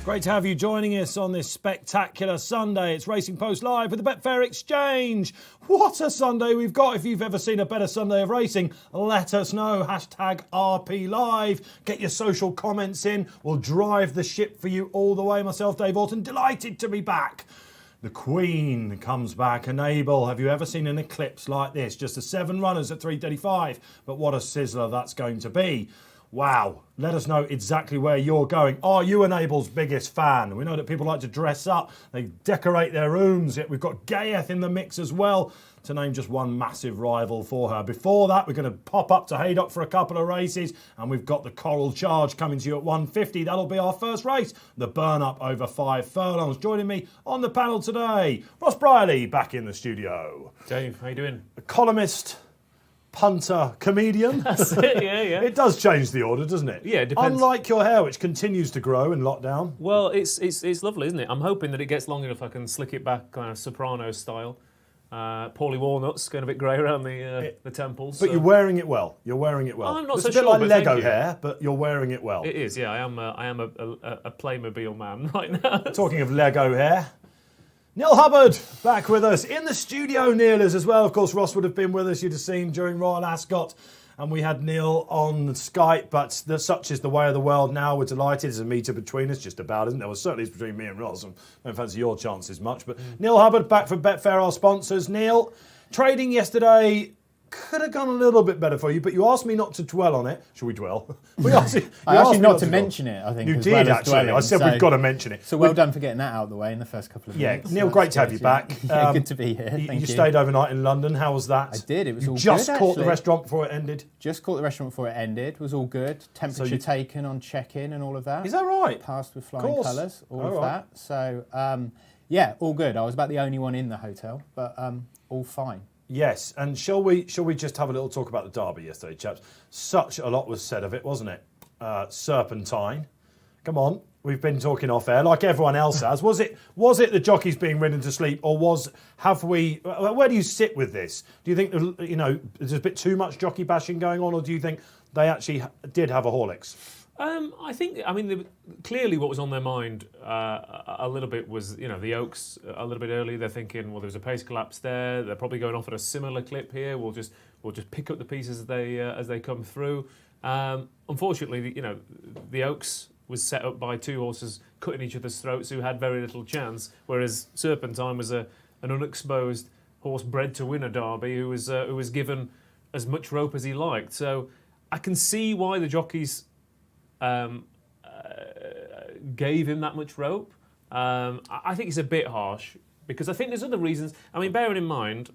Great to have you joining us on this spectacular Sunday. It's Racing Post Live with the Betfair Exchange. What a Sunday we've got. If you've ever seen a better Sunday of racing, let us know. Hashtag RP Live. Get your social comments in. We'll drive the ship for you all the way. Myself, Dave Orton, delighted to be back. The Queen comes back. Enable. Have you ever seen an eclipse like this? Just the 7 runners at 3:35. But what a sizzler that's going to be. Wow. Let us know exactly where you're going. Are you Enable's biggest fan? We know that people like to dress up. They decorate their rooms. We've got Ghaiyyath in the mix as well, to name just one massive rival for her. Before that, we're going to pop up to Haydock for a couple of races, and we've got the Coral Charge coming to you at 1:50. That'll be our first race, the burn-up over 5 furlongs. Joining me on the panel today, Ross Brieley back in the studio. Dave, how you doing? A columnist, punter, comedian. That's it, yeah. It does change the order, doesn't it? Yeah, it depends. Unlike your hair, which continues to grow in lockdown. Well, it's lovely, isn't it? I'm hoping that it gets long enough I can slick it back kind of soprano style. Paulie Walnut's going a bit grey around the temples. But you're wearing it well. You're wearing it well. I'm not it's so a bit sure, like but Lego thank you. hair, but you're wearing it well. It is, yeah. I am a Playmobil man right now. Talking of Lego hair, Neil Hubbard back with us in the studio. Neil is as well. Of course, Ross would have been with us. You'd have seen during Royal Ascot. And we had Neil on Skype, but such is the way of the world now. We're delighted. There's a meter between us, just about, isn't there? Well, certainly it's between me and Ross. I don't fancy your chances much. But Neil Hubbard back from Betfair, our sponsors. Neil, trading yesterday could have gone a little bit better for you, but you asked me not to dwell on it. Shall we dwell? I asked you not to mention it, I think. You as did, well as actually. dwelling, I said we've got to mention it. So well done for getting that out of the way in the first couple of minutes. Neil, great to have you back. Yeah, good to be here. Thank you. You stayed overnight in London. How was that? I did. It was all just good, caught the actually. restaurant before it ended? Just caught the restaurant before it ended. It was all good. Temperature taken on check-in and all of that. Is that right? Passed with flying colours, all of that. So, yeah, all good. I was about the only one in the hotel, but all fine. Yes, and shall we just have a little talk about the derby yesterday, chaps? Such a lot was said of it, wasn't it? Serpentine. Come on, we've been talking off air like everyone else has. Was it the jockeys being ridden to sleep, or where do you sit with this? Do you think there's a bit too much jockey bashing going on, or do you think they actually did have a Horlicks? Clearly what was on their mind a little bit was, the Oaks a little bit early. They're thinking, well, there's a pace collapse there. They're probably going off at a similar clip here. We'll just pick up the pieces as they come through. Unfortunately, the Oaks was set up by 2 horses cutting each other's throats who had very little chance, whereas Serpentine was an unexposed horse bred to win a derby who was given as much rope as he liked. So I can see why the jockeys gave him that much rope. I think it's a bit harsh because I think there's other reasons. I mean, bearing in mind,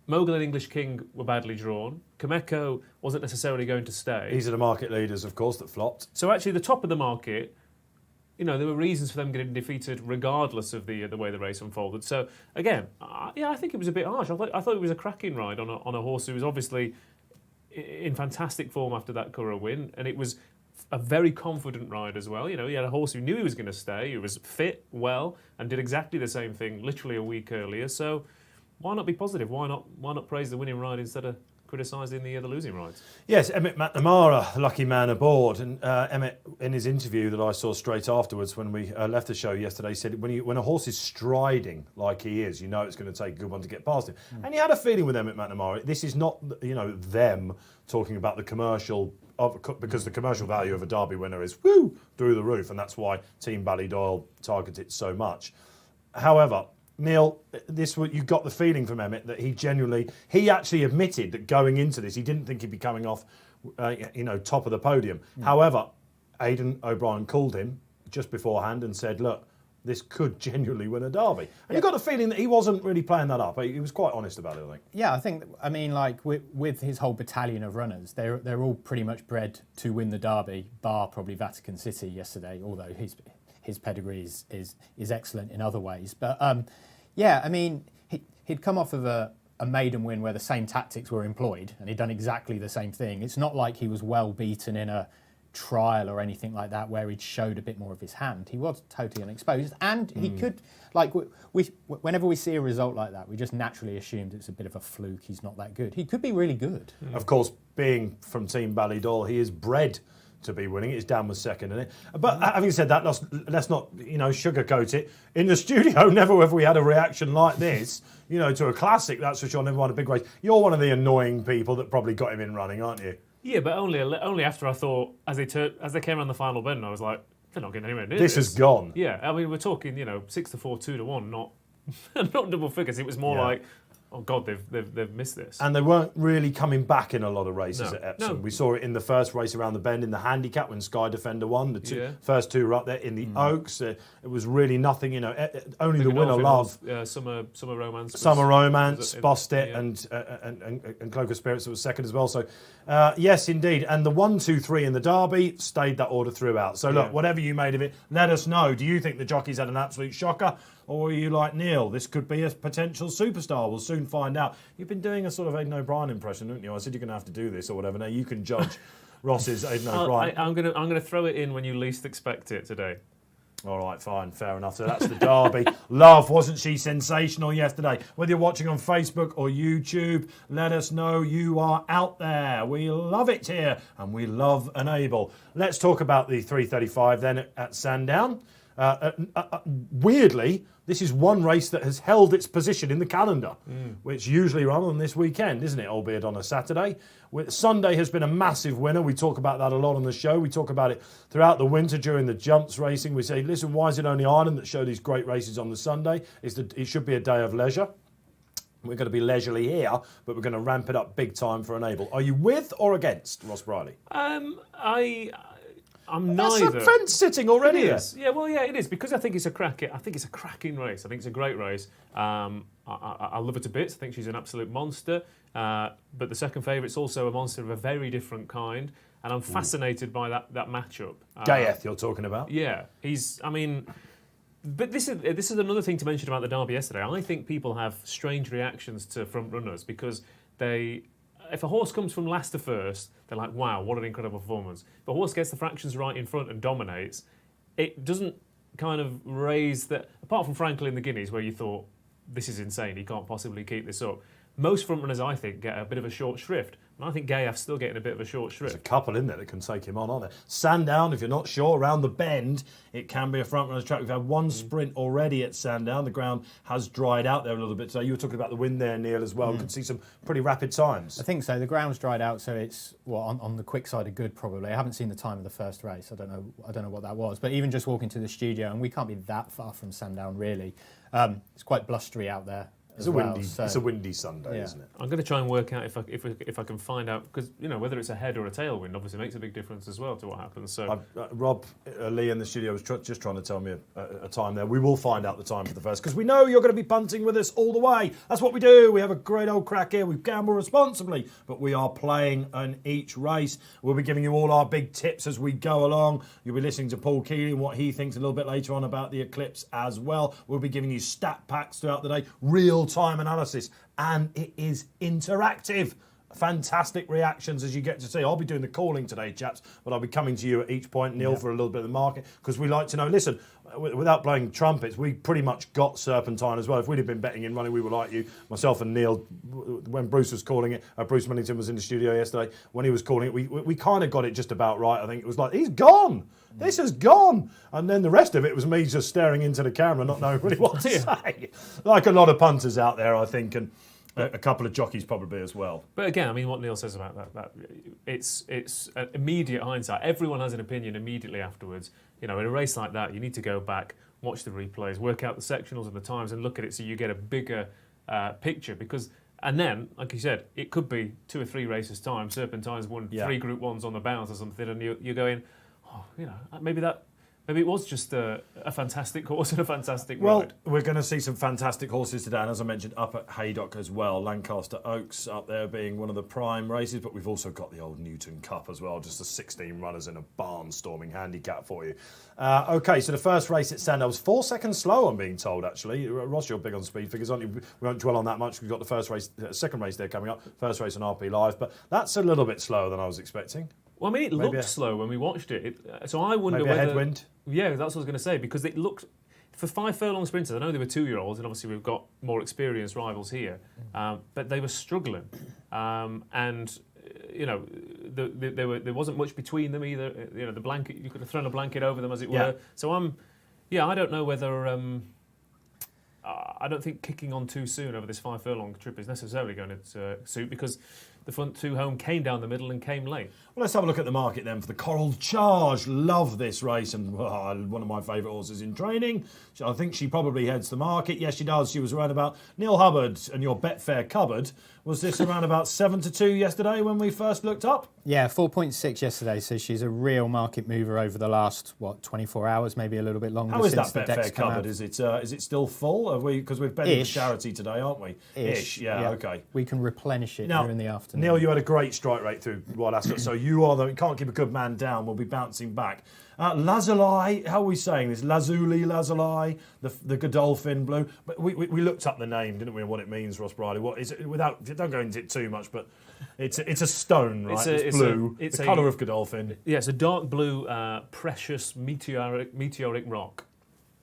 Mogul and English King were badly drawn. Kameko wasn't necessarily going to stay. These are the market leaders, of course, that flopped. So actually, the top of the market, there were reasons for them getting defeated regardless of the way the race unfolded. So again, I think it was a bit harsh. I thought it was a cracking ride on a horse who was obviously in fantastic form after that Curragh win, and it was a very confident ride as well. He had a horse who knew he was going to stay, who was fit, well, and did exactly the same thing literally a week earlier. So why not be positive? Why not praise the winning ride instead of criticising the losing rides? Yes, Emmett McNamara, the lucky man aboard. And Emmett, in his interview that I saw straight afterwards when we left the show yesterday, said when a horse is striding like he is, it's going to take a good one to get past him. And he had a feeling with Emmett McNamara. This is not, them talking about the commercial, because the commercial value of a Derby winner is through the roof, and that's why Team Ballydoyle target it so much. However, Neil, you got the feeling from Emmett that he actually admitted that going into this, he didn't think he'd be coming off, top of the podium. However, Aidan O'Brien called him just beforehand and said, look, this could genuinely win a derby. And you got the feeling that he wasn't really playing that up. He was quite honest about it, I think. Yeah, with his whole battalion of runners, they're all pretty much bred to win the derby, bar probably Vatican City yesterday, although his pedigree is excellent in other ways. But he'd come off of a maiden win where the same tactics were employed, and he'd done exactly the same thing. It's not like he was well beaten in a trial or anything like that where he'd showed a bit more of his hand. He was totally unexposed, and he could, whenever we see a result like that, we just naturally assumed it's a bit of a fluke. He's not that good. He could be really good. Of course, being from Team Ballydoyle, he is bred to be winning. It's Dan was second in it. But having said that, let's not sugarcoat it. In the studio, never have we had a reaction like this, to a classic. That's for sure. Never won a big race. You're one of the annoying people that probably got him in running, aren't you? Yeah, but only after I thought as they came around the final bend, I was like, they're not getting anywhere near this. This has gone. Yeah, I mean we're talking 6 to 4, 2 to 1, not not double figures. It was more like, oh God, they've missed this. And they weren't really coming back in a lot of races at Epsom. No. We saw it in the first race around the bend in the handicap when Sky Defender won. The first two were up there in the Oaks. It was really nothing, only the winner Love. Summer Romance. Summer Romance, Bossed It, and Cloak of Spirits that was second as well. So, yes, indeed. And the 1, 2, 3 in the Derby stayed that order throughout. So, look, whatever you made of it, let us know. Do you think the jockeys had an absolute shocker? Or are you like Neil? This could be a potential superstar. We'll soon find out. You've been doing a sort of Aidan O'Brien impression, haven't you? I said you're going to have to do this or whatever. Now you can judge Ross's Aidan O'Brien. I'm gonna throw it in when you least expect it today. All right, fine, fair enough. So that's the Derby. Love, wasn't she sensational yesterday? Whether you're watching on Facebook or YouTube, let us know you are out there. We love it here, and we love Enable. Let's talk about the 3:35 then at Sandown. Weirdly, this is one race that has held its position in the calendar, which usually run on this weekend, isn't it? Albeit on a Saturday. Sunday has been a massive winner. We talk about that a lot on the show. We talk about it throughout the winter during the jumps racing. We say, listen, why is it only Ireland that show these great races on the Sunday? It should be a day of leisure. We're going to be leisurely here, but we're going to ramp it up big time for Enable. Are you with or against Ross Brieley? I'm neither. That's a fence sitting already. It is. Yeah, well, yeah, it is because I think it's a cracking race. I think it's a great race. I love her to bits. I think she's an absolute monster. But the second favourite's also a monster of a very different kind, and I'm fascinated by that matchup. Ghaiyyath, you're talking about? Yeah, But this is another thing to mention about the Derby yesterday. I think people have strange reactions to front runners because if a horse comes from last to first, they're like, wow, what an incredible performance. If a horse gets the fractions right in front and dominates, it doesn't kind of raise that, apart from Franklin in the Guineas, where you thought, this is insane, he can't possibly keep this up. Most front runners, I think, get a bit of a short shrift. And I think Ghaiyyath's still getting a bit of a short shrift. There's a couple in there that can take him on, aren't there? Sandown, if you're not sure, around the bend, it can be a front runner's track. We've had one sprint already at Sandown. The ground has dried out there a little bit. So you were talking about the wind there, Neil, as well. We could see some pretty rapid times. I think so. The ground's dried out, so it's on the quick side of good, probably. I haven't seen the time of the first race. I don't know what that was. But even just walking to the studio, and we can't be that far from Sandown, really. It's quite blustery out there. It's a windy Sunday, isn't it? I'm going to try and work out if I can find out, because whether it's a head or a tailwind obviously makes a big difference as well to what happens. So Rob Lee in the studio was just trying to tell me a time there. We will find out the time for the first, because we know you're going to be punting with us all the way. That's what we do. We have a great old crack here. We gamble responsibly, but we are playing in each race. We'll be giving you all our big tips as we go along. You'll be listening to Paul Keeley and what he thinks a little bit later on about the Eclipse as well. We'll be giving you stat packs throughout the day, real-time analysis, and it is interactive. Fantastic reactions as you get to see. I'll be doing the calling today, chaps, but I'll be coming to you at each point, Neil, for a little bit of the market, because we like to know, listen, without blowing trumpets, we pretty much got Serpentine as well. If we'd have been betting in running, we were like you, myself and Neil, when Bruce was calling it, Bruce Millington was in the studio yesterday, when he was calling it, we kind of got it just about right. I think it was like, he's gone. This has gone. And then the rest of it was me just staring into the camera, not knowing really what to say. Like a lot of punters out there, I think, and a couple of jockeys probably as well. But again, I mean, what Neil says about that it's immediate hindsight. Everyone has an opinion immediately afterwards. In a race like that, you need to go back, watch the replays, work out the sectionals and the times, and look at it so you get a bigger picture. And then, like you said, it could be 2 or 3 races time. Serpentine's won 3 Group 1s on the bounce or something, and you're going, maybe it was just a fantastic horse and a fantastic ride. Well, we're going to see some fantastic horses today, and as I mentioned, up at Haydock as well. Lancaster Oaks up there being one of the prime races, but we've also got the old Newton Cup as well, just the 16 runners in a barnstorming handicap for you. OK, so the first race at Sandown was 4 seconds slow, I'm being told, actually. Ross, you're big on speed figures, aren't you? We won't dwell on that much. We've got the second race there coming up, first race on RP Live, but that's a little bit slower than I was expecting. Well, I mean, it looked slow when we watched it. So I wonder maybe whether... a headwind? Yeah, that's what I was going to say, because it looked... For 5 furlong sprinters, I know they were 2-year-olds, and obviously we've got more experienced rivals here, but they were struggling. And, there wasn't much between them either. The blanket, you could have thrown a blanket over them, as it were. Yeah. So I don't know whether. I don't think kicking on too soon over this 5 furlong trip is necessarily going to suit, because the front two home came down the middle and came late. Well, let's have a look at the market then for the Coral Charge. Love this race, and one of my favourite horses in training. I think she probably heads the market. Yes, she does. She was around about Neil Hubbard and your Betfair cupboard. Was this around about 7-2 yesterday when we first looked up? Yeah, 4.6 yesterday. So she's a real market mover over the last 24 hours, maybe a little bit longer. How is since that the decks Betfair come cupboard? out. Is it still full? Because we've betted for Ish. charity today, aren't we? Ish. Yeah. Okay. We can replenish it Now, during the afternoon. Neil, you had a great strike rate through Wild Ascot, so you can't keep a good man down. We'll be bouncing back. Lazuli, how are we saying this? Lazuli, the Godolphin blue. But we looked up the name, didn't we, and what it means, Ross Brieley? What is it? Don't go into it too much, but it's a stone, right? It's blue. It's the colour of Godolphin. Yeah, it's a dark blue, precious meteoric rock.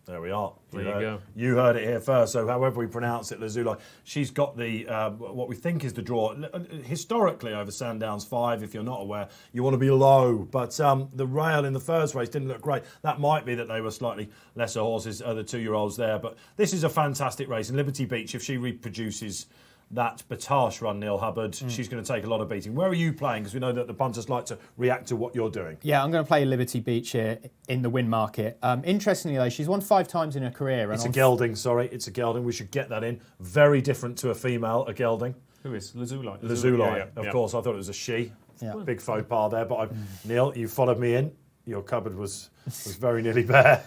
There we are. There you go. You heard it here first. So however we pronounce it, Lazuli, she's got the what we think is the draw. Historically, over Sandown's 5, if you're not aware, you want to be low. But the rail in the first race didn't look great. That might be that they were slightly lesser horses, the 2-year-olds there. But this is a fantastic race. And Liberty Beach, if she reproduces that Batash run, Neil Hubbard, she's going to take a lot of beating. Where are you playing? Because we know that the punters like to react to what you're doing. Yeah, I'm going to play Liberty Beach here in the win market. Interestingly, though, she's won 5 times in her career. It's a gelding, sorry. It's a gelding. We should get that in. Very different to a female, a gelding. Who is? Lazuli. Lazuli, of course. I thought it was a she. Yeah. Big faux pas there. But Neil, you followed me in. Your cupboard was very nearly bare.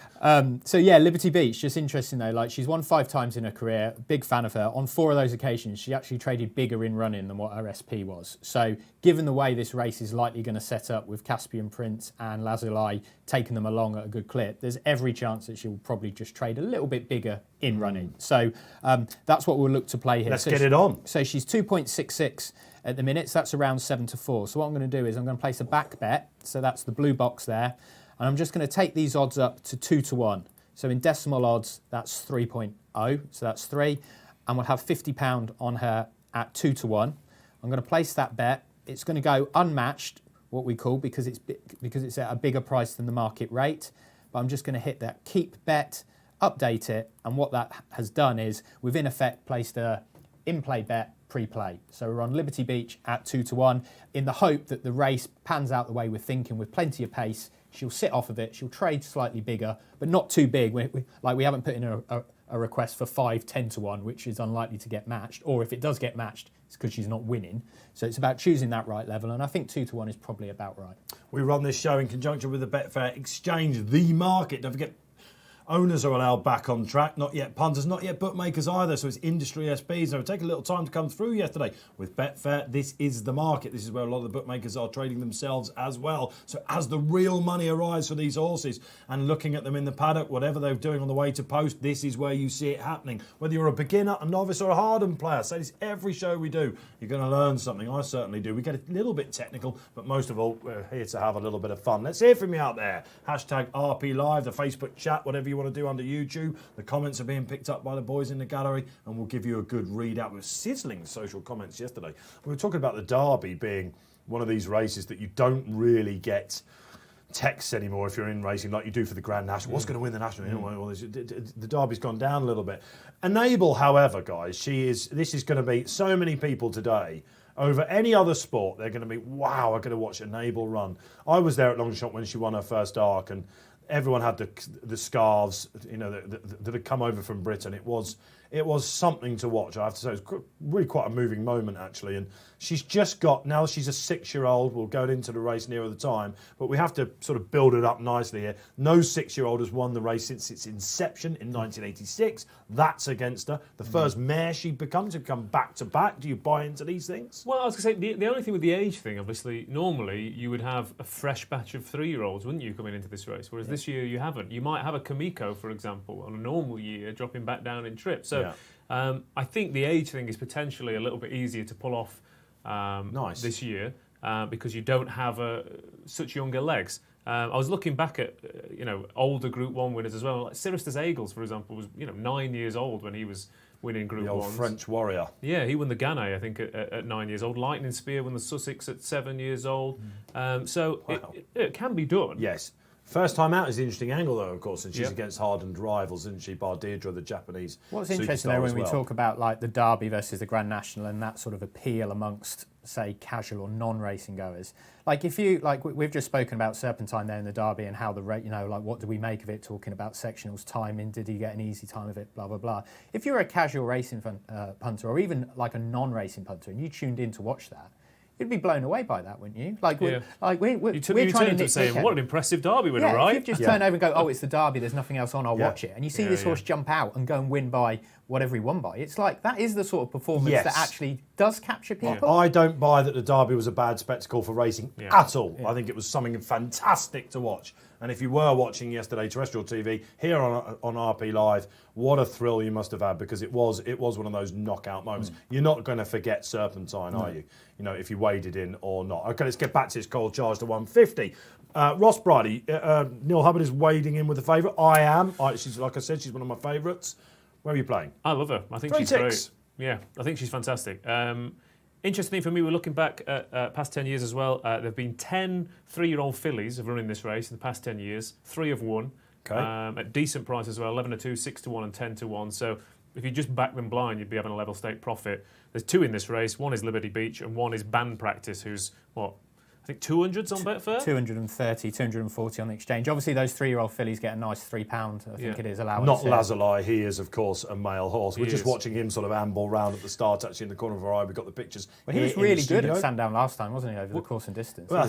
So yeah, Liberty Beach, just interesting though, like she's won 5 times in her career, big fan of her. On 4 of those occasions, she actually traded bigger in running than what her SP was. So given the way this race is likely going to set up with Caspian Prince and Lazuli taking them along at a good clip, there's every chance that she'll probably just trade a little bit bigger in running. So that's what we'll look to play here. Let's get it on. So she's 2.66 at the minute, so that's around 7-4. So what I'm going to do is I'm going to place a back bet, so that's the blue box there, and I'm just going to take these odds up to 2-1. So in decimal odds, that's 3.0, so that's 3, and we'll have £50 on her at 2-1. I'm going to place that bet. It's going to go unmatched, what we call, because it's at a bigger price than the market rate. But I'm just going to hit that keep bet, update it, and what that has done is we've in effect placed a in-play bet pre-play. So we're on Liberty Beach at 2-1 in the hope that the race pans out the way we're thinking with plenty of pace. She'll sit off of it. She'll trade slightly bigger, but not too big. We haven't put in a request for 5-10-1, which is unlikely to get matched. Or if it does get matched, it's because she's not winning. So it's about choosing that right level, and I think 2-1 is probably about right. We run this show in conjunction with the Betfair Exchange, the market. Don't forget, owners are allowed back on track, not yet punters, not yet bookmakers either, so it's industry SPs. So it take a little time to come through yesterday. With Betfair, this is the market. This is where a lot of the bookmakers are trading themselves as well. So as the real money arrives for these horses and looking at them in the paddock, whatever they're doing on the way to post, this is where you see it happening. Whether you're a beginner, a novice or a hardened player, say this every show we do, you're going to learn something. I certainly do. We get a little bit technical, but most of all, we're here to have a little bit of fun. Let's hear from you out there. Hashtag RP Live, the Facebook chat, whatever you want to do under YouTube. The comments are being picked up by the boys in the gallery, and we'll give you a good readout with sizzling social comments yesterday. We were talking about the Derby being one of these races that you don't really get texts anymore if you're in racing like you do for the Grand National. What's going to win the National? Well, the Derby's gone down a little bit. Enable, however, guys, this is going to be so many people today. Over any other sport, they're going to be, wow, I'm going to watch Enable run. I was there at Longshot when she won her first arc, and everyone had the scarves, that had come over from Britain. It was something to watch, I have to say. It was really quite a moving moment, actually. And she's just got, now she's a 6-year-old. We'll go into the race nearer the time, but we have to sort of build it up nicely here. No 6-year-old has won the race since its inception in 1986. That's against her. The first mare she becomes to come back-to-back. Do you buy into these things? Well, I was going to say, the only thing with the age thing, obviously, normally you would have a fresh batch of 3-year-olds, wouldn't you, coming into this race? Whereas this year you haven't. You might have a Kamiko, for example, on a normal year, dropping back down in trip. So I think the age thing is potentially a little bit easier to pull off this year because you don't have such younger legs. I was looking back at older Group 1 winners as well. Like Siristas Eagles, for example, was 9 years old when he was winning Group 1. The old French warrior. Yeah, he won the Ghana, I think, at 9 years old. Lightning Spear won the Sussex at 7 years old. So Wow. it can be done. Yes. First time out is an interesting angle, though, of course, and she's against hardened rivals, isn't she? Bar Deirdre, the Japanese. What's interesting there when we talk about like the Derby versus the Grand National and that sort of appeal amongst, say, casual or non-racing goers. Like if you we've just spoken about Serpentine there in the Derby and how the rate, what do we make of it? Talking about sectionals, timing, did he get an easy time of it? Blah blah blah. If you're a casual racing punter or even like a non-racing punter and you tuned in to watch that, you'd be blown away by that, wouldn't you? You we're turned trying to saying, what an impressive Derby winner, right? If you just turn over and go, oh, it's the Derby, there's nothing else on, I'll watch it. And you see this horse jump out and go and win by whatever he won by. It's like, that is the sort of performance that actually does capture people. I don't buy that the Derby was a bad spectacle for racing at all. I think it was something fantastic to watch. And if you were watching yesterday terrestrial TV here on RP Live, what a thrill you must have had, because it was one of those knockout moments. You're not going to forget Serpentine, are you? If you waded in or not. Okay, let's get back to this Coral Charge to 150. Ross Brieley, Neil Hubbard is wading in with the favourite. I am. She's, like I said, she's one of my favourites. Where are you playing? I love her. I think she's great. Yeah, I think she's fantastic. Interesting for me, we're looking back at past 10 years as well. There have been 10 3-year-old fillies have run in this race in the past 10 years. 3 have won at decent price as well, 11-2, 6-1 and 10-1. So if you just back them blind, you'd be having a level stake profit. There's 2 in this race. One is Liberty Beach and one is Band Practice, who's, I think 200s on Betfair? 230, 240 on the exchange. Obviously, those 3-year-old fillies get a nice £3, I think it is, allowance. Not Lazuli, he is, of course, a male horse. We're just watching him sort of amble round at the start, actually, in the corner of our eye. We've got the pictures. Well, he was really good at Sandown last time, wasn't he, over the course and distance? Well,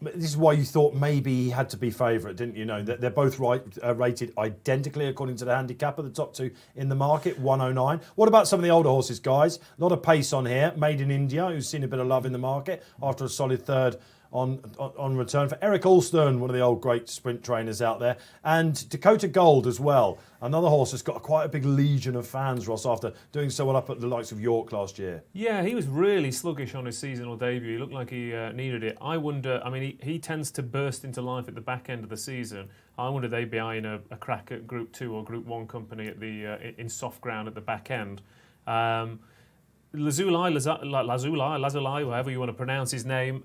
this is why you thought maybe he had to be favourite, didn't you? They're both rated identically according to the handicapper, the top 2 in the market, 109. What about some of the older horses, guys? A lot of pace on here. Made in India, who's seen a bit of love in the market after a solid third on return for Eric Alston, one of the old great sprint trainers out there, and Dakota Gold as well, another horse that's got quite a big legion of fans, Ross, after doing so well up at the likes of York last year. Yeah, he was really sluggish on his seasonal debut. He looked like he needed it. I wonder, he tends to burst into life at the back end of the season. I wonder they'd be eyeing a crack at Group 2 or Group 1 company at the in soft ground at the back end. Lazuli, however you want to pronounce his name,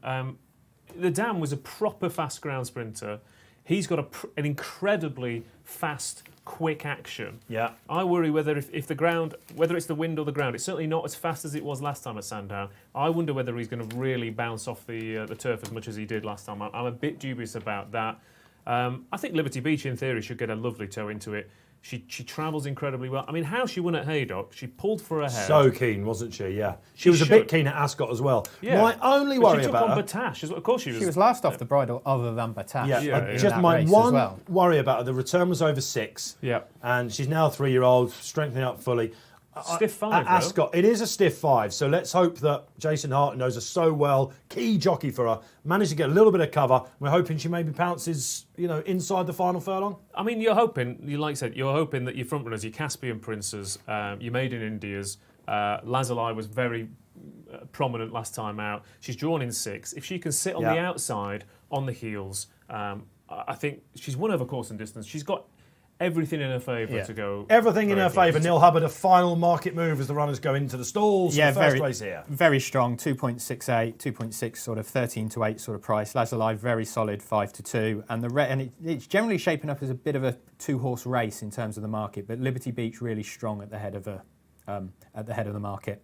the Dam was a proper fast ground sprinter. He's got an incredibly fast, quick action. Yeah. I worry whether if the ground, whether it's the wind or the ground, it's certainly not as fast as it was last time at Sandown. I wonder whether he's going to really bounce off the turf as much as he did last time. I'm a bit dubious about that. I think Liberty Beach, in theory, should get a lovely toe into it. She travels incredibly well. How she won at Haydock, she pulled for her head. So keen, wasn't she? Yeah. She was a bit keen at Ascot as well. Yeah. My only worry about her... She took on Batash. Of course she was. She was last off the bridle other than Batash. Just my one worry about her, the return was over 6. Yeah. And she's now a 3-year-old, strengthening up fully. Stiff 5, at Ascot, it is a stiff 5, so let's hope that Jason Hart knows her so well, key jockey for her, managed to get a little bit of cover. We're hoping she maybe pounces, inside the final furlong. You're hoping, like I said, you're hoping that your front runners, your Caspian Princes, your Made in Indias, Lazuli was very prominent last time out. She's drawn in 6. If she can sit on the outside, on the heels, I think she's won over course and distance. She's got everything in her favour to go. Everything in her favour. Neil Hubbard, a final market move as the runners go into the stalls. Yeah, the first race here. Very strong, 2.68, 2.6 sort of 13-8 sort of price. Lazuli, very solid, 5-2, and it's generally shaping up as a bit of a 2-horse race in terms of the market. But Liberty Beach really strong at the head of the market.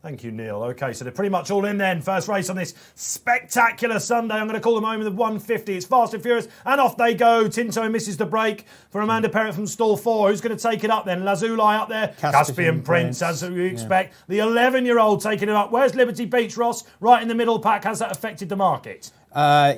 Thank you, Neil. OK, so they're pretty much all in then. First race on this spectacular Sunday. I'm going to call them home with the 150. It's fast and furious. And off they go. Tinto misses the break for Amanda Perrett from stall 4. Who's going to take it up then? Lazuli up there. Caspian Prince, as we expect. The 11-year-old taking it up. Where's Liberty Beach, Ross? Right in the middle pack. Has that affected the market?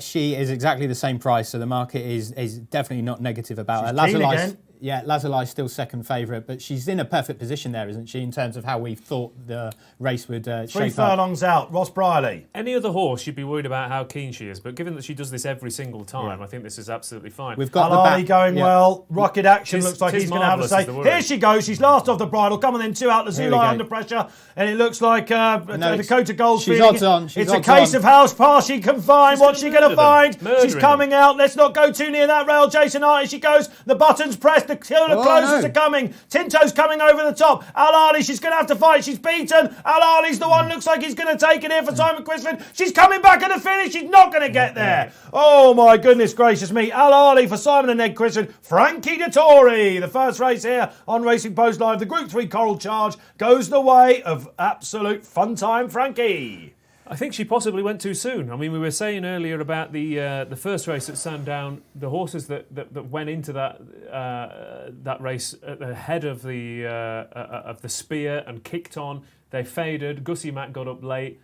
She is exactly the same price. So the market is definitely not negative about her. She's keen again. Yeah, Lazulai's still second favourite, but she's in a perfect position there, isn't she, in terms of how we thought the race would shape up. 3 furlongs out, Ross Brieley. Any other horse, you'd be worried about how keen she is, but given that she does this every single time, I think this is absolutely fine. We've got Alali going well. Rocket Action looks like he's going to have a say. Marvellous. Here she goes. She's last off the bridle. Come on then, 2 out. Lazulai under pressure. And it looks like Dakota Gold's she's feeling odds on. It's a case of how far she can find. What's she going to find? She's coming out. Let's not go too near that rail. Jason Hart, as she goes. The button's pressed. The closers are coming. Tinto's coming over the top. Alali, she's going to have to fight. She's beaten. Alali's the one. Looks like he's going to take it here for Simon Quisford. She's coming back at the finish. She's not going to get there. Oh my goodness gracious me. Alali for Simon and Ed Quisford. Frankie Dettori. The first race here on Racing Post Live. The Group 3 Coral Charge goes the way of absolute fun time Frankie. I think she possibly went too soon. I mean, we were saying earlier about the first race at Sandown, the horses that went into that race at the head of the spear and kicked on. They faded. Gussie Mack got up late.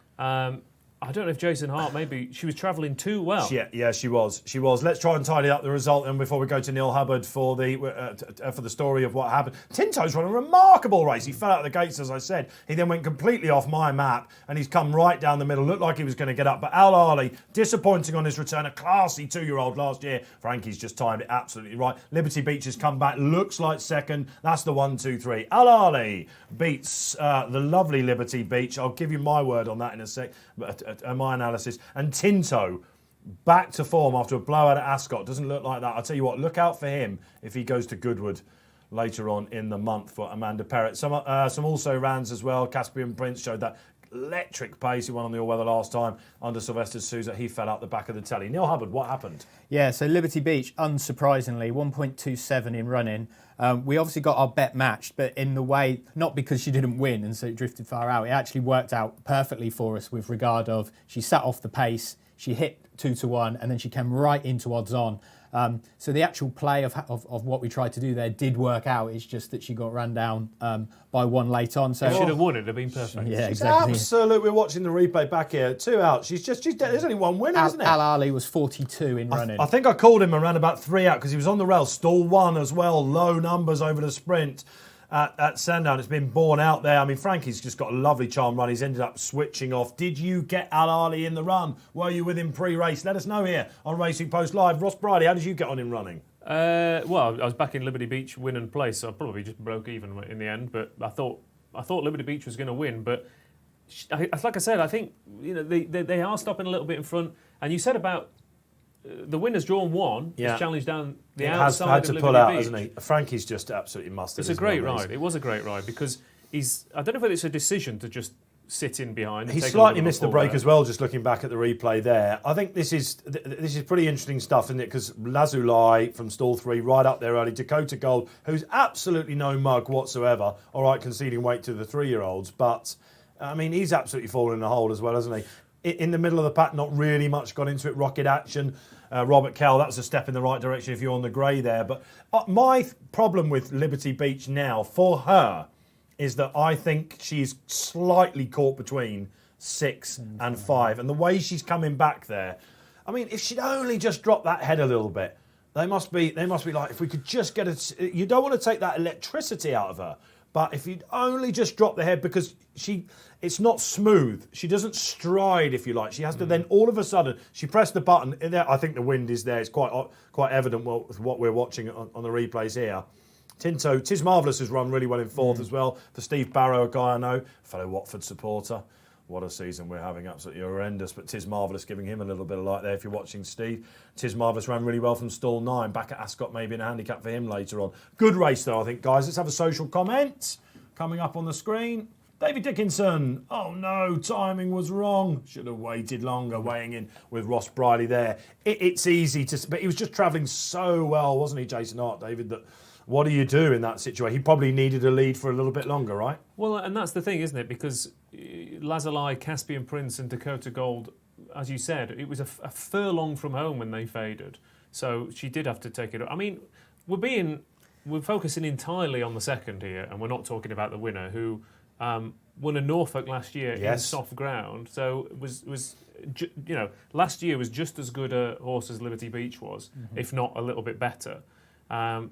I don't know if Jason Hart, maybe she was travelling too well. Yeah, she was. Let's try and tidy up the result and before we go to Neil Hubbard for the story of what happened. Tinto's run a remarkable race. He fell out of the gates, as I said. He then went completely off my map and he's come right down the middle. Looked like he was going to get up, but Alali, disappointing on his return. A classy 2-year-old last year. Frankie's just timed it absolutely right. Liberty Beach has come back. Looks like second. That's the 1, 2, 3. Alali beats the lovely Liberty Beach. I'll give you my word on that in a sec. My analysis. And Tinto back to form after a blowout at Ascot. Doesn't look like that. I'll tell you what, look out for him if he goes to Goodwood later on in the month for Amanda Perrett. Some also rans as well. Caspian Prince showed that electric pace. He won on the all-weather last time under Sylvester Sousa. He fell out the back of the telly. Neil Hubbard, what happened? Yeah, so Liberty Beach, unsurprisingly, 1.27 in running. We obviously got our bet matched, but in the way, not because she didn't win and so it drifted far out, it actually worked out perfectly for us with regard of she sat off the pace, she hit 2-1, and then she came right into odds on. So the actual play of what we tried to do there did work out. It's just that she got ran down by 1 late on. So if she'd have won, it'd have been perfect. Yeah, exactly. Absolutely. We're watching the replay back here. 2 out. There's only one winner, isn't it? Alali was 42 in running. I think I called him around about 3 out because he was on the rail. Stall 1 as well. Low numbers over the sprint. At Sandown, it's been borne out there. I mean, Frankie's just got a lovely charm run. He's ended up switching off. Did you get Alali in the run? Were you with him pre-race? Let us know here on Racing Post Live. Ross Brieley, how did you get on in running? Well, I was back in Liberty Beach win and place, so I probably just broke even in the end. But I thought Liberty Beach was going to win. But like I said, I think they are stopping a little bit in front. And you said about the winner's drawn 1. Yeah. He's challenged down the He outside has had to of pull Liberty out, Beach. hasn't he? Frankie's just absolutely mustard. It's a great ride. It was a great ride because I don't know whether it's a decision to just sit in behind. He slightly missed the break as well, just looking back at the replay there. I think this is pretty interesting stuff, isn't it? Because Lazulai from stall 3, right up there early. Dakota Gold, who's absolutely no mug whatsoever. All right, conceding weight to the 3-year-olds. But, I mean, he's absolutely fallen in the hole as well, hasn't he? In the middle of the pack, not really much got into it. Rocket Action, Robert Kell, that's a step in the right direction if you're on the grey there. But my problem with Liberty Beach now, for her, is that I think she's slightly caught between 6 and 5. And the way she's coming back there, I mean, if she'd only just dropped that head a little bit, they must be like, if we could just get it. You don't want to take that electricity out of her, but if you'd only just drop the head, because it's not smooth. She doesn't stride, if you like. She has to then all of a sudden she pressed the button. I think the wind is there. It's quite evident what we're watching on the replays here. Tinto, Tis Marvellous has run really well in 4th as well. For Steve Barrow, a guy I know, fellow Watford supporter. What a season we're having, absolutely horrendous. But Tis Marvellous giving him a little bit of light there if you're watching Steve. Tis Marvellous ran really well from stall 9. Back at Ascot, maybe in a handicap for him later on. Good race though, I think, guys. Let's have a social comment coming up on the screen. David Dickinson, oh no, timing was wrong. Should have waited longer, weighing in with Ross Brieley there. It's easy but he was just travelling so well, wasn't he, Jason Hart, David, that what do you do in that situation? He probably needed a lead for a little bit longer, right? Well, and that's the thing, isn't it? Because Lazulai, Caspian Prince and Dakota Gold, as you said, it was a furlong from home when they faded. So she did have to take it. I mean, we're focusing entirely on the second here, and we're not talking about the winner, who won a Norfolk last year in soft ground. So it was last year was just as good a horse as Liberty Beach was, if not a little bit better.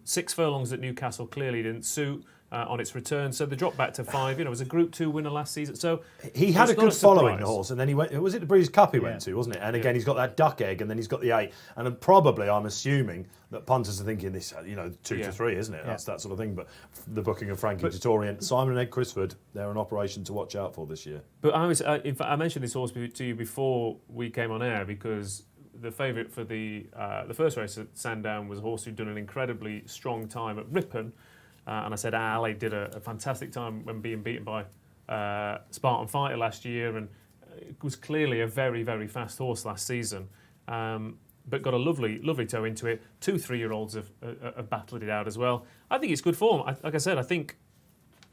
6 furlongs at Newcastle clearly didn't suit on its return, so they dropped back to 5. It was a Group 2 winner last season. So he had a good following, the horse, and then he went. Was it the Breeders' Cup he went to, wasn't it? And again, he's got that duck egg, and then he's got the 8. And then probably, I'm assuming that punters are thinking this, 2 to 3, isn't it? That's that sort of thing. But the booking of Frankie Dettori and Simon and Ed Crisford, they're an operation to watch out for this year. But in fact, I mentioned this horse to you before we came on air because the favourite for the first race at Sandown was a horse who'd done an incredibly strong time at Ripon. And I said Ali did a fantastic time when being beaten by Spartan Fighter last year, and it was clearly a very, very fast horse last season, but got a lovely toe into it. 2 3-year-olds have battled it out as well. I think it's good form. Like I said, I think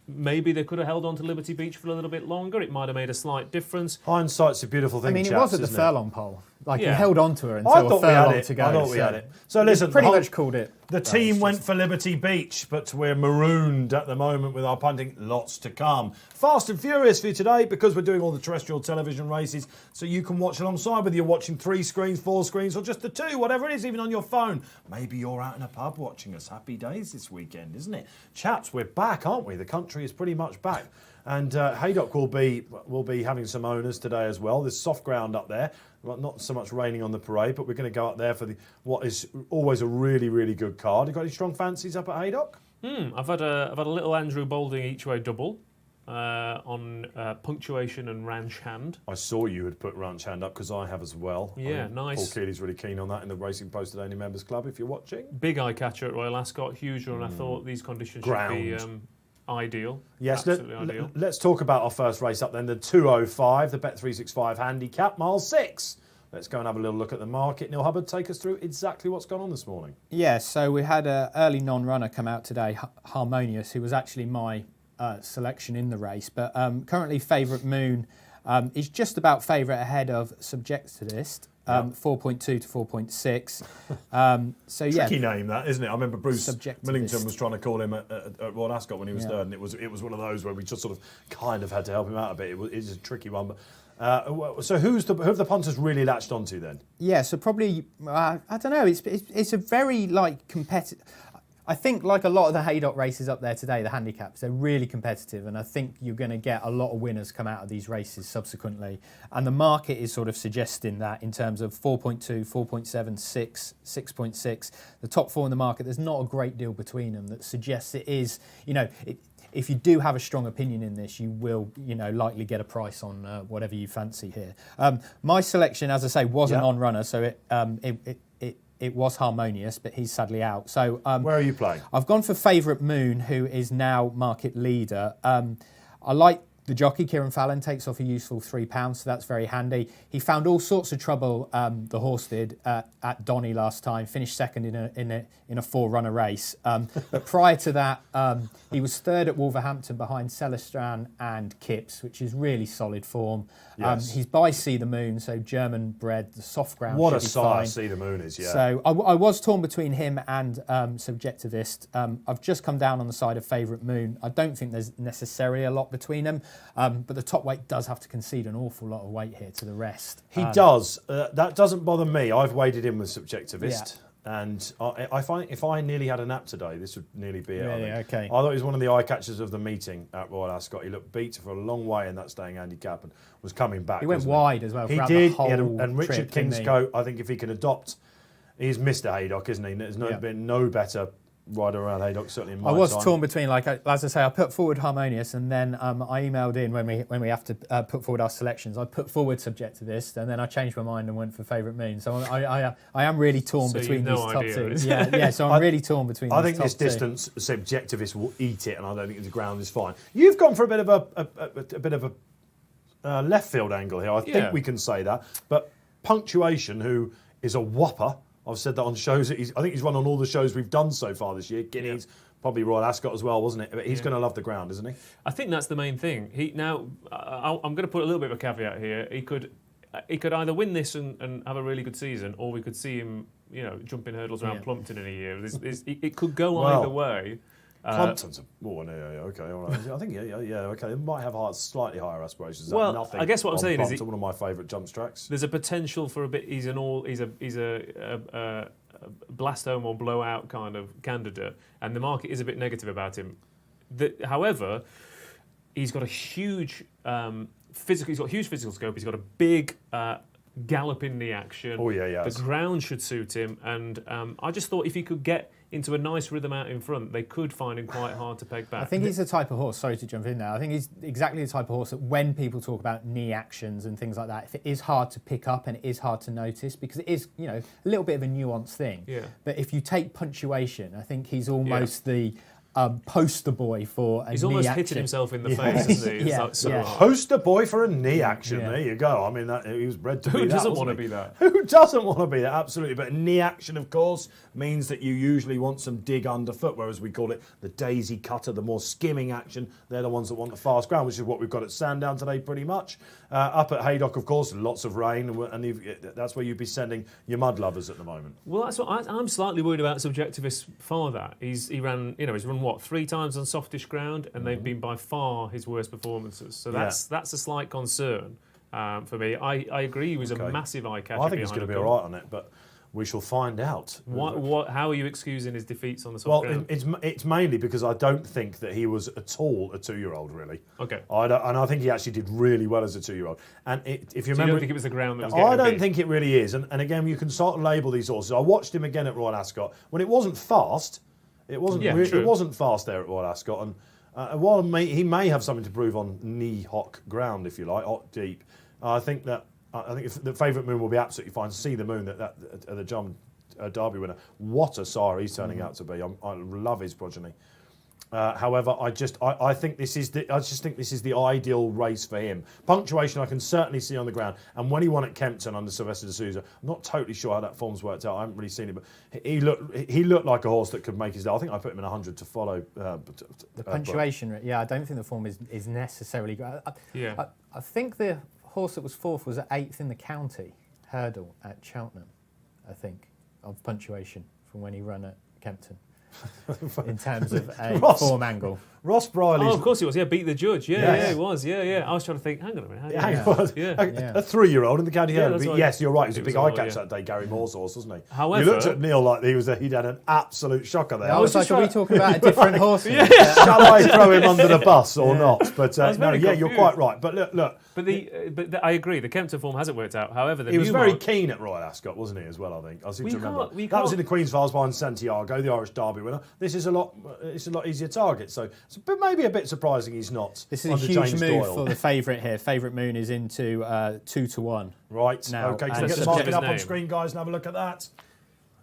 maybe they could have held on to Liberty Beach for a little bit longer. It might have made a slight difference. Hindsight's a beautiful thing. I mean, chaps, it was at the isn't furlong pole. He held on to her until a furlong to go. I thought we had it. So listen, pretty much called it. The team went for Liberty Beach, but we're marooned at the moment with our punting. Lots to come. Fast and Furious for you today because we're doing all the terrestrial television races, so you can watch alongside whether you're watching 3 screens, 4 screens, or just the 2, whatever it is, even on your phone. Maybe you're out in a pub watching us. Happy days this weekend, isn't it? Chaps, we're back, aren't we? The country is pretty much back. And Haydock will be having some owners today as well. There's soft ground up there. Not so much raining on the parade, but we're going to go up there for what is always a really, really good card. You got any strong fancies up at Haydock? I've had a little Andrew Balding each way double on punctuation and ranch hand. I saw you had put ranch hand up because I have as well. Yeah, nice. Paul Keeley's really keen on that in the Racing Posted Only Members Club. If you're watching, big eye catcher at Royal Ascot, huge run. I thought these conditions should be ideal. Yes, ideal. Let's talk about our first race up then, the 205, the Bet365 handicap, mile 6. Let's go and have a little look at the market. Neil Hubbard, take us through exactly what's gone on this morning. Yeah, so we had an early non-runner come out today, Harmonious, who was actually my selection in the race. But currently Favourite Moon is just about favourite ahead of Subjectivist. 4.2 to 4.6. So yeah, tricky name that, isn't it? I remember Bruce Millington was trying to call him at Royal Ascot when he was third, and it was one of those where we just sort of kind of had to help him out a bit. It's a tricky one, but so who have the punters really latched onto then? Yeah, so probably I don't know. It's a very competitive. I think like a lot of the Haydock races up there today, the handicaps, they're really competitive, and I think you're going to get a lot of winners come out of these races subsequently. And the market is sort of suggesting that in terms of 4.2, 4.7, 6, 6.6. The top 4 in the market, there's not a great deal between them that suggests it is, if you do have a strong opinion in this, you will, likely get a price on whatever you fancy here. My selection, as I say, was a non-runner, so it was Harmonious, but he's sadly out. So where are you playing? I've gone for Favourite Moon, who is now market leader. I like the jockey, Kieran Fallon, takes off a useful £3, so that's very handy. He found all sorts of trouble, the horse did, at Donny last time, finished second in a 4-runner race. But prior to that, he was third at Wolverhampton behind Celestran and Kipps, which is really subid form. Yes. He's by See the Moon, so German bred, the soft ground what should a be sire fine. See the Moon is, yeah. So I was torn between him and Subjectivist. I've just come down on the side of Favourite Moon. I don't think there's necessarily a lot between them, but the top weight does have to concede an awful lot of weight here to the rest. He does. That doesn't bother me. I've waded in with Subjectivist. Yeah. And I find if I nearly had a nap today, this would nearly be it. Really? Okay. I thought he was one of the eye catchers of the meeting at Royal Ascot. He looked beat for a long way in that staying handicap and was coming back. He went wide as well. He did. And Richard Kingscote, I think if he can adopt, he's Mr. Haydock, isn't he? There's been no better rider around Haydock, certainly in my time. I was torn between, as I say, I put forward Harmonious, and then I emailed in when we have to put forward our selections. I put forward Subjectivist, and then I changed my mind and went for Favourite Moon. So I am really torn between these top two. Yeah. So I'm really torn between. I think this distance, Subjectivist will eat it, and I don't think the ground is fine. You've gone for a bit of a left field angle here. I think we can say that, but Punctuation, who is a whopper. I've said that on shows. I think he's run on all the shows we've done so far this year. Guineas, probably Royal Ascot as well, wasn't it? But he's going to love the ground, isn't he? I think that's the main thing. I'm going to put a little bit of a caveat here. He could either win this and have a really good season, or we could see him, jumping hurdles around Plumpton in a year. It could go either way. Plumpton's okay, all right. I think okay. They might have slightly higher aspirations. Well, I guess what I'm saying is one of my favourite jumps tracks. There's a potential for a bit. He's a blast home or blowout kind of candidate, and the market is a bit negative about him. However, he's got a huge physical scope. He's got a big galloping knee action. Oh yeah, The ground should suit him, and I just thought if he could get into a nice rhythm out in front, they could find him quite hard to peg back. I think he's the type of horse, sorry to jump in now, I think he's exactly the type of horse that when people talk about knee actions and things like that, if it is hard to pick up and it is hard to notice, because it is, a little bit of a nuanced thing. Yeah. But if you take punctuation, I think he's almost the poster boy for a He's knee almost action. hitting himself in the face, isn't he? It's like so hard. Poster boy for a knee action. There you go. I mean, he was bred to be that. Who doesn't wasn't want to he? be that? Who doesn't want to be that? Absolutely. But knee action, of course, means that you usually want some dig underfoot, whereas we call it the daisy cutter, the more skimming action. They're the ones that want the fast ground, which is what we've got at Sandown today, pretty much. Up at Haydock, of course, lots of rain, and that's where you'd be sending your mud lovers at the moment. Well, that's what I'm slightly worried about. Subjectivists for that. He's run what 3 times on softish ground, and they've been by far his worst performances. So that's a slight concern for me. I agree. He was a massive eye catcher. I think he's going to be all right on it, but we shall find out. How are you excusing his defeats on the soft ground? It's mainly because I don't think that he was at all a 2-year-old, really. Okay. And I think he actually did really well as a 2-year-old. And if you remember, you don't think it was the ground that was getting I don't big? think it really is. And again, you can start to label these horses. I watched him again at Royal Ascot when it wasn't fast. It wasn't fast there at Royal Ascot, and while he may have something to prove on knee-hock ground, if you like, hot deep, I think the favourite Moon will be absolutely fine. To see the Moon that the German Derby winner, what a sire he's turning out to be. I love his progeny. However, I just think this is the ideal race for him. Punctuation I can certainly see on the ground, and when he won at Kempton under Sylvester de Souza, I'm not totally sure how that form's worked out. I haven't really seen it, but he looked like a horse that could make his day. I think I put him in 100 to follow. The punctuation, I don't think the form is necessarily good. I think the horse that was 4th was at 8th in the county hurdle at Cheltenham, I think, of punctuation from when he ran at Kempton. In terms of a form angle. Ross Brieley. Oh, of course he was. Yeah, beat the judge. Yeah, he was. Yeah. I was trying to think. Hang on a minute. A 3-year-old in the county hurdle. Right. Yes, you're right. He was a big eye catch that day, Gary Moore's horse, wasn't he? However, you looked at Neil like he'd had an absolute shocker there. I was like, are we talking about a different horse? Shall I throw him under the bus or not? But you're quite right. But look. But I agree. The Kempton form hasn't worked out. However, he was very keen at Royal Ascot, wasn't he? As well, I think. I seem to remember. That was in the Queen's Files behind Santiago, the Irish Derby winner. This is a lot easier target. So it's maybe a bit surprising he's not. This is a huge move for the favourite here. Favourite Moon is into 2-1. Right. Now, okay. So get the market up on screen, guys, and have a look at that.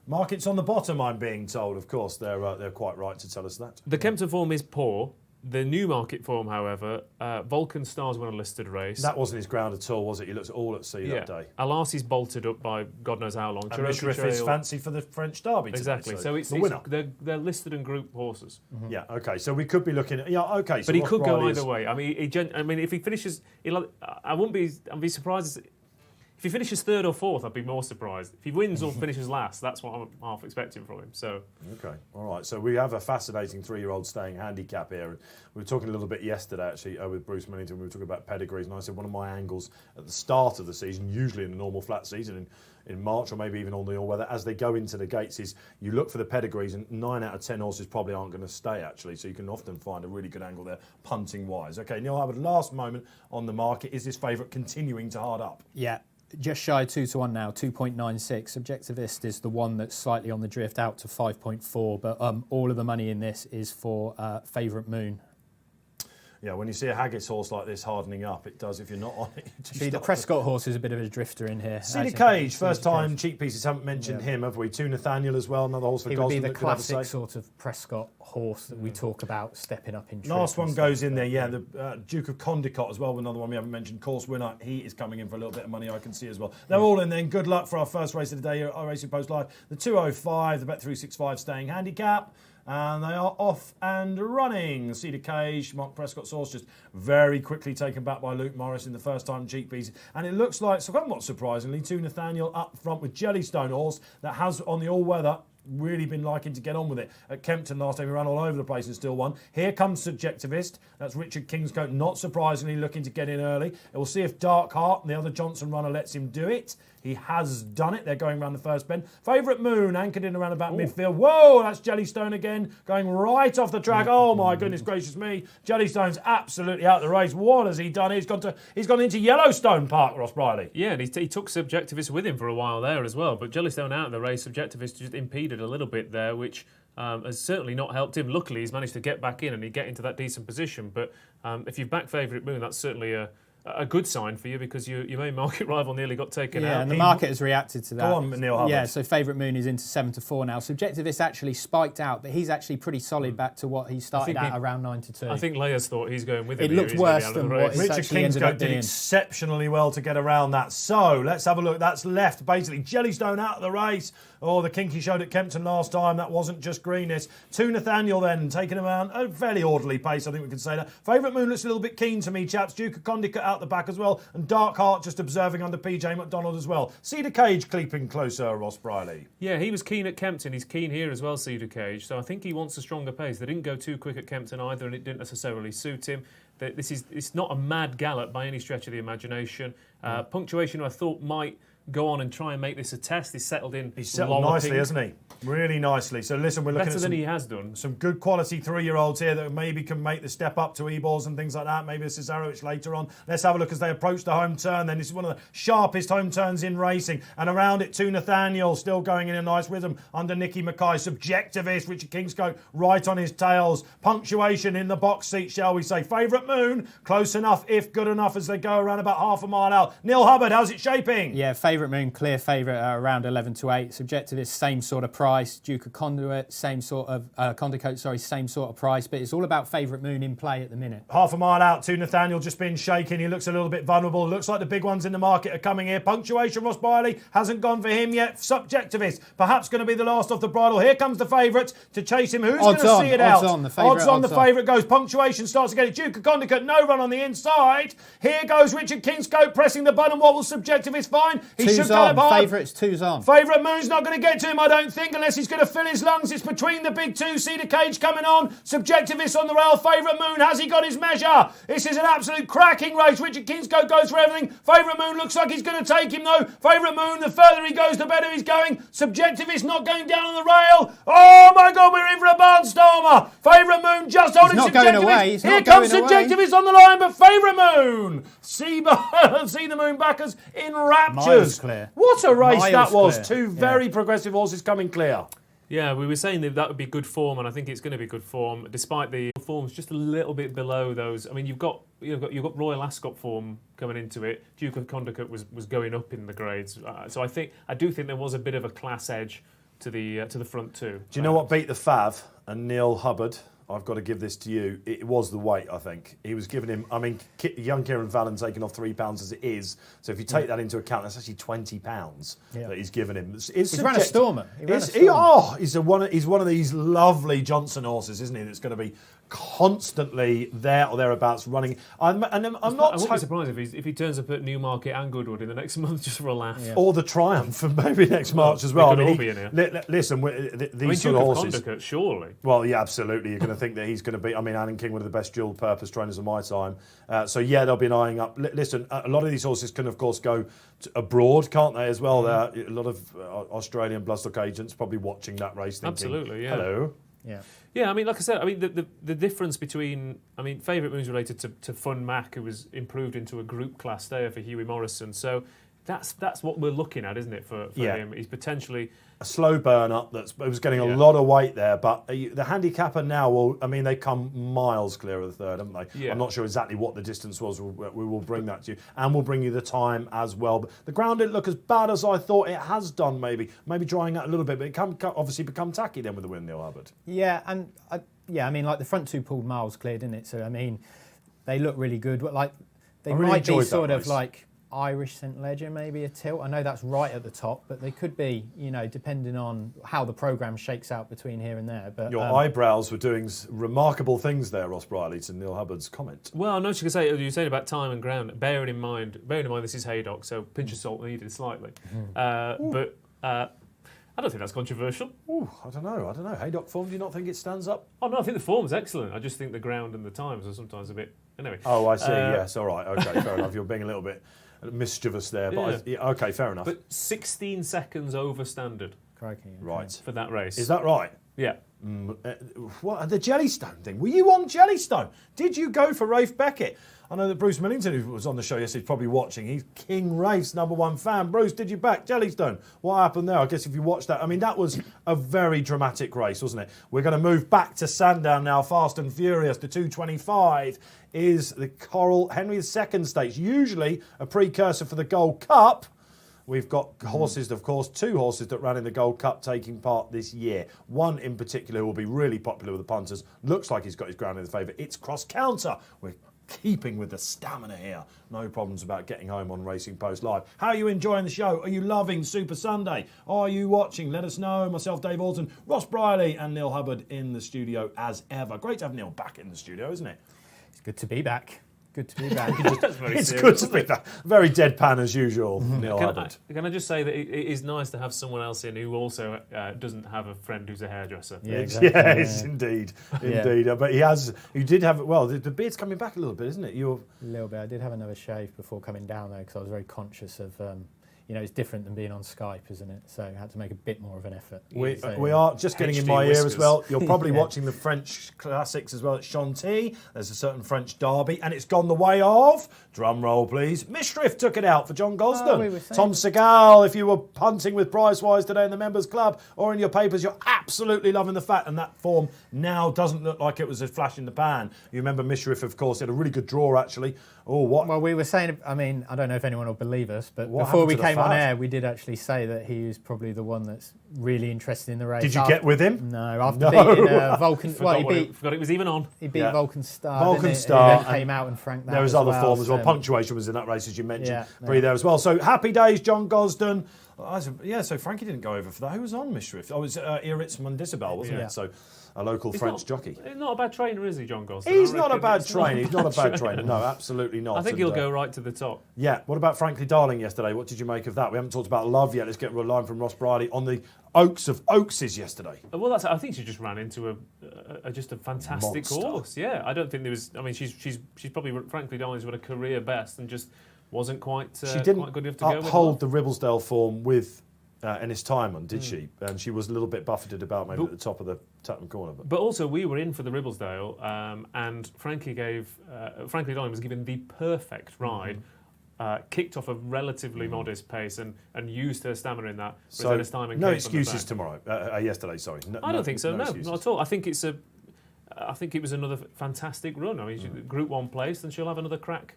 Market's on the bottom, I'm being told. Of course, they're quite right to tell us that. The Kempton form is poor. The Newmarket form, however, Vulcan Stars won a listed race. That wasn't his ground at all, was it? He looked all at sea that day. Alarcy's bolted up by God knows how long. And Rich Griffith's fancy for the French Derby today, exactly. So it's the winner. They're listed and group horses. Mm-hmm. Yeah. Okay. So we could be looking at okay. So but he could go either way. I mean, if he finishes, I'd be surprised. If he finishes 3rd or 4th, I'd be more surprised. If he wins or finishes last, that's what I'm half expecting from him. So okay, all right. So we have a fascinating 3-year-old staying handicap here. We were talking a little bit yesterday, actually, with Bruce Millington. We were talking about pedigrees, and I said one of my angles at the start of the season, usually in a normal flat season in March or maybe even on the all-weather, as they go into the gates, is you look for the pedigrees, and 9 out of 10 horses probably aren't going to stay, actually. So you can often find a really good angle there, punting-wise. Okay, Neil Hubbard, last moment on the market. Is this favourite continuing to hard up? Yeah. Just shy of 2-1 now, 2.96. Objectivist is the one that's slightly on the drift out to 5.4, but all of the money in this is for Favourite Moon. Yeah, when you see a Haggis horse like this hardening up, it does if you're not on it. See, the Prescott horse is a bit of a drifter in here. Cedar Cage, first time cheap pieces, haven't mentioned him, have we? To Nathaniel as well, another horse for Gosling. He would be the classic sort of Prescott horse that we talk about stepping up in trip. Last one goes in there, the Duke of Condicott as well, another one we haven't mentioned, course winner. He is coming in for a little bit of money, I can see as well. They're all in there. Good luck for our first race of the day here at our Racing Post Live. The 205, the Bet365 staying handicap. And they are off and running. Cedar Cage, Mark Prescott's horse, just very quickly taken back by Luke Morris in the first time cheap piece. And it looks like, somewhat surprisingly, to Nathaniel up front with Jellystone horse that has on the all-weather really been liking to get on with it. At Kempton last time, he ran all over the place and still won. Here comes Subjectivist. That's Richard Kingscote, not surprisingly, looking to get in early. And we'll see if Dark Heart, the other Johnson runner, lets him do it. He has done it. They're going around the first bend. Favourite Moon, anchored in around about midfield. Whoa, that's Jellystone again, going right off the track. Oh, my goodness gracious me. Jellystone's absolutely out of the race. What has he done? He's gone into Yellowstone Park, Ross Brieley. Yeah, and he took Subjectivist with him for a while there as well. But Jellystone out of the race, Subjectivist just impeded a little bit there, which has certainly not helped him. Luckily, he's managed to get back in and he get into that decent position. But if you've backed Favourite Moon, that's certainly a good sign for you, because your main market rival nearly got taken out. Yeah, and the market has reacted to that. Go on, Neil Hubbard. Yeah, so Favourite Moon is into 7-4 now. Subjectivist actually spiked out, but he's actually pretty solid back to what he started at around 9-2. I think Leia's thought he's going with him. It looked worse than what Richard actually ended up Kingscote did being. exceptionally well to get around that. So let's have a look. That's left, basically. Jellystone out of the race. Oh, the kinky showed at Kempton last time. That wasn't just greenness. 2 Nathaniel then, taking around a fairly orderly pace, I think we can say that. Favourite Moon looks a little bit keen to me, chaps. Duke of Condicut out the back as well. And Dark Heart just observing under PJ McDonald as well. Cedar Cage creeping closer, Ross Brieley. Yeah, he was keen at Kempton. He's keen here as well, Cedar Cage. So I think he wants a stronger pace. They didn't go too quick at Kempton either, and it didn't necessarily suit him. It's not a mad gallop by any stretch of the imagination. Punctuation, I thought, might go on and try and make this a test. He's settled in. He's settled nicely, hasn't he? Really nicely. So listen, we're looking better at than he has done. Some good quality 3-year-olds here that maybe can make the step up to E-balls and things like that. Maybe a Cesarowicz later on. Let's have a look as they approach the home turn. Then this is one of the sharpest home turns in racing. And around it, 2 Nathaniel still going in a nice rhythm under Nicky Mackay. Subjectivist, Richard Kingscote right on his tails. Punctuation in the box seat, shall we say. Favourite Moon, close enough, if good enough, as they go around about half a mile out. Neil Hubbard, how's it shaping? Yeah, Favourite Moon, clear favourite around 11-8. Subjectivist, same sort of price. Duke of Conduit, same sort of Condicote, same sort of price. But it's all about Favourite Moon in play at the minute. Half a mile out, 2 Nathaniel just been shaken. He looks a little bit vulnerable. Looks like the big ones in the market are coming here. Punctuation, Ross Brieley hasn't gone for him yet. Subjectivist, perhaps going to be the last off the bridle. Here comes the favourite to chase him. Who's going to see it out? Odds on the favourite goes. Punctuation starts to get it. Duke of Condicote, no run on the inside. Here goes Richard Kingscote pressing the button. What will Subjectivist find? He should gallop hard. Favourite's 2's on. Favourite Moon's not going to get to him, I don't think, unless he's going to fill his lungs. It's between the big two. Cedar Cage coming on. Subjectivist on the rail. Favourite Moon, has he got his measure? This is an absolute cracking race. Richard Kingscote goes for everything. Favourite Moon looks like he's going to take him, though. Favourite Moon, the further he goes, the better he's going. Subjectivist not going down on the rail. Oh, my God, we're in for a barnstormer. Favourite Moon just holding Subjectivist. Going away. Here comes Subjectivist on the line, but Favourite Moon. See the Moon backers in raptures. Miles clear. What a race Miles that was. clear. Two very progressive horses coming clear. Yeah, we were saying that would be good form, and I think it's going to be good form, despite the forms just a little bit below those. I mean, you've got Royal Ascot form coming into it. Duke of Condicote was going up in the grades, so I do think there was a bit of a class edge to the front two. Do you know what beat the Fav and Neil Hubbard? I've got to give this to you. It was the weight, I think. He was giving him, I mean, young Kieran Fallon taking off £3 as it is. So if you take that into account, that's actually £20 that he's given him. He ran a Stormer. He's one of these lovely Johnson horses, isn't he? That's going to be constantly there or thereabouts running. I wouldn't be surprised if he turns up at Newmarket and Goodwood in the next month just for a laugh. Yeah. Or the Triumph, and maybe next March as well. They could all be in here. Listen, these sort of horses. Condicote, surely. Well, yeah, absolutely. You're going to think that he's going to be. I mean, Alan King, one of the best dual-purpose trainers of my time. So yeah, they'll be eyeing up. Listen, a lot of these horses can, of course, go abroad, can't they? As well, there are a lot of Australian bloodstock agents probably watching that race. Thinking, absolutely, yeah. Hello. Yeah, I mean, like I said, I mean, the difference between, I mean, Favourite Moon's related to Fun Mac, who was improved into a group class there for Huey Morrison. So that's what we're looking at, isn't it, for him? He's potentially a slow burn up it was getting a lot of weight there, but the handicapper now they come miles clear of the third, haven't they? Yeah. I'm not sure exactly what the distance was. We will bring that to you, and we'll bring you the time as well. But the ground didn't look as bad as I thought it has done. Maybe drying out a little bit, but it can obviously become tacky then with the win, Neil Hubbard. Yeah, and I mean, like the front two pulled miles clear, didn't it? So I mean, they look really good. Like they might be sort of like Irish St. Ledger, maybe a tilt. I know that's right at the top, but they could be, depending on how the programme shakes out between here and there. But your eyebrows were doing remarkable things there, Ross Brieley, to Neil Hubbard's comment. Well, I know you said about time and ground. Bearing in mind this is Haydock, so pinch of salt needed slightly. But I don't think that's controversial. Ooh, I don't know. Haydock form, do you not think it stands up? Oh, no, I think the form's excellent. I just think the ground and the times are sometimes a bit... Anyway. Oh, I see, yes, all right. Okay, fair enough. You're being a little bit mischievous there. But okay, fair enough. But 16 seconds over standard. Crikey, okay. Right. For that race. Is that right? Yeah. What, the Jellystone thing? Were you on Jellystone? Did you go for Rafe Beckett? I know that Bruce Millington, who was on the show yesterday, is probably watching. He's King Rafe's #1 fan. Bruce, did you back Jellystone? What happened there? I guess if you watched that, I mean, that was a very dramatic race, wasn't it? We're going to move back to Sandown now, fast and furious. The 225 is the Coral Henry II Stakes, usually a precursor for the Gold Cup. We've got horses, of course, 2 horses that ran in the Gold Cup taking part this year. One in particular will be really popular with the punters. Looks like he's got his ground in the favour. It's Cross Counter. We're keeping with the stamina here. No problems about getting home on Racing Post Live. How are you enjoying the show? Are you loving Super Sunday? Are you watching? Let us know. Myself, Dave Orton, Ross Brieley and Neil Hubbard in the studio as ever. Great to have Neil back in the studio, isn't it? It's good to be back. Good to be back. It's good to be back. Very deadpan as usual, Neil Hubbard. Can I just say that it is nice to have someone else in who also doesn't have a friend who's a hairdresser. Yeah, exactly. Yes, indeed. But you did have, well, the beard's coming back a little bit, isn't it? A little bit. I did have another shave before coming down though, because I was very conscious of, it's different than being on Skype, isn't it? So I had to make a bit more of an effort. We are just getting in my ear as well. You're probably watching the French classics as well at Chantilly. There's a certain French derby, and it's gone the way of, drum roll please, Mishriff took it out for John Gosden. Tom Segal, if you were punting with Pricewise today in the Members Club or in your papers, you're absolutely loving the fact, and that form now doesn't look like it was a flash in the pan. You remember Mishriff, of course, had a really good draw actually. Oh, what? Well, we were saying, I mean, I don't know if anyone will believe us, but before we came on air, we did actually say that he was probably the one that's really interested in the race. Did you get with him? No, after beating Vulcan. Forgot it was even on. He beat Vulcan Star. Vulcan Star. And then came out and franked that. There was other form as well. Punctuation was in that race, as you mentioned. There as well. So happy days, John Gosden. So Frankie didn't go over for that. Who was on Mishriff? Oh, it was Iritz Mundisabel, wasn't it? So a local French jockey. He's not a bad trainer, is he, John Gosden? He's not a bad trainer. He's not a bad trainer. No, absolutely not. I think he'll go right to the top. Yeah. What about Frankly Darling yesterday? What did you make of that? We haven't talked about Love yet. Let's get a line from Ross Brieley on the Oaks of Oakses yesterday. Well, I think she just ran into just a fantastic horse. Yeah, I don't think there was. I mean, she's probably Frankly Darling's won a career best and just wasn't quite. She didn't quite good enough to go with uphold the Ribblesdale form with Ennis Timon, did she? And she was a little bit buffeted about maybe at the top of the Tatton corner. But also, we were in for the Ribblesdale, and Frankly Darling was given the perfect ride. Kicked off a relatively modest pace and used her stamina in that. So no excuses tomorrow. Yesterday, sorry. I don't think so. No, not at all. I think it was another fantastic run. I mean, Group 1 place, and she'll have another crack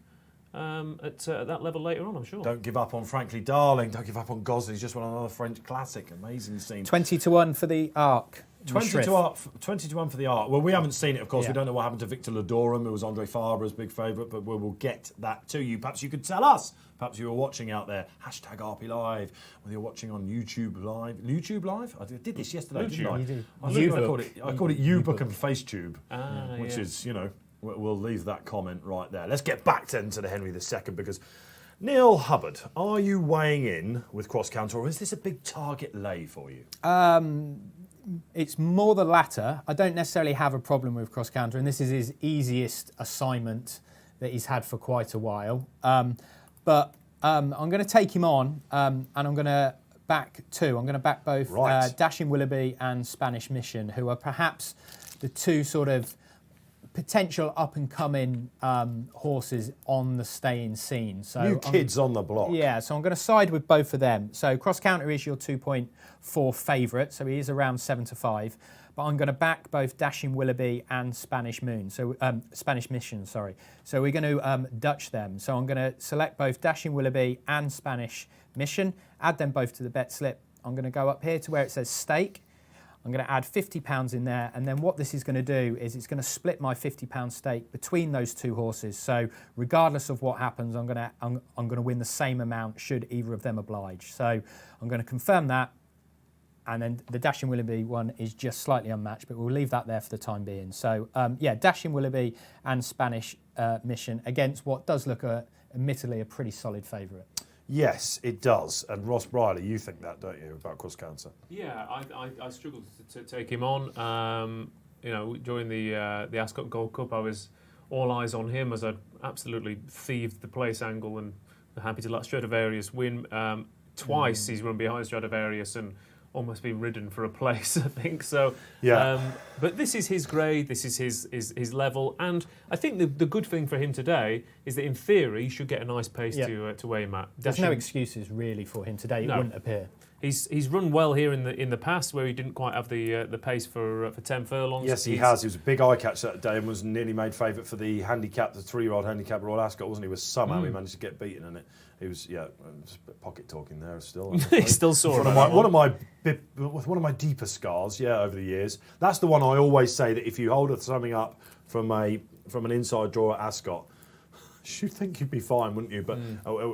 at that level later on, I'm sure. Don't give up on Frankly Darling. Don't give up on Gosden. He's just won another French classic. Amazing scene. 20-1 for the Arc. 20-1 for the Arc. Well, we haven't seen it, of course. We don't know what happened to Victor Ladorum, who was Andre Faber's big favourite, but we will get that to you. Perhaps you could tell us. Perhaps you were watching out there. Hashtag RP Live. Whether you're watching on YouTube Live. YouTube Live? I did this yesterday, didn't I? I called it YouBook and FaceTube, which is, we'll leave that comment right there. Let's get back then to the Henry II, because Neil Hubbard, are you weighing in with Cross Counter, or is this a big target lay for you? It's more the latter. I don't necessarily have a problem with Cross Counter, and this is his easiest assignment that he's had for quite a while. But I'm going to take him on, and I'm going to back 2. I'm going to back both Dashing Willoughby and Spanish Mission, who are perhaps the 2 sort of potential up-and-coming horses on the staying scene. So new kids on the block. Yeah, so I'm going to side with both of them. So Cross Counter is your 2.4 favourite, so he is around 7-5. But I'm going to back both Dashing Willoughby and Spanish Mission. So we're going to Dutch them. So I'm going to select both Dashing Willoughby and Spanish Mission, add them both to the bet slip. I'm going to go up here to where it says stake. I'm going to add £50 in there, and then what this is going to do is it's going to split my £50 stake between those 2 horses. So regardless of what happens, I'm going to win the same amount should either of them oblige. So I'm going to confirm that, and then the Dashing Willoughby one is just slightly unmatched, but we'll leave that there for the time being. So Dashing Willoughby and Spanish Mission against what does look admittedly a pretty solid favourite. Yes, it does. And Ross Brieley, you think that, don't you, about cross counter? Yeah, I struggled to take him on. During the Ascot Gold Cup, I was all eyes on him as I'd absolutely thieved the place angle and happy to let Stradivarius win. Twice he's run behind Stradivarius and almost been ridden for a place, I think. So, yeah. But this is his grade, this is his level, and I think the good thing for him today is that in theory he should get a nice pace to aim at. There's no excuses really for him today. It wouldn't appear. He's run well here in the past where he didn't quite have the pace for 10 furlongs. Yes, he has. He was a big eye catch that day and was nearly made favourite for the handicap, the 3-year-old handicap Royal Ascot, wasn't he? Was somehow he managed to get beaten in it. He was just a bit pocket talking there still. He's still sore. One of my deeper scars, over the years. That's the one I always say that if you hold something up from an inside draw at Ascot, you'd think you'd be fine, wouldn't you? But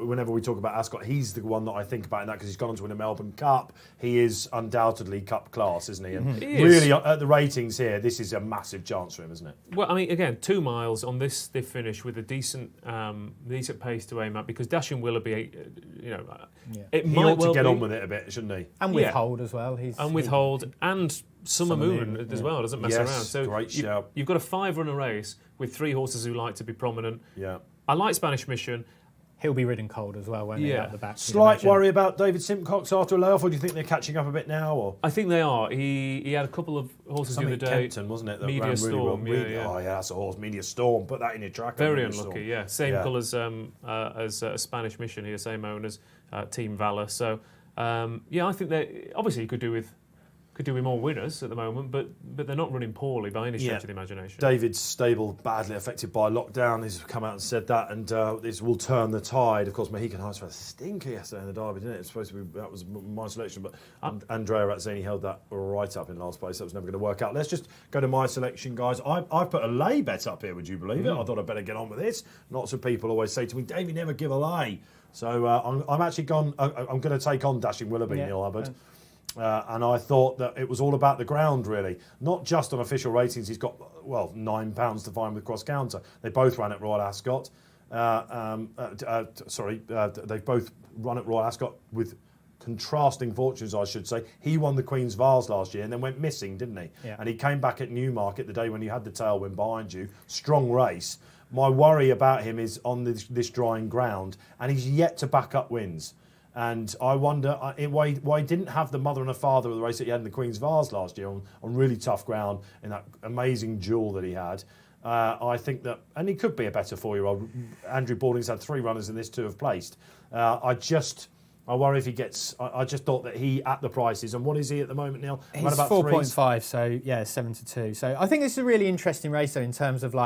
whenever we talk about Ascot, he's the one that I think about in that because he's gone on to win a Melbourne Cup. He is undoubtedly Cup class, isn't he? And really, at the ratings here, this is a massive chance for him, isn't it? Well, I mean, again, 2 miles on this stiff finish with a decent pace to aim at because Dashing Willoughby, it he might ought well to get be, on with it a bit, shouldn't he? And with Hold as well. And Summer Moon as well, doesn't mess around. So great shout. You've got a 5-runner race with 3 horses who like to be prominent. Yeah. I like Spanish Mission. He'll be ridden cold as well, won't he, at the back? Slight worry about David Simcox after a layoff, or do you think they're catching up a bit now? Or I think they are. He had a couple of horses the other day. Kempton, wasn't it? That Media ran Storm. Really well. Oh, yeah, that's a horse. Media Storm. Put that in your tracker. Very unlucky, yeah. Same colours as Spanish Mission here, same owners, Team Valor. So, I think they obviously could do with more winners at the moment, but they're not running poorly by any stretch of the imagination. David's stable badly affected by lockdown. He's come out and said that, and this will turn the tide. Of course, Mohican Heights had a stinker yesterday in the derby, didn't it? It's supposed to be that was my selection, but Andrea Razzini held that right up in last place. That was never going to work out. Let's just go to my selection, guys. I've put a lay bet up here. Would you believe it? I thought I'd better get on with this. Lots of people always say to me, "Dave, you never give a lay." So I'm actually gone. I'm going to take on Dashing Willoughby, Neil Hubbard. And I thought that it was all about the ground, really. Not just on official ratings. He's got, £9 to find with cross counter. They both ran at Royal Ascot. They've both run at Royal Ascot with contrasting fortunes, I should say. He won the Queen's Vase last year and then went missing, didn't he? Yeah. And he came back at Newmarket the day when you had the tailwind behind you. Strong race. My worry about him is on this drying ground, and he's yet to back up wins. And I wonder why he didn't have the mother and a father of the race that he had in the Queen's Vase last year on really tough ground in that amazing duel that he had. I think that, and he could be a better 4-year-old. Andrew Balding's had 3 runners in this 2 have placed. I worry if he gets. I just thought that he at the prices, and what is he at the moment, Neil? He's about 4.5, so 7-2. So I think it's a really interesting race though in terms of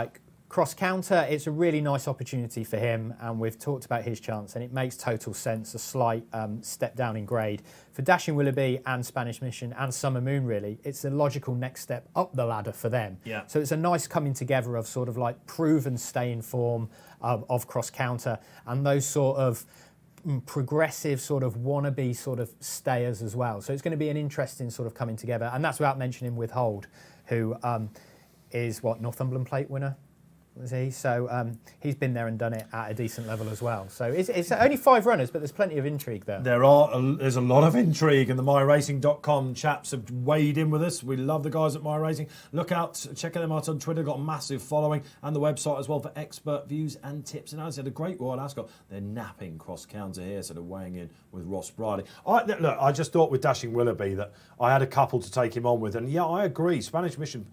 cross counter. It's a really nice opportunity for him, and we've talked about his chance, and it makes total sense. A slight step down in grade for Dashing Willoughby and Spanish Mission and Summer Moon. Really, it's a logical next step up the ladder for them. Yeah. So it's a nice coming together of sort of proven stay in form of cross counter and those sort of progressive sort of wannabe sort of stayers as well. So it's going to be an interesting sort of coming together, and that's without mentioning Withhold, who is Northumberland Plate winner. Was he? So he's been there and done it at a decent level as well. So it's only 5 runners, but there's plenty of intrigue there. There's a lot of intrigue, and the MyRacing.com chaps have weighed in with us. We love the guys at MyRacing. Look out, check them out on Twitter. Got a massive following, and the website as well for expert views and tips. And as I said, a great Royal Ascot. They're napping cross counter here, sort of weighing in with Ross Brieley. I just thought with Dashing Willoughby that I had a couple to take him on with, and I agree. Spanish Mission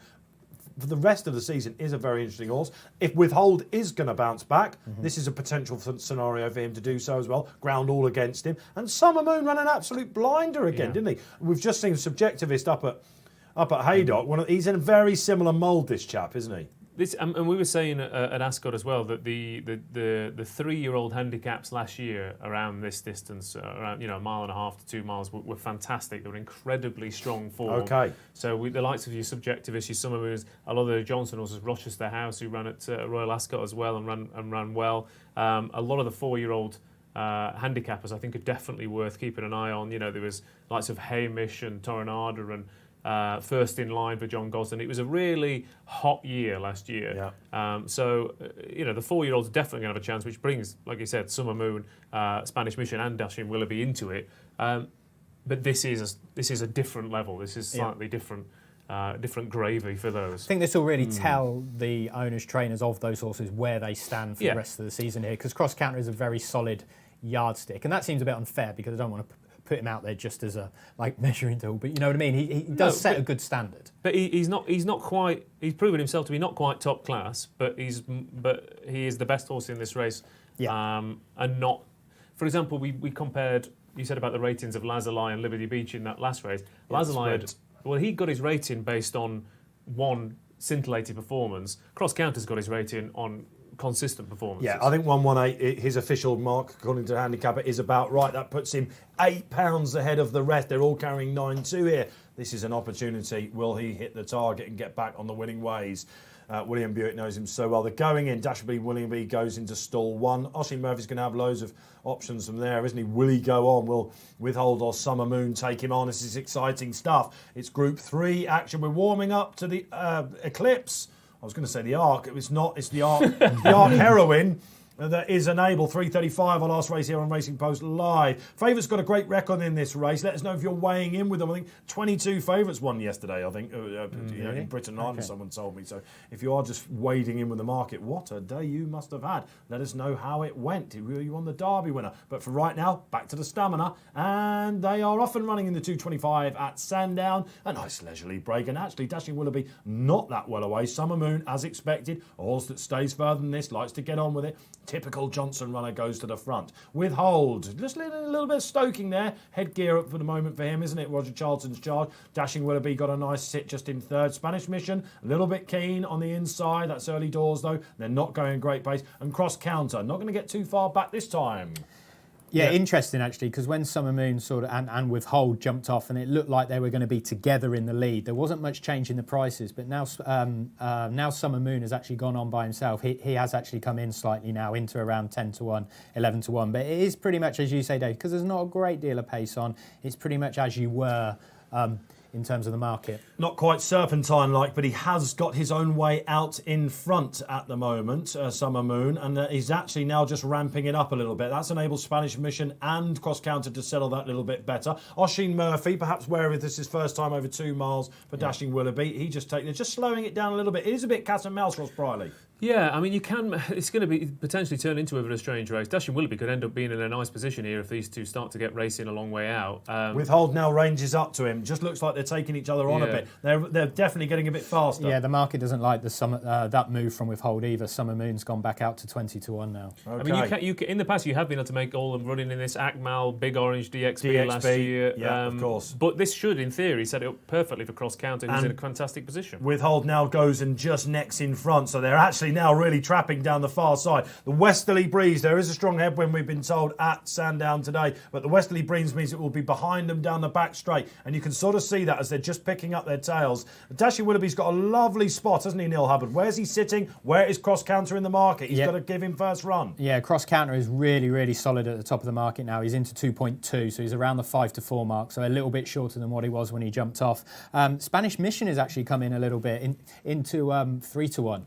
for the rest of the season is a very interesting horse. If Withhold is going to bounce back, this is a potential scenario for him to do so as well. Ground all against him. And Summer Moon ran an absolute blinder again, didn't he? We've just seen Subjectivist up at Haydock. He's in a very similar mould, this chap, isn't he? And we were saying at Ascot as well that the 3-year-old handicaps last year around this distance, around 1.5 to 2 miles, were fantastic. They were incredibly strong form. Okay. So the likes of your Subjectivists, your Summer Moons, a lot of the Johnson horses, Rochester House, who ran at Royal Ascot as well and ran well. A lot of the 4-year-old handicappers, I think, are definitely worth keeping an eye on. There was likes of Hamish and Torrenada and first in line for John Gosden. It was a really hot year last year. Yeah. So, the 4-year-old's definitely going to have a chance, which brings, like you said, Summer Moon, Spanish Mission and Dashing Willoughby into it. But this is a different level. This is slightly different gravy for those. I think this will really tell the owners, trainers of those horses where they stand for the rest of the season here, because Cross Counter is a very solid yardstick, and that seems a bit unfair because I don't want to put him out there just as a measuring tool, but you know what I mean. He does set a good standard. But he's not quite. He's proven himself to be not quite top class, but he is the best horse in this race. Yeah. And not, for example, we compared. You said about the ratings of Lazuli and Liberty Beach in that last race. Lazuli, he got his rating based on one scintillating performance. Cross Counter's got his rating on consistent performances. Yeah, I think 118, his official mark, according to Handicapper, is about right. That puts him £8 ahead of the rest. They're all carrying 9.2 here. This is an opportunity. Will he hit the target and get back on the winning ways? William Buick knows him so well. They're going in. Dasherby Willoughby goes into stall 1. Oisin Murphy's going to have loads of options from there, isn't he? Will he go on? Will Withhold or Summer Moon take him on? This is exciting stuff. It's Group 3 action. We're warming up to the Eclipse. I was going to say the Arc. It's not. It's the Arc. The Arc Heroine. That is Enable, 3:35, our last race here on Racing Post Live. Favourites got a great record in this race. Let us know if you're weighing in with them. I think 22 favourites won yesterday, I think, in Britain and Ireland, someone told me. So if you are just wading in with the market, what a day you must have had. Let us know how it went. Were you on the Derby winner? But for right now, back to the Stamina. And they are off and running in the 2:25 at Sandown. A nice leisurely break. And actually, Dashing Willoughby not that well away. Summer Moon, as expected. A horse that stays further than this, likes to get on with it. Typical Johnson runner goes to the front. Withhold. Just a little bit of stoking there. Headgear up for the moment for him, isn't it? Roger Charlton's charge. Dashing Willoughby got a nice sit just in third. Spanish Mission, a little bit keen on the inside. That's early doors, though. They're not going great pace. And Cross Counter, not going to get too far back this time. Yeah, interesting actually, because when Summer Moon sort of and Withhold jumped off, and it looked like they were going to be together in the lead. There wasn't much change in the prices, but now Summer Moon has actually gone on by himself. He has actually come in slightly now into around 10-1, 11-1. But it is pretty much as you say, Dave, because there's not a great deal of pace on. It's pretty much as you were. In terms of the market. Not quite Serpentine-like, but he has got his own way out in front at the moment, Summer Moon, and he's actually now just ramping it up a little bit. That's enabled Spanish Mission and Cross Counter to settle that little bit better. Oisin Murphy, perhaps wary this is his first time over 2 miles for Dashing Willoughby. They're just slowing it down a little bit. It is a bit cat and mouse, Ross Brieley. Yeah, I mean, it's going to be potentially turn into a bit of a strange race. Dashing Willoughby could end up being in a nice position here if these two start to get racing a long way out. Withhold now ranges up to him. Just looks like they're taking each other on a bit. They're definitely getting a bit faster. Yeah, the market doesn't like that move from Withhold either. Summer Moon's gone back out to 20-1 now. Okay. I mean, you in the past you have been able to make all of them running in this Akmal Big Orange DXB last year. Yeah, of course. But this should, in theory, set it up perfectly for Cross Counter, who's in a fantastic position. Withhold now goes and just necks in front, so they're actually now really trapping down the far side. The westerly breeze, there is a strong headwind, we've been told, at Sandown today, but the westerly breeze means it will be behind them down the back straight, and you can sort of see that as they're just picking up their tails. Dashing Willoughby's got a lovely spot, hasn't he, Neil Hubbard? Where's he sitting? Where is Cross Counter in the market? He's got to give him first run. Yeah, Cross Counter is really, really solid at the top of the market now. He's into 2.2, so he's around the 5-4 mark, so a little bit shorter than what he was when he jumped off. Spanish Mission has actually come in a little bit into 3-1.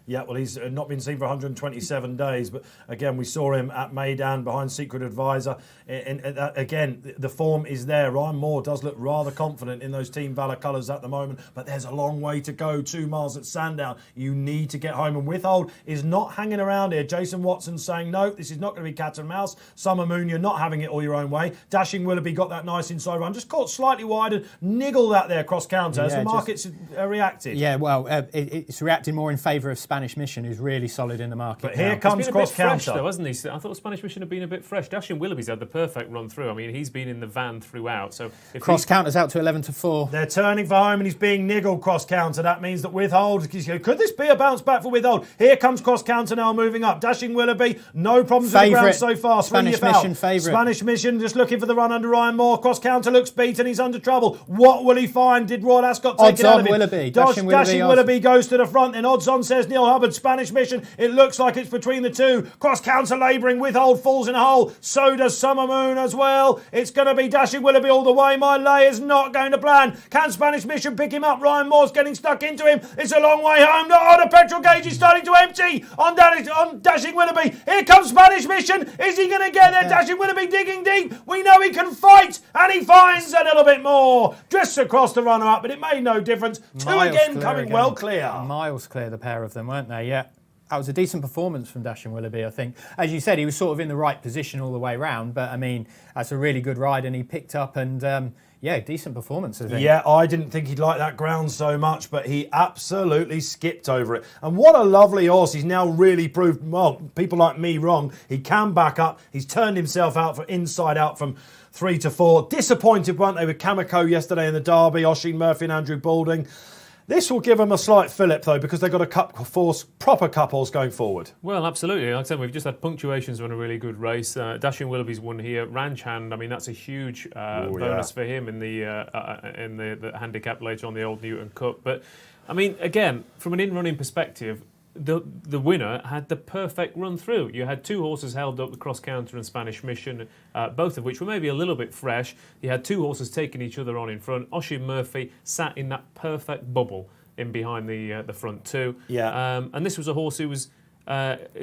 Yeah, well, he's not been seen for 127 days, but again, we saw him at Maidan behind Secret Advisor. And again, the form is there. Ryan Moore does look rather confident in those Team Valour colours at the moment, but there's a long way to go. 2 miles at Sandown. You need to get home, and Withhold is not hanging around here. Jason Watson saying, no, this is not going to be cat and mouse. Summer Moon, you're not having it all your own way. Dashing Willoughby got that nice inside run, just caught slightly wide and niggled that there Cross Counter as the market's reacted. Yeah, well, it's reacting more in favour of Spanish Mission, who's really solid in the market. But here comes Cross Counter, fresh, though, hasn't he? I thought Spanish Mission had been a bit fresh. Dashing Willoughby's had the perfect run through. I mean, he's been in the van throughout. So if Cross Counter's out to 11-4. They're turning for home, and he's being niggled. Cross Counter. That means that Withhold. Could this be a bounce back for Withhold? Here comes Cross Counter now, moving up. Dashing Willoughby, no problems with the ground so far. Spanish Mission favourite. Spanish Mission just looking for the run under Ryan Moore. Cross Counter looks beaten. He's under trouble. What will he find? Did Royal Ascot take it out of him? Willoughby. Dashing Willoughby goes to the front. Then odds on, says Neil Neil Hubbard, Spanish Mission. It looks like it's between the two. Cross counter labouring with hold, falls in a hole. So does Summer Moon as well. It's going to be Dashing Willoughby all the way. My lay is not going to plan. Can Spanish Mission pick him up? Ryan Moore's getting stuck into him. It's a long way home. The petrol gauge is starting to empty on Dashing Willoughby. Here comes Spanish Mission. Is he going to get there? Dashing Willoughby digging deep. We know he can fight, and he finds a little bit more. Drifts across the runner-up, but it made no difference. Two again coming well clear. Miles clear, the pair of them, weren't they? Yeah. That was a decent performance from Dashing Willoughby, I think. As you said, he was sort of in the right position all the way round, but I mean, that's a really good ride, and he picked up and, decent performance, I think. Yeah, I didn't think he'd like that ground so much, but he absolutely skipped over it. And what a lovely horse. He's now really proved, well, people like me wrong. He can back up. He's turned himself out for inside out from 3 to 4. Disappointed, weren't they, with Kamiko yesterday in the Derby, Oisin Murphy and Andrew Balding. This will give them a slight fillip, though, because they've got a proper couples going forward. Well, absolutely. Like I said, we've just had punctuations on a really good race. Dashing Willoughby's won here. Ranch Hand, I mean, that's a huge bonus for him in the handicap later on, the Old Newton Cup. But, I mean, again, from an in-running perspective, the winner had the perfect run through. You had two horses held up, the Cross Counter and Spanish Mission, both of which were maybe a little bit fresh. You had two horses taking each other on in front. Oisin Murphy sat in that perfect bubble in behind the front two. Yeah. And this was a horse whose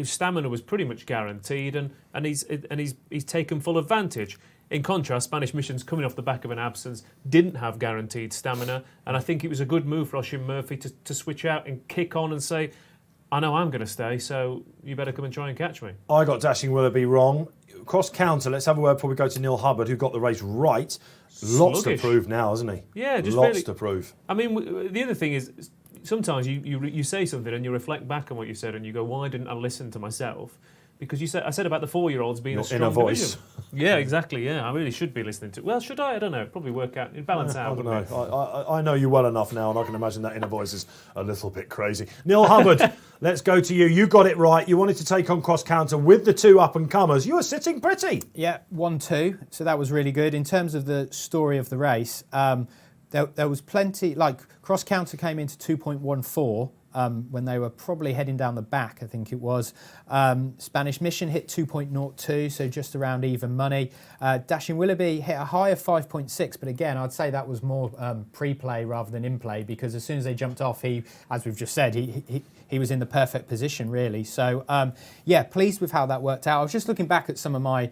stamina was pretty much guaranteed, and he's taken full advantage. In contrast, Spanish Mission's coming off the back of an absence, didn't have guaranteed stamina, and I think it was a good move for Oisin Murphy to switch out and kick on and say, I know I'm going to stay, so you better come and try and catch me. I got Dashing Willoughby wrong. Cross counter, let's have a word before we go to Neil Hubbard, who got the race right. Lots to prove now, hasn't he? Yeah, just lots to prove. I mean, the other thing is, sometimes you say something and you reflect back on what you said and you go, why didn't I listen to myself? Because I said about the 4-year-olds being a strong inner voice. division. Yeah, exactly. Yeah, I really should be listening to. Well, should I? I don't know. Probably work out, balance out. I don't know. I know you well enough now, and I can imagine that inner voice is a little bit crazy. Neil Hubbard, let's go to you. You got it right. You wanted to take on cross counter with the two up and comers. You were sitting pretty. Yeah, 1-2. So that was really good in terms of the story of the race. There was plenty. Like cross counter came into 2.14. When they were probably heading down the back, I think it was. Spanish Mission hit 2.02, so just around even money. Dashing Willoughby hit a high of 5.6, but again, I'd say that was more pre-play rather than in-play, because as soon as they jumped off, he, as we've just said, he was in the perfect position, really. So, pleased with how that worked out. I was just looking back at some of my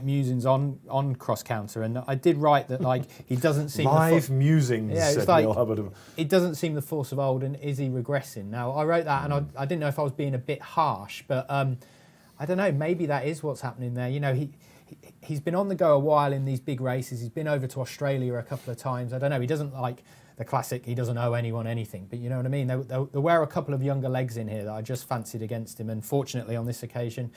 musings on cross counter, and I did write that he doesn't seem musings. Yeah, said Neil Hubbard. It doesn't seem the force of old, and is he regressing? Now I wrote that, and I didn't know if I was being a bit harsh, but I don't know. Maybe that is what's happening there. You know, he's been on the go a while in these big races. He's been over to Australia a couple of times. I don't know. He doesn't like the classic, he doesn't owe anyone anything. But you know what I mean? There were a couple of younger legs in here that I just fancied against him. And fortunately on this occasion,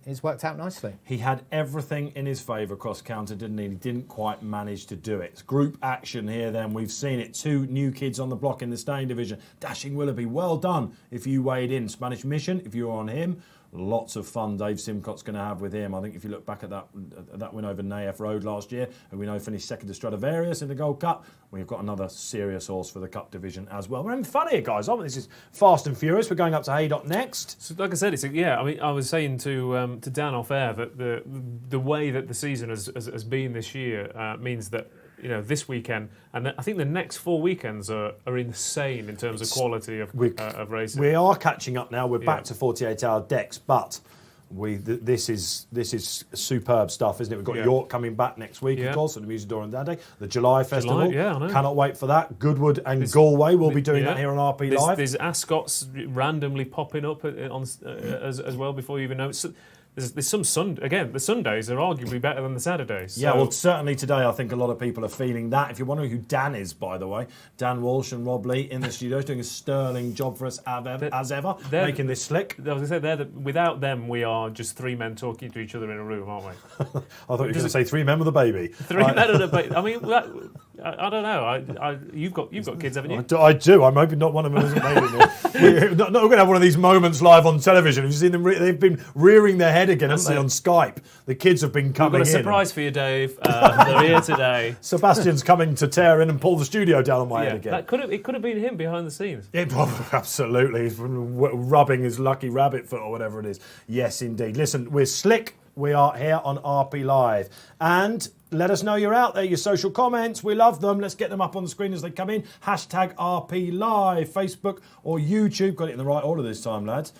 it's worked out nicely. He had everything in his favour cross counter, didn't he? He didn't quite manage to do it. It's group action here then. We've seen it. Two new kids on the block in the staying division. Dashing Willoughby, well done if you weighed in. Spanish Mission, if you were on him. Lots of fun Dave Simcott's going to have with him. I think if you look back at that win over Nayef Road last year, and we know finished second to Stradivarius in the Gold Cup, we've got another serious horse for the Cup division as well. We're having fun here, guys, aren't we? This is fast and furious. We're going up to Haydock next. So, like I said, I was saying to Dan off air that the way that the season has been this year means that, you know, this weekend, and I think the next 4 weekends are insane in terms of quality of racing. We are catching up now. We're back to 48-hour decks, but this is superb stuff, isn't it? We've got York coming back next week, of course, at the Musidor and Dande, the July Festival. I know. Cannot wait for that. Goodwood and Galway will be doing that here on RP Live. There's Ascots randomly popping up as well before you even know it. There's some the Sundays are arguably better than the Saturdays. Yeah, well, certainly today I think a lot of people are feeling that. If you're wondering who Dan is, by the way, Dan Walsh and Rob Lee in the studios doing a sterling job for us as ever, making this slick. I was going to say, without them, we are just three men talking to each other in a room, aren't we? I thought you were going to say three men with a baby. Three men with a baby. I mean, I don't know. You've got kids, haven't you? I do. I'm hoping not one of them hasn't made it. We're not going to have one of these moments live on television. Have you seen them? They've been rearing their head again, haven't they, on Skype? The kids have been coming in. We've got a surprise for you, Dave. They're here today. Sebastian's coming to tear in and pull the studio down on my head again. It could have been him behind the scenes. Absolutely. He's rubbing his lucky rabbit foot or whatever it is. Yes, indeed. Listen, we're slick. We are here on RP Live. And let us know you're out there, your social comments. We love them. Let's get them up on the screen as they come in. Hashtag RP Live, Facebook or YouTube. Got it in the right order this time, lads.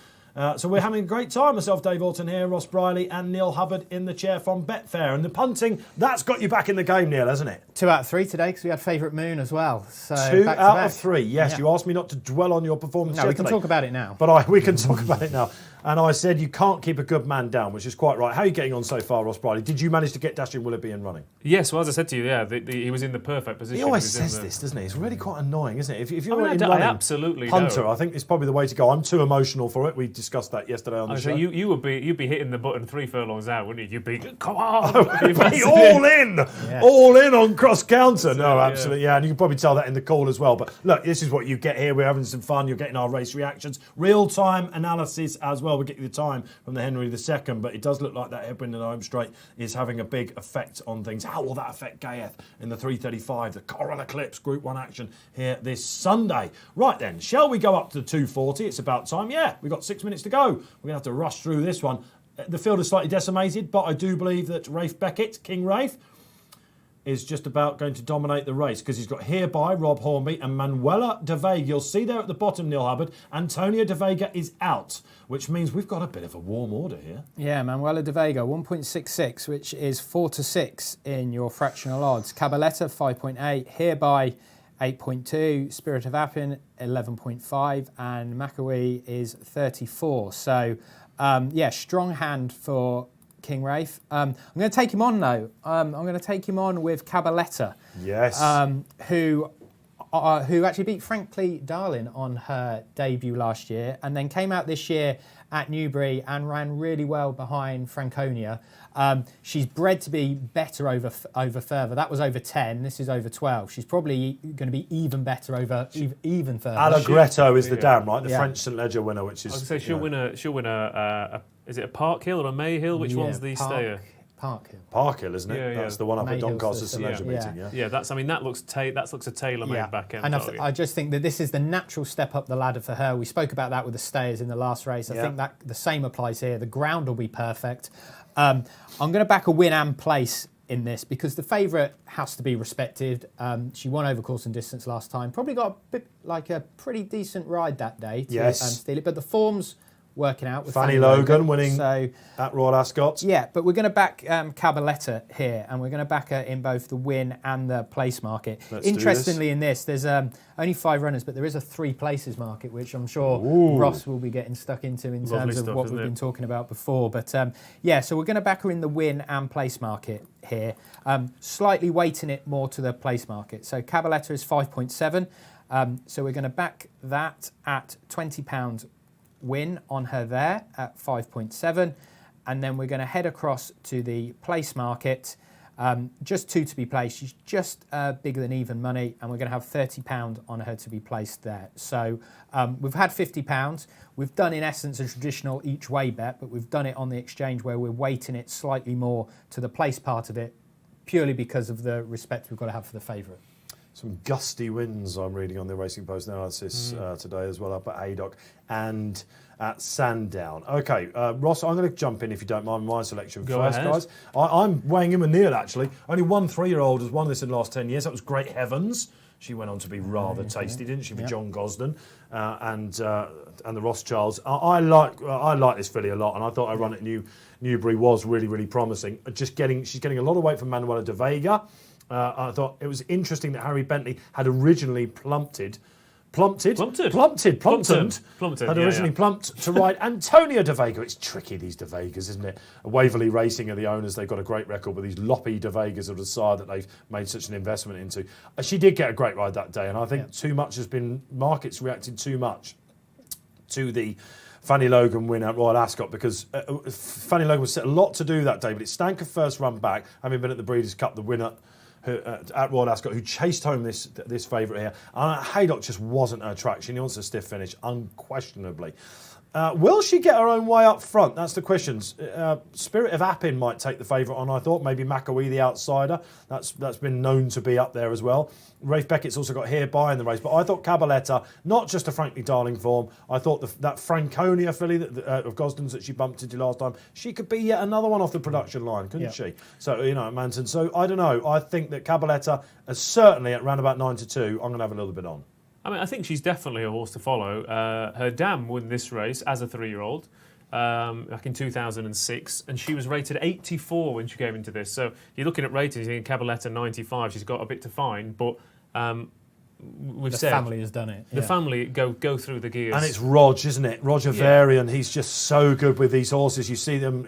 So we're having a great time. Myself, Dave Orton here, Ross Brieley and Neil Hubbard in the chair from Betfair. And the punting, that's got you back in the game, Neil, hasn't it? 2 out of 3 today because we had favourite moon as well. So 2 back out to back. of 3. Yes, Yeah. you asked me not to dwell on your performance yesterday. We can talk about it now. But we can talk about it now. And I said you can't keep a good man down, which is quite right. How are you getting on so far, Ross Brieley? Did you manage to get Dashing Willoughby in running? Yes, well, as I said to you, he was in the perfect position. He always says this, doesn't he? It's really quite annoying, isn't it? If you're in running, I absolutely punter, don't. I think it's probably the way to go. I'm too emotional for it. We discussed that yesterday on the show. You'd be hitting the button 3 furlongs out, wouldn't you? You'd be, come on! all in! Yeah. All in on cross-counter. No, absolutely, yeah. And you can probably tell that in the call as well. But look, this is what you get here. We're having some fun. You're getting our race reactions. Real-time analysis as well. We get you the time from the Henry II, but it does look like that headwind in the home straight is having a big effect on things. How will that affect Ghaiyyath in the 335, the Coral Eclipse Group 1 action here this Sunday? Right then, shall we go up to the 240? It's about time. Yeah, we've got 6 minutes to go. We're going to have to rush through this one. The field is slightly decimated, but I do believe that Rafe Beckett, King Rafe, is just about going to dominate the race because he's got Hereby, Rob Hornby and Manuela de Vega. You'll see there at the bottom, Neil Hubbard, Antonia de Vega is out, which means we've got a bit of a warm order here. Yeah, Manuela de Vega, 1.66, which is 4-6 in your fractional odds. Cabaletta, 5.8. Hereby, 8.2. Spirit of Appin, 11.5. And Macawy is 34. So, strong hand for King Rafe. I'm going to take him on though. I'm going to take him on with Cabaletta. Yes. Who actually beat Frankly Darling on her debut last year and then came out this year at Newbury and ran really well behind Franconia. She's bred to be better over further. That was over 10. This is over 12. She's probably going to be even better over even further. Allegretto is the dam, right? The French St Leger winner, which is. I was going to say she'll win a is it a Park Hill or a May Hill? Which one's the stayer? Park Hill. Park Hill, isn't it? Yeah, That's the one up at Mayhill's Doncaster St the Leger meeting, Yeah, that looks a tailor-made back end. And I just think that this is the natural step up the ladder for her. We spoke about that with the stayers in the last race. I think that the same applies here. The ground will be perfect. I'm going to back a win and place in this because the favourite has to be respected. She won over course and distance last time. Probably got a pretty decent ride that day to steal it. But the form's working out with Fanny Logan winning at Royal Ascot. Yeah, but we're going to back Cabaletta here, and we're going to back her in both the win and the place market. Interestingly, in this, there's only 5 runners, but there is a 3 places market, which I'm sure Ross will be getting stuck into in terms of what we've been talking about before. But so we're going to back her in the win and place market here, slightly weighting it more to the place market. So Cabaletta is 5.7, so we're going to back that at £20 win on her there at 5.7, and then we're going to head across to the place market, just 2 to be placed. She's just bigger than even money, and we're going to have £30 on her to be placed there. So we've had £50. We've done in essence a traditional each way bet, but we've done it on the exchange where we're weighting it slightly more to the place part of it, purely because of the respect we've got to have for the favourite. Some gusty winds I'm reading on the Racing Post analysis today as well, up at Haydock and at Sandown. Okay, Ross, I'm going to jump in if you don't mind my selection first, guys. I'm weighing in with Neil, actually. Only one 3-year-old has won this in the last 10 years. That was Great Heavens. She went on to be rather tasty, didn't she, for John Gosden and the Rothschilds. I like this filly a lot, and I thought her run at Newbury was really, really promising. She's getting a lot of weight from Manuela de Vega. I thought it was interesting that Harry Bentley had originally plumped had originally plumped to ride Antonia de Vega. It's tricky, these de Vegas, isn't it? Waverley Racing are the owners. They've got a great record, but these loppy de Vegas are the side that they've made such an investment into. She did get a great ride that day, and I think too much has been, markets reacted too much to the Fanny Logan win at Royal Ascot because Fanny Logan was set a lot to do that day, but it stank her first run back, having been at the Breeders' Cup, the winner at Royal Ascot, who chased home this favourite here. Haydock just wasn't her track. She wants a stiff finish, unquestionably. Will she get her own way up front? That's the question. Spirit of Appin might take the favourite on, I thought. Maybe McAwee, the outsider. That's been known to be up there as well. Rafe Beckett's also got Hereby in the race. But I thought Cabaletta, not just a Frankly Darling form, I thought that Franconia filly of Gosden's that she bumped into last time, she could be yet another one off the production line, couldn't she? So, at Manton. So, I don't know. I think that Cabaletta, certainly at round about 9-2, I'm going to have a little bit on. I mean, I think she's definitely a horse to follow. Her dam won this race as a 3-year-old back in 2006, and she was rated 84 when she came into this. So you're looking at ratings, you're thinking Cabaletta 95, she's got a bit to find, but the family has done it. The family go through the gears. And it's Rog, isn't it? Roger Varian, he's just so good with these horses. You see them,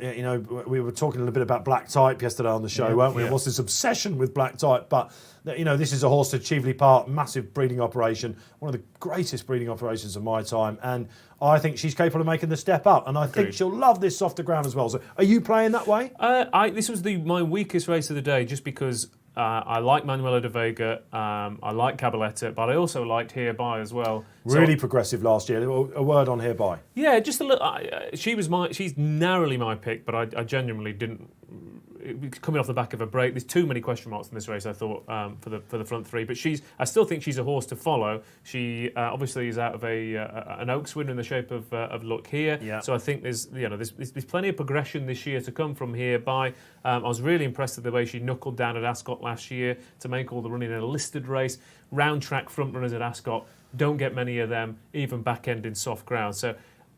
we were talking a little bit about Black Type yesterday on the show, weren't we? Yeah. What's this obsession with Black Type? But, this is a horse to Cheveley Park, massive breeding operation, one of the greatest breeding operations of my time. And I think she's capable of making the step up. And I think she'll love this softer ground as well. So are you playing that way? This was my weakest race of the day, just because I like Manuela de Vega, I like Cabaletta, but I also liked Hereby as well. Really progressive last year. A word on Hereby. Yeah, just a little. She's narrowly my pick, but I genuinely didn't. Coming off the back of a break, there's too many question marks in this race, I thought, for the front three. But I still think she's a horse to follow. She obviously is out of an Oaks winner in the shape of Luck Here. Yeah. So I think there's plenty of progression this year to come from Hereby. I was really impressed with the way she knuckled down at Ascot last year to make all the running in a listed race. Round track front runners at Ascot, don't get many of them, even back end in soft ground. So,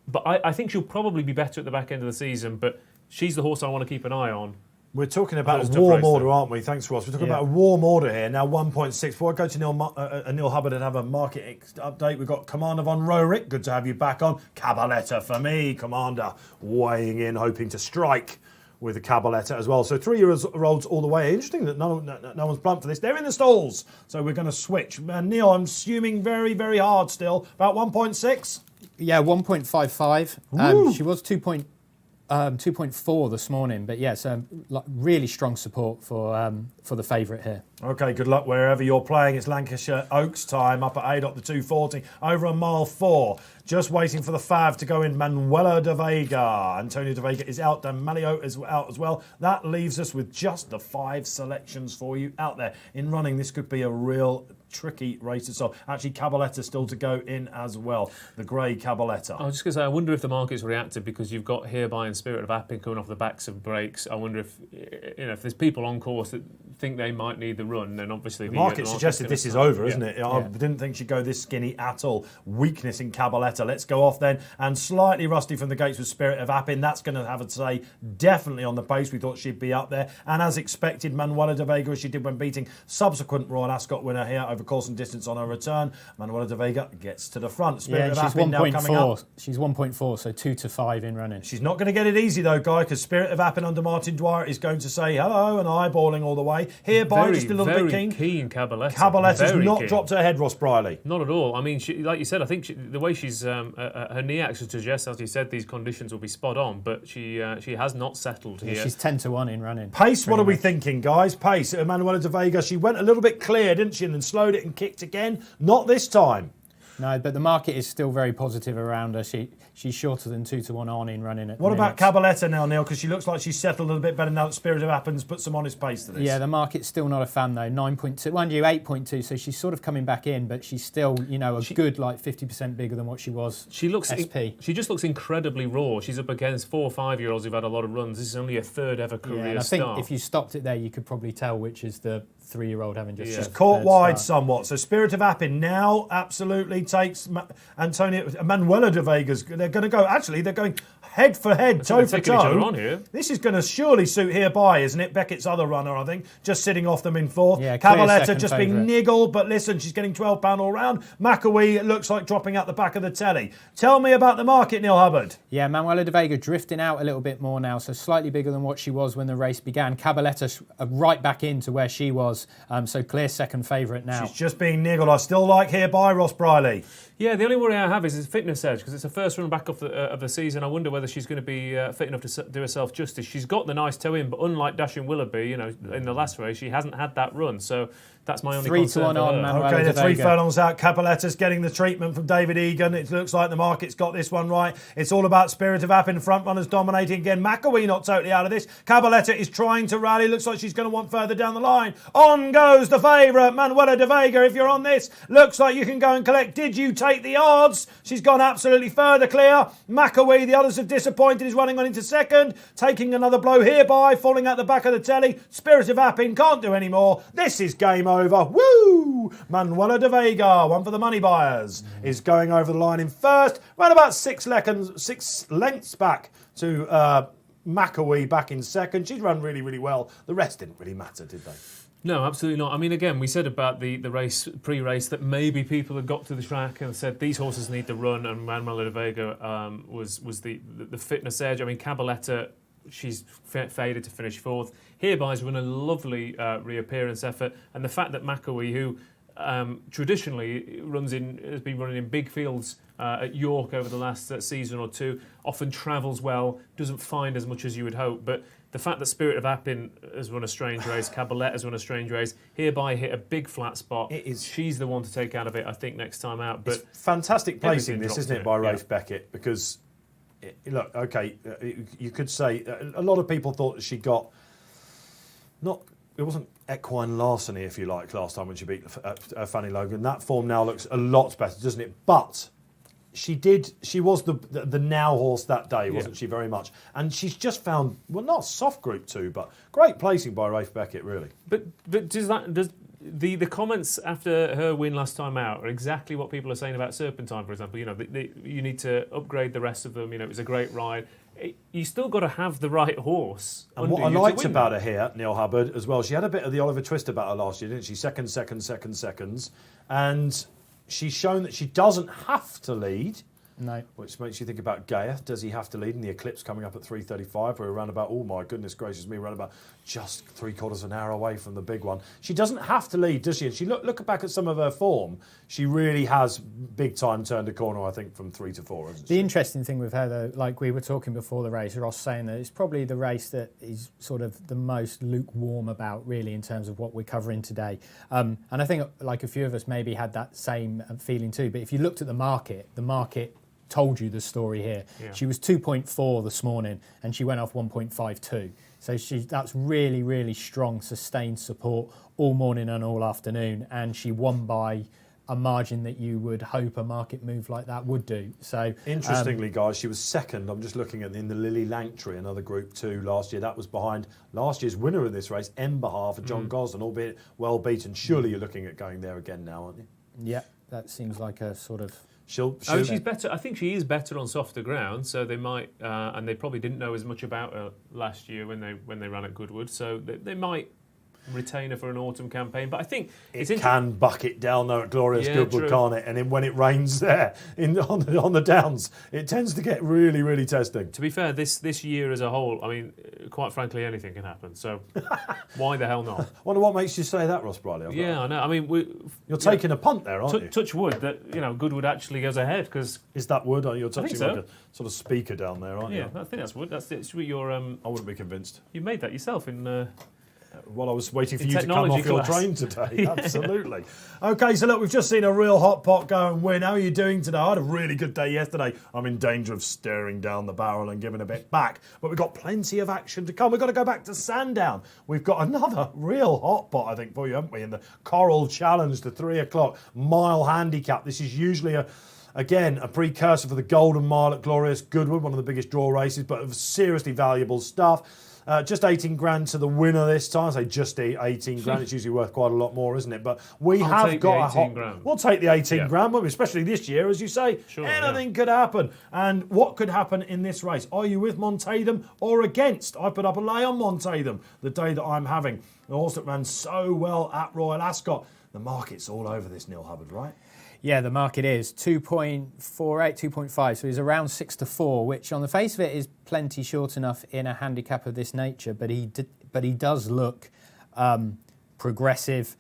but I think she'll probably be better at the back end of the season. But she's the horse I want to keep an eye on. We're talking about a warm order, aren't we? Thanks, Ross. We're talking about a warm order here. Now, 1.6. Before I go to Neil Hubbard and have a market update, we've got Commander von Roerick. Good to have you back on. Cabaletta for me, Commander, weighing in, hoping to strike with the Cabaletta as well. So 3-year-olds all the way. Interesting that no one's plumped for this. They're in the stalls, so we're going to switch. Neil, I'm assuming very, very hard still. About 1.6? Yeah, 1.55. She was 2.4 this morning, but yes, really strong support for the favourite here. Okay, good luck wherever you're playing. It's Lancashire Oaks time up at Haydock, the 240, over a mile 4. Just waiting for the fav to go in. Manuela de Vega. Antonio de Vega is out. Malio is out as well. That leaves us with just the 5 selections for you out there. In running, this could be a real tricky race as well. Actually, Cabaletta still to go in as well. The grey Cabaletta. I was just going to say, I wonder if the market's reacted because you've got Hereby and Spirit of Appin coming off the backs of breaks. I wonder if there's people on course that think they might need the run, then obviously the market suggested this is over, isn't it? I didn't think she'd go this skinny at all. Weakness in Cabaletta. Let's go off then. And slightly rusty from the gates with Spirit of Appin. That's going to have a say definitely on the pace. We thought she'd be up there. And as expected, Manuela de Vega, as she did when beating subsequent Royal Ascot winner here over course and distance on her return. Manuela de Vega gets to the front. Spirit of Appin now coming up. She's 1.4, so 2 to 5 in running. She's not going to get it easy though, Guy, because Spirit of Appin under Martin Dwyer is going to say hello and eyeballing all the way. Hereby just a little bit keen. Cabaletta. Cabaletta's not dropped her head, Ross Brieley. Not at all. I mean, like you said, I think the way she's her knee action suggests, as you said, these conditions will be spot on. But she has not settled here. She's 10 to 1 in running. Pace. What are we thinking, guys? Pace. Manuela de Vega. She went a little bit clear, didn't she, and then slowed it and kicked again. Not this time. No, but the market is still very positive around her. She's shorter than 2 to 1 on in running at What about Cabaletta now, Neil? Because she looks like she's settled a little bit better now that Spirit of Appin's put some honest pace to this. Yeah, the market's still not a fan though. 9.2, 8.2. So she's sort of coming back in, but she's still, good 50% bigger than what she was. She looks SP. She just looks incredibly raw. She's up against 4 or 5-year-olds who've had a lot of runs. This is only a third ever career start. I think if you stopped it there, you could probably tell which is the 3-year-old having just. She's caught wide somewhat. So Spirit of Appin now absolutely takes Manuela de Vega's. They're going to go. Actually, they're going head for head, toe for toe. This is going to surely suit Hereby, isn't it? Beckett's other runner, I think, just sitting off them in 4th. Yeah, Cabaletta just being niggled, but listen, she's getting £12 all round. McAwee, it looks like dropping out the back of the telly. Tell me about the market, Neil Hubbard. Yeah, Manuela de Vega drifting out a little bit more now, so slightly bigger than what she was when the race began. Cabaletta right back into where she was, so clear second favourite now. She's just being niggled. I still like Hereby, Ross Brieley. Yeah, the only worry I have is his fitness edge, because it's the first run back of the season. I wonder whether she's going to be fit enough to do herself justice. She's got the nice toe in, but unlike Dashing Willoughby, in the last race, she hasn't had that run. So that's my only concern. 3-1 on Manuela Okay, the de 3 Vega. furlongs out. Capaletta's getting the treatment from David Egan. It looks like the market's got this one right. It's all about Spirit of Appin. Front runners dominating again. McAwee not totally out of this. Cabaletta is trying to rally. Looks like she's going to want further down the line. On goes the favourite, Manuela de Vega. If you're on this, looks like you can go and collect. Did you take the odds? She's gone absolutely further clear. McAwee, the others have disappointed, is running on into second. Taking another blow hereby. Falling out the back of the telly. Spirit of Appin can't do any more. This is game over. Woo! Manuela de Vega, one for the money buyers, is going over the line in first. Around about 6 lengths back to McAwee back in second. She's run really, really well. The rest didn't really matter, did they? No, absolutely not. I mean, again, we said about the race, pre-race, that maybe people had got to the track and said these horses need to run, and Manuela de Vega was the fitness edge. I mean, Cabaletta, she's faded to finish fourth. Herby's run a lovely reappearance effort, and the fact that McAwee, who traditionally has been running in big fields at York over the last season or two, often travels well, doesn't find as much as you would hope, but the fact that Spirit of Appin has run a strange race, Cabaletta has run a strange race, Hereby hit a big flat spot. She's the one to take out of it, I think, next time out. But it's fantastic placing this, isn't it, by Rafe yeah. Beckett? Because, look, okay, you could say a lot of people thought that she got it wasn't equine larceny, if you like, last time when she beat Fanny Logan. That form now looks a lot better, doesn't it? But she was the now horse that day, wasn't she, very much? And she's just found, well, not soft Group 2, but great placing by Rafe Beckett, really. But does the comments after her win last time out are exactly what people are saying about Serpentine, for example? You need to upgrade the rest of them. It was a great ride. You still got to have the right horse. And what I liked about her here, Neil Hubbard, as well, she had a bit of the Oliver Twist about her last year, didn't she? Seconds. And she's shown that she doesn't have to lead. No. Which makes you think about Ghaiyyath. Does he have to lead in the Eclipse coming up at 3:35? We're around about, oh my goodness gracious me, around about just 3/4 of an hour away from the big one. She doesn't have to lead, does she? And she look back at some of her form. She really has big time turned a corner, I think, from 3 to 4, hasn't she? The interesting thing with her, though, like we were talking before the race, Ross saying that it's probably the race that is sort of the most lukewarm about, really, in terms of what we're covering today. And I think, like a few of us maybe had that same feeling too. But if you looked at the market told you the story here. Yeah. She was 2.4 this morning and she went off 1.52. So that's really, really strong, sustained support all morning and all afternoon. And she won by a margin that you would hope a market move like that would do. So interestingly, guys, she was second. I'm just looking at in the Lily Langtry, another Group 2 last year. That was behind last year's winner of this race, Ember for John Gosden, albeit well beaten. Surely you're looking at going there again now, aren't you? Yeah, that seems like a sort of... she's better. I think she is better on softer ground, so they might, and they probably didn't know as much about her last year when they ran at Goodwood, so they might retain her for an autumn campaign. But I think it can bucket down though at Glorious Goodwood, true. Can't it? And then when it rains there on the downs, it tends to get really, really testing. To be fair, this year as a whole, I mean, quite frankly, anything can happen. So why the hell not? Wonder what makes you say that, Ross Brieley. Yeah, I know. I mean, you're taking a punt there, aren't you? Touch wood that Goodwood actually goes ahead, because is that wood? You're touching like a sort of speaker down there, aren't you? Yeah, I think that's wood. That's your. I wouldn't be convinced. You made that yourself in. While I was waiting for you to come off your train today. Yeah. Absolutely. OK, so look, we've just seen a real hot pot go and win. How are you doing today? I had a really good day yesterday. I'm in danger of staring down the barrel and giving a bit back. But we've got plenty of action to come. We've got to go back to Sandown. We've got another real hot pot, I think, for you, haven't we? In the Coral Challenge, the 3 o'clock mile handicap. This is usually a precursor for the Golden Mile at Glorious Goodwood, one of the biggest draw races, but seriously valuable stuff. Just 18 grand to the winner this time. I say just 18 grand. It's usually worth quite a lot more, isn't it? But we'll take the 18 grand, won't we? Especially this year, as you say. Sure, anything could happen. And what could happen in this race? Are you with Montatham or against? I put up a lay on Montatham the day that I'm having. The horse that ran so well at Royal Ascot. The market's all over this, Neil Hubbard, right? Yeah, the market is 2.48, 2.5, so he's around 6 to 4, which on the face of it is plenty short enough in a handicap of this nature, but he does look progressive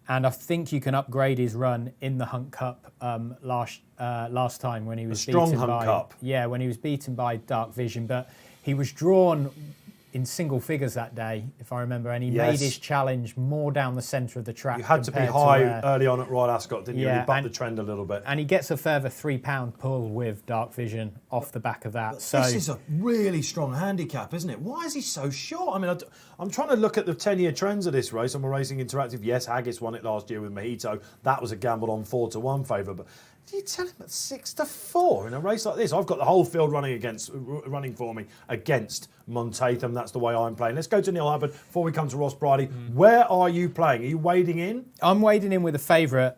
And I think you can upgrade his run in the Hunt Cup last time when he was strong Hunt Cup. Yeah, when he was beaten by Dark Vision, but he was drawn in single figures that day, if I remember, and he made his challenge more down the centre of the track. You had to be high early on at Royal Ascot, didn't you? Yeah, You bucked the trend a little bit. And he gets a further £3 pull with Dark Vision off the back of that. So this is a really strong handicap, isn't it? Why is he so short? I mean, I'm trying to look at the 10-year trends of this race. I'm a Racing Interactive. Yes, Haggis won it last year with Mojito. That was a gamble on 4-1 favourite, but do you tell him at 6-4 in a race like this? I've got the whole field running for me against Montatham. That's the way I'm playing. Let's go to Neil Hubbard before we come to Ross Brieley. Where are you playing? Are you wading in? I'm wading in with a favourite.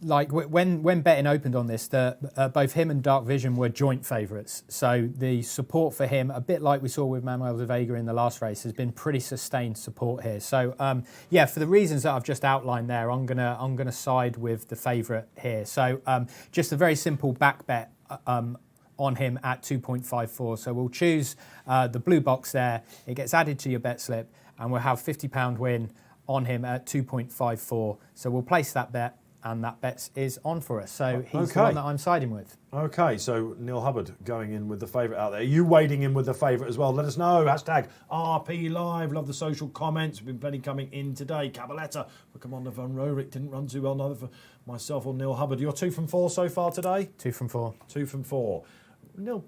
Like when betting opened on this, both him and Dark Vision were joint favourites. So the support for him, a bit like we saw with Manuel de Vega in the last race, has been pretty sustained support here. So for the reasons that I've just outlined there, I'm gonna side with the favourite here. So just a very simple back bet on him at 2.54. So we'll choose the blue box there. It gets added to your bet slip, and we'll have £50 win on him at 2.54. So we'll place that bet, and that bet is on for us. So he's the one that I'm siding with. Okay, so Neil Hubbard going in with the favourite out there. Are you wading in with the favourite as well? Let us know. Hashtag RP Live. Love the social comments. We've been plenty coming in today. Cabaletta for Commander Van Rorik. Didn't run too well, neither for myself or Neil Hubbard. You're 2 from 4 so far today? 2 from 4. 2 from 4. Neil,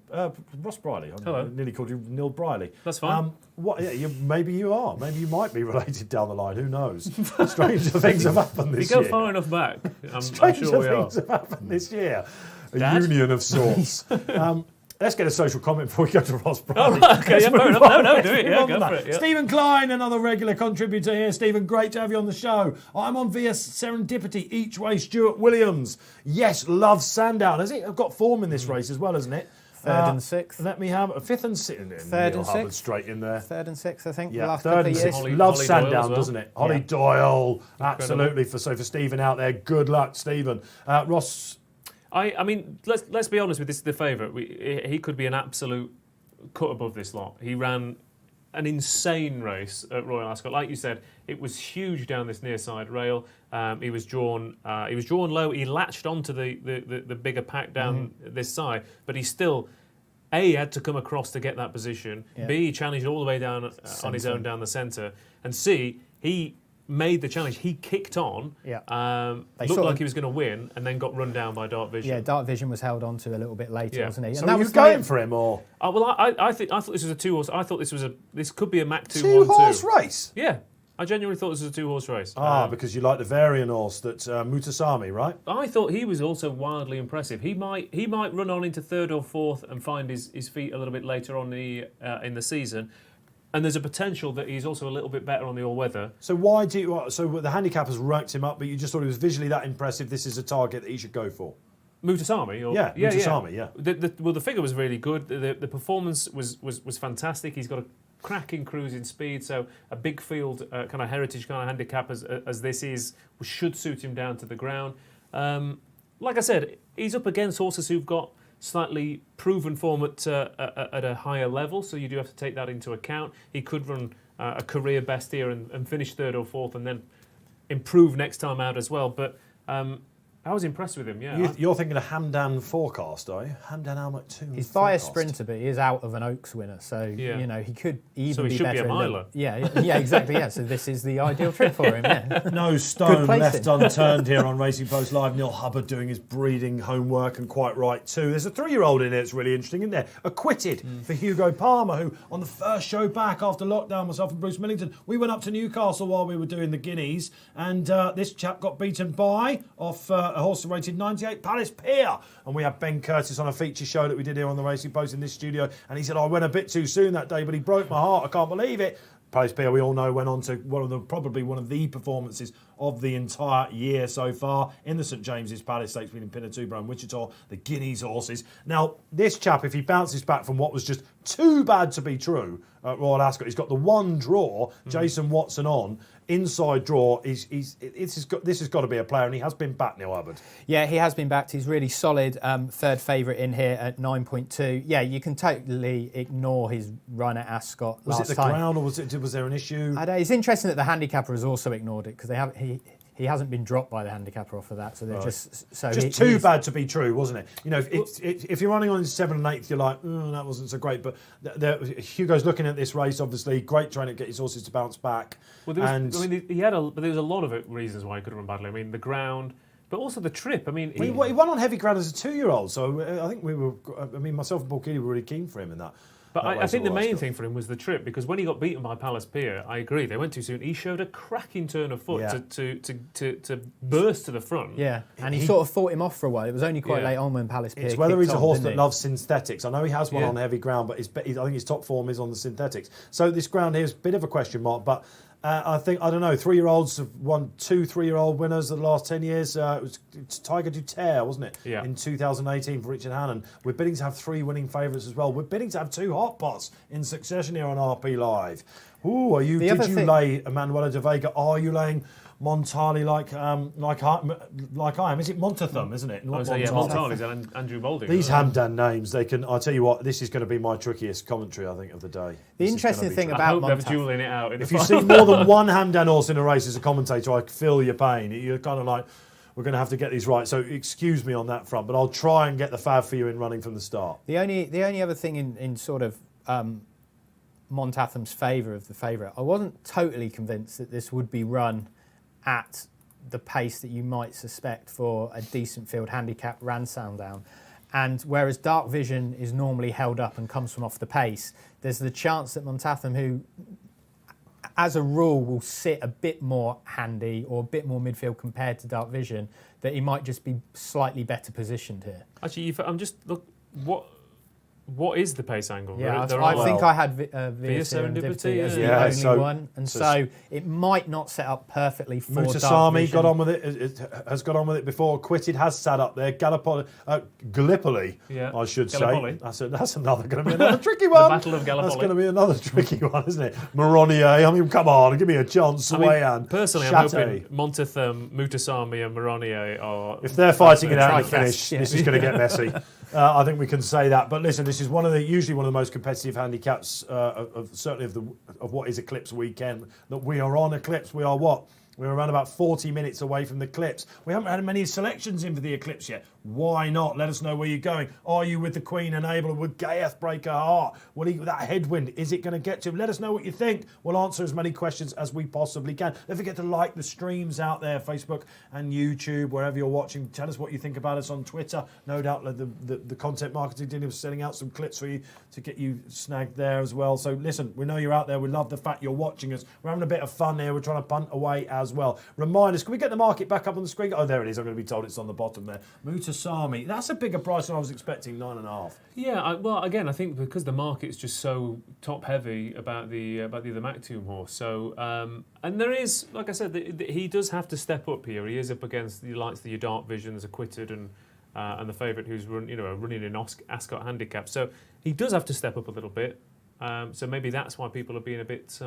Ross Brieley. Hello. I nearly called you Neil Brieley. That's fine. Maybe you are. Maybe you might be related down the line. Who knows? Stranger things have happened this If you year. go far enough back, I'm Stranger sure we are. things have happened this year. Dad? A union of sorts. Let's get a social comment before we go to Ross Brieley. Oh, okay, yeah, fair enough. No, do it. Yeah, go for it. Yeah. Stephen Klein, another regular contributor here. Stephen, great to have you on the show. I'm on via Serendipity, each way Stuart Williams. Yes, love Sandown. Has it got form in this race as well, hasn't it? 3rd and 6th. Let me have a 5th and 6th. 3rd and 6th. Straight in there. 3rd and 6th, I think. Yeah, the last 3rd couple and of years. 6th. Love Holly Sandown, Doyle as well. doesn't it? Holly Yeah. Doyle. Absolutely. So for Stephen out there, good luck, Stephen. Ross. I mean, let's be honest with this. The favourite, he could be an absolute cut above this lot. He ran an insane race at Royal Ascot. Like you said, it was huge down this near side rail. He was drawn low. He latched onto the bigger pack down this side, but he still A, had to come across to get that position. Yeah. B, he challenged all the way down on his own down the centre, and C, he made the challenge. He kicked on, looked like he was going to win, and then got run down by Dark Vision. Yeah, Dark Vision was held on to a little bit later, wasn't he? So And that were you was going for him or Well, I thought this was a 2-horse. I thought this could be a Mac 2-1-2. 2-horse race? Yeah, I genuinely thought this was a 2-horse race. Because you like the variant horse that Mutasami, right? I thought he was also wildly impressive. He might run on into 3rd or 4th and find his feet a little bit later on in the season. And there's a potential that he's also a little bit better on the all-weather. So why do you? So the handicap has ranked him up, but you just thought he was visually that impressive. This is a target that he should go for. Mutasami? Mutasami. Yeah. The figure was really good. The performance was fantastic. He's got a cracking cruising speed, so a big field kind of heritage kind of handicap as this is should suit him down to the ground. Like I said, he's up against horses who've got slightly proven form at a higher level, so you do have to take that into account. He could run a career best here and finish 3rd or 4th and then improve next time out as well. But I was impressed with him, yeah. You're thinking a Hamdan forecast, are you? Hamdan Almac 2. He's by a sprinter, but he is out of an Oaks winner, so he could even be better. So he should be a miler. Yeah, exactly. Yeah, so this is the ideal trip for him. Yeah. No stone left unturned here on Racing Post Live. Neil Hubbard doing his breeding homework, and quite right too. There's a 3-year-old in there. It's really interesting, isn't there? Acquitted for Hugo Palmer, who on the first show back after lockdown, myself and Bruce Millington, we went up to Newcastle while we were doing the Guineas, and this chap got beaten by off a horse rated 98, Palace Pier. And we had Ben Curtis on a feature show that we did here on the Racing Post in this studio, and he said, I went a bit too soon that day, but he broke my heart. I can't believe it. Palace Pier, we all know, went on to probably one of the performances of the entire year so far in the St James's Palace Stakes between Pinatubo and Wichita, the Guineas horses. Now, this chap, if he bounces back from what was just too bad to be true at Royal Ascot, he's got the one draw, Jason Watson on, inside draw. This has got to be a player, and he has been backed, Neil Hubbard. Yeah, he has been backed. He's really solid. 3rd favourite in here at 9.2. Yeah, you can totally ignore his run at Ascot last time. Was it the ground, or was there an issue? It's interesting that the handicapper has also ignored it, because he hasn't been dropped by the handicapper off of that, so they're just too bad to be true, wasn't it? You know, if you're running on 7 and 8th, you're like, that wasn't so great. But Hugo's looking at this race, obviously, great trying to get his horses to bounce back. Well, there was a lot of reasons why he could have run badly. I mean, the ground, but also the trip. I mean, he won on heavy ground as a 2-year-old, so I think myself and Paul Keeley were really keen for him in that. But I think the main thing for him was the trip, because when he got beaten by Palace Pier, I agree, they went too soon. He showed a cracking turn of foot to burst to the front. Yeah, and he sort of fought him off for a while. It was only quite late on when Palace Pier It's whether he's a horse that loves synthetics. I know he has one on heavy ground, but I think his top form is on the synthetics. So this ground here is a bit of a question mark, but I think, 3-year-olds have won 2 3-year-old winners of the last 10 years. It's Tiger du Terre, wasn't it? Yeah. In 2018 for Richard Hannon. We're bidding to have 3 winning favourites as well. We're bidding to have 2 hot pots in succession here on RP Live. Ooh, did you lay Emanuela de Vega? Are you laying Montali like I am? Is it Montatham, isn't it? Montali's and Andrew Balding. These Hamdan names, I'll tell you what, this is going to be my trickiest commentary, I think, of the day. The interesting thing about Montatham, dueling it out. If you see more than one Hamdan horse in a race as a commentator, I feel your pain. You're kind of like, we're going to have to get these right. So excuse me on that front, but I'll try and get the fab for you in running from the start. The only other thing in sort of Montatham's favour of the favourite, I wasn't totally convinced that this would be run at the pace that you might suspect for a decent field handicap ran Sandown. And whereas Dark Vision is normally held up and comes from off the pace, there's the chance that Montatham, who as a rule will sit a bit more handy or a bit more midfield compared to Dark Vision, that he might just be slightly better positioned here. Actually, I'm just what is the pace angle? Yeah, I think I had Via Serendipity as the only one, and so it might not set up perfectly for Mutasami got on with it. Has got on with it before. Quitted has sat up there. Gallipoli, I should say. That's another going to be another tricky one. The Battle of Gallipoli. That's going to be another tricky one, isn't it? Moronier. I mean, come on, give me a chance. Swayan. Personally, I'm hoping Montatham, Mutasami, and Moronier are. If they're fighting it out in the finish, this is going to get messy. I think we can say that. But listen, this is usually one of the most competitive handicaps certainly of what is Eclipse weekend that we are on. Eclipse, we are what? We're around about 40 minutes away from the Eclipse. We haven't had many selections in for the Eclipse yet. Why not? Let us know where you're going. Are you with the Queen Enabler? Would Ghaiyyath break her heart? That headwind, is it going to get to him? Let us know what you think. We'll answer as many questions as we possibly can. Don't forget to like the streams out there, Facebook and YouTube, wherever you're watching. Tell us what you think about us on Twitter. No doubt the content marketing team is sending out some clips for you to get you snagged there as well. So listen, we know you're out there. We love the fact you're watching us. We're having a bit of fun here. We're trying to punt away as well. Remind us, can we get the market back up on the screen? Oh, there it is. I'm going to be told it's on the bottom there. Mutasami. That's a bigger price than I was expecting, 9.5. Yeah, again, I think because the market's just so top heavy about the other Maktoum horse. So, and there is, like I said, he does have to step up here. He is up against the likes of your Dark Visions, Acquitted, and the favourite who's running in Ascot handicap. So he does have to step up a little bit. So maybe that's why people are being a bit.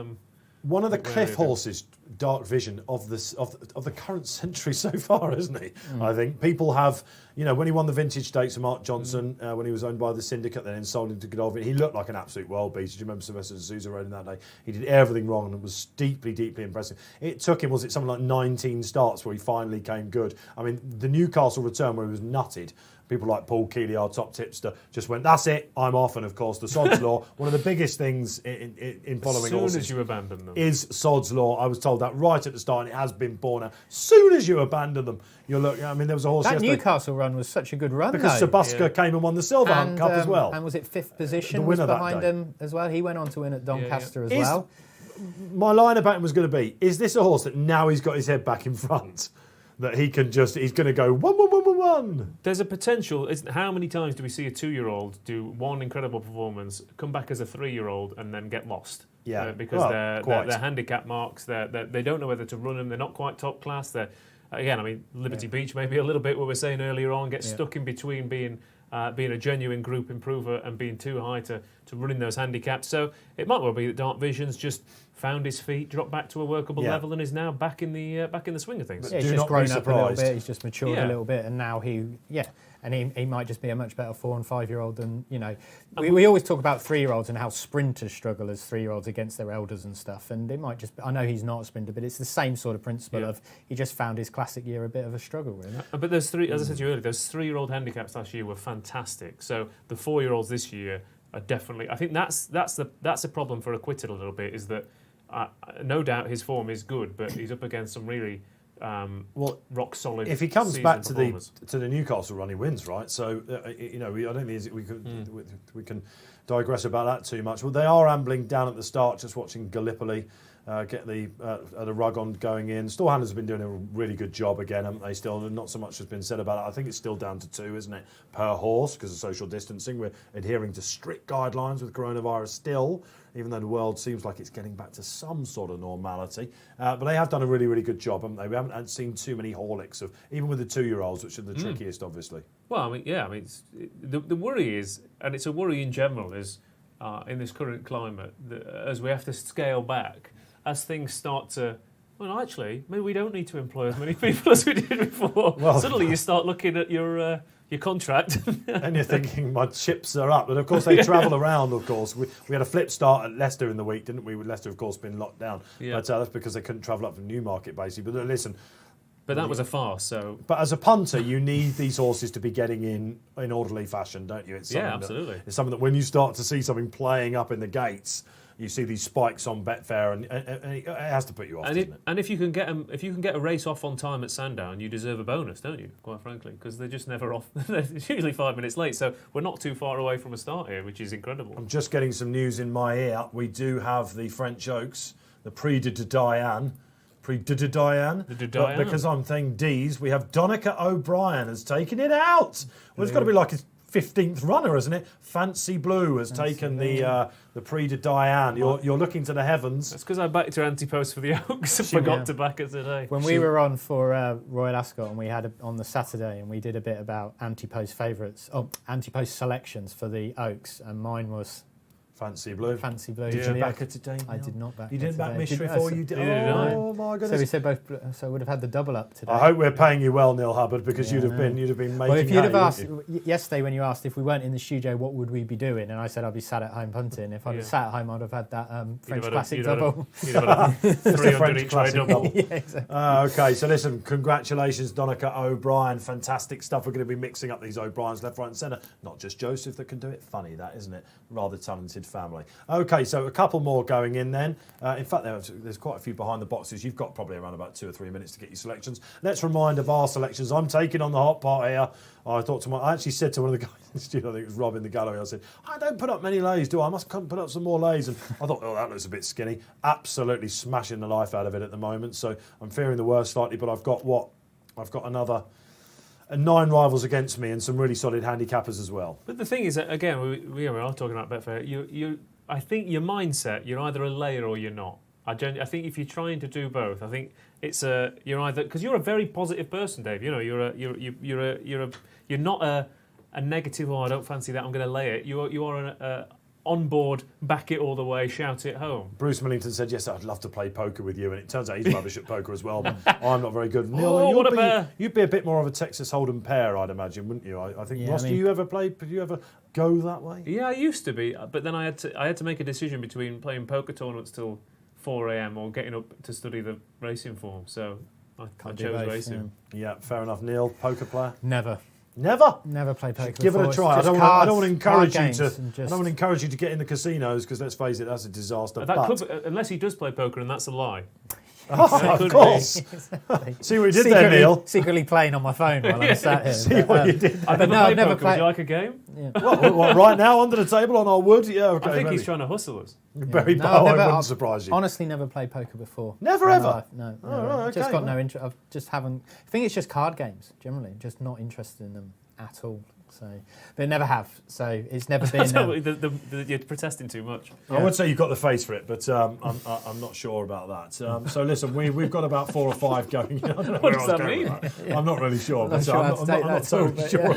One of the cliff horses, Dark Vision, of the current century so far, isn't he? I think people have, when he won the Vintage Stakes of Mark Johnson, when he was owned by the Syndicate, then sold him to Godolphin, he looked like an absolute world beater. Do you remember Sylvester Sousa rode him that day? He did everything wrong and was deeply, deeply impressive. It took him, something like 19 starts where he finally came good. I mean, the Newcastle return where he was nutted. People like Paul Keeley, our top tipster, just went, that's it, I'm off. And of course, the Sod's Law, one of the biggest things in following horses. As soon as you abandon them. Is Sod's Law. I was told that right at the start, and it has been borne out. As soon as you abandon them, you'll look. I mean, there was a horse yesterday. That Newcastle run was such a good run, because Sabuska came and won the Silver Hunt Cup as well. And was it 5th position was behind him as well? He went on to win at Doncaster as well. My line about him was going to be, is this a horse that now he's got his head back in front, that he's going to go 1. There's a potential. How many times do we see a 2-year-old do one incredible performance, come back as a 3-year-old, and then get lost? Yeah, because they're handicap marks. They don't know whether to run them. They're not quite top class. Liberty Beach maybe a little bit what we were saying earlier on. Get stuck in between being a genuine group improver and being too high to running those handicaps. So it might well be that Dark Vision's just found his feet, dropped back to a workable Yeah. level, and is now back in the swing of things. Yeah, he's Do just not be grown up a little surprised. bit. He's just matured Yeah. a little bit, and now he might just be a much better 4 and 5 year old than We always talk about 3-year-olds and how sprinters struggle as 3-year-olds against their elders and stuff, and it might just. I know he's not a sprinter, but it's the same sort of principle of he just found his classic year a bit of a struggle, really. But there's three, as I said to you earlier, those 3-year-old handicaps last year were fantastic. So the 4-year-olds this year are definitely. I think that's the problem for Acquitted a little bit, is that no doubt his form is good, but he's up against some really rock solid. If he comes back to performers. the Newcastle run, he wins, right? So I don't think we can digress about that too much. Well, they are ambling down at the start, just watching Gallipoli get the rug on going in. Storehanders have been doing a really good job again, haven't they? Still, not so much has been said about it. I think it's still down to 2, isn't it, per horse because of social distancing. We're adhering to strict guidelines with coronavirus still, even though the world seems like it's getting back to some sort of normality. But they have done a really, really good job, haven't they? We haven't seen too many Horlicks of, even with the 2-year-olds, which are the trickiest, obviously. Well, the worry is, and it's a worry in general, is in this current climate, as we have to scale back, as things start to. Well, actually, maybe we don't need to employ as many people as we did before. Well, suddenly you start looking at your contract. And you're thinking, my chips are up. But of course, they travel around, of course. We had a flip start at Leicester in the week, didn't we? With Leicester, of course, being locked down. Yeah. But that's because they couldn't travel up from Newmarket, basically. But listen. But that was a farce, so. But as a punter, you need these horses to be getting in orderly fashion, don't you? It's something absolutely. It's something that when you start to see something playing up in the gates, you see these spikes on Betfair, and it has to put you off, doesn't it? And if you can get a race off on time at Sandown, you deserve a bonus, don't you? Quite frankly, because they're just never off. It's usually 5 minutes late, so we're not too far away from a start here, which is incredible. I'm just getting some news in my ear. We do have the French Oaks, the Prix de Diane. But because I'm saying D's, we have Donica O'Brien has taken it out. Well, it's got to be like his 15th runner, isn't it? Fancy Blue has taken the Prix de Diane. You're looking to the heavens. That's because I backed her anti-post for the Oaks and forgot to back her today. When we were on for Royal Ascot, and we had on the Saturday, and we did a bit about anti-post favourites, anti-post selections for the Oaks, and mine was Fancy Blue. Fancy Blue. Did you back her today? I did not back her. You didn't back today. Mishriff, or you did? Oh my goodness! So we said both. So we'd have had the double up today. I hope we're paying you well, Neil Hubbard, because you'd have been making. Well, if you'd have asked you? yesterday when you asked if we weren't in the studio, what would we be doing? And I said I'd be sat at home punting. If I'd sat at home, I'd have had that French classic double. You'd have had a 300 each way double. Yeah, exactly. Okay, so listen, congratulations, Donica O'Brien. Fantastic stuff. We're going to be mixing up these O'Briens left, right, and centre. Not just Joseph that can do it. Funny that, isn't it? Rather talented family. Okay, so a couple more going in then. In fact, there's quite a few behind the boxes. You've got probably around about 2 or 3 minutes to get your selections. Let's remind of our selections. I'm taking on the hot pot here. I actually said to one of the guys in the studio, I think it was Rob in the gallery, I said, I don't put up many lays, do I? I must come put up some more lays. And I thought, that looks a bit skinny. Absolutely smashing the life out of it at the moment. So I'm fearing the worst slightly, but I've got another 9 rivals against me and some really solid handicappers as well. But the thing is, again, we are talking about Betfair. I think your mindset, you're either a layer or you're not. I think if you're trying to do both, I think you're either, because you're a very positive person, Dave. You know, you're not a negative. Oh, I don't fancy that. I'm going to lay it. You are an on board, back it all the way, shout it home. Bruce Millington said, yes, I'd love to play poker with you, and it turns out he's rubbish at poker as well, but I'm not very good. Neil, you'd be a bit more of a Texas Hold'em pair, I'd imagine, wouldn't you? I think, Ross, do you ever go that way? Yeah, I used to be, but then I had to make a decision between playing poker tournaments till 4 a.m. or getting up to study the racing form, so I chose racing. Yeah, fair enough. Neil, poker player? Never. Never play poker. Give it a try. I don't want to encourage you to get in the casinos, because let's face it, that's a disaster. Unless he does play poker, and that's a lie. Of course. See what you did there, Neil. Secretly playing on my phone while I was sat here. See what you did. I've never played. Would you like a game? Yeah. What, right now under the table on our wood? Yeah, okay. I think he's trying to hustle us. Very bad. It wouldn't surprise you. Honestly, never played poker before. Never ever? No. Right, just got no interest. I just haven't. I think it's just card games generally. Just not interested in them at all. So, but never have. So it's never been. You're protesting too much. I would say you've got the face for it, but I'm not sure about that. So listen, we've got about 4 or 5 going. What does that mean? I'm not really sure. But I'm not totally sure.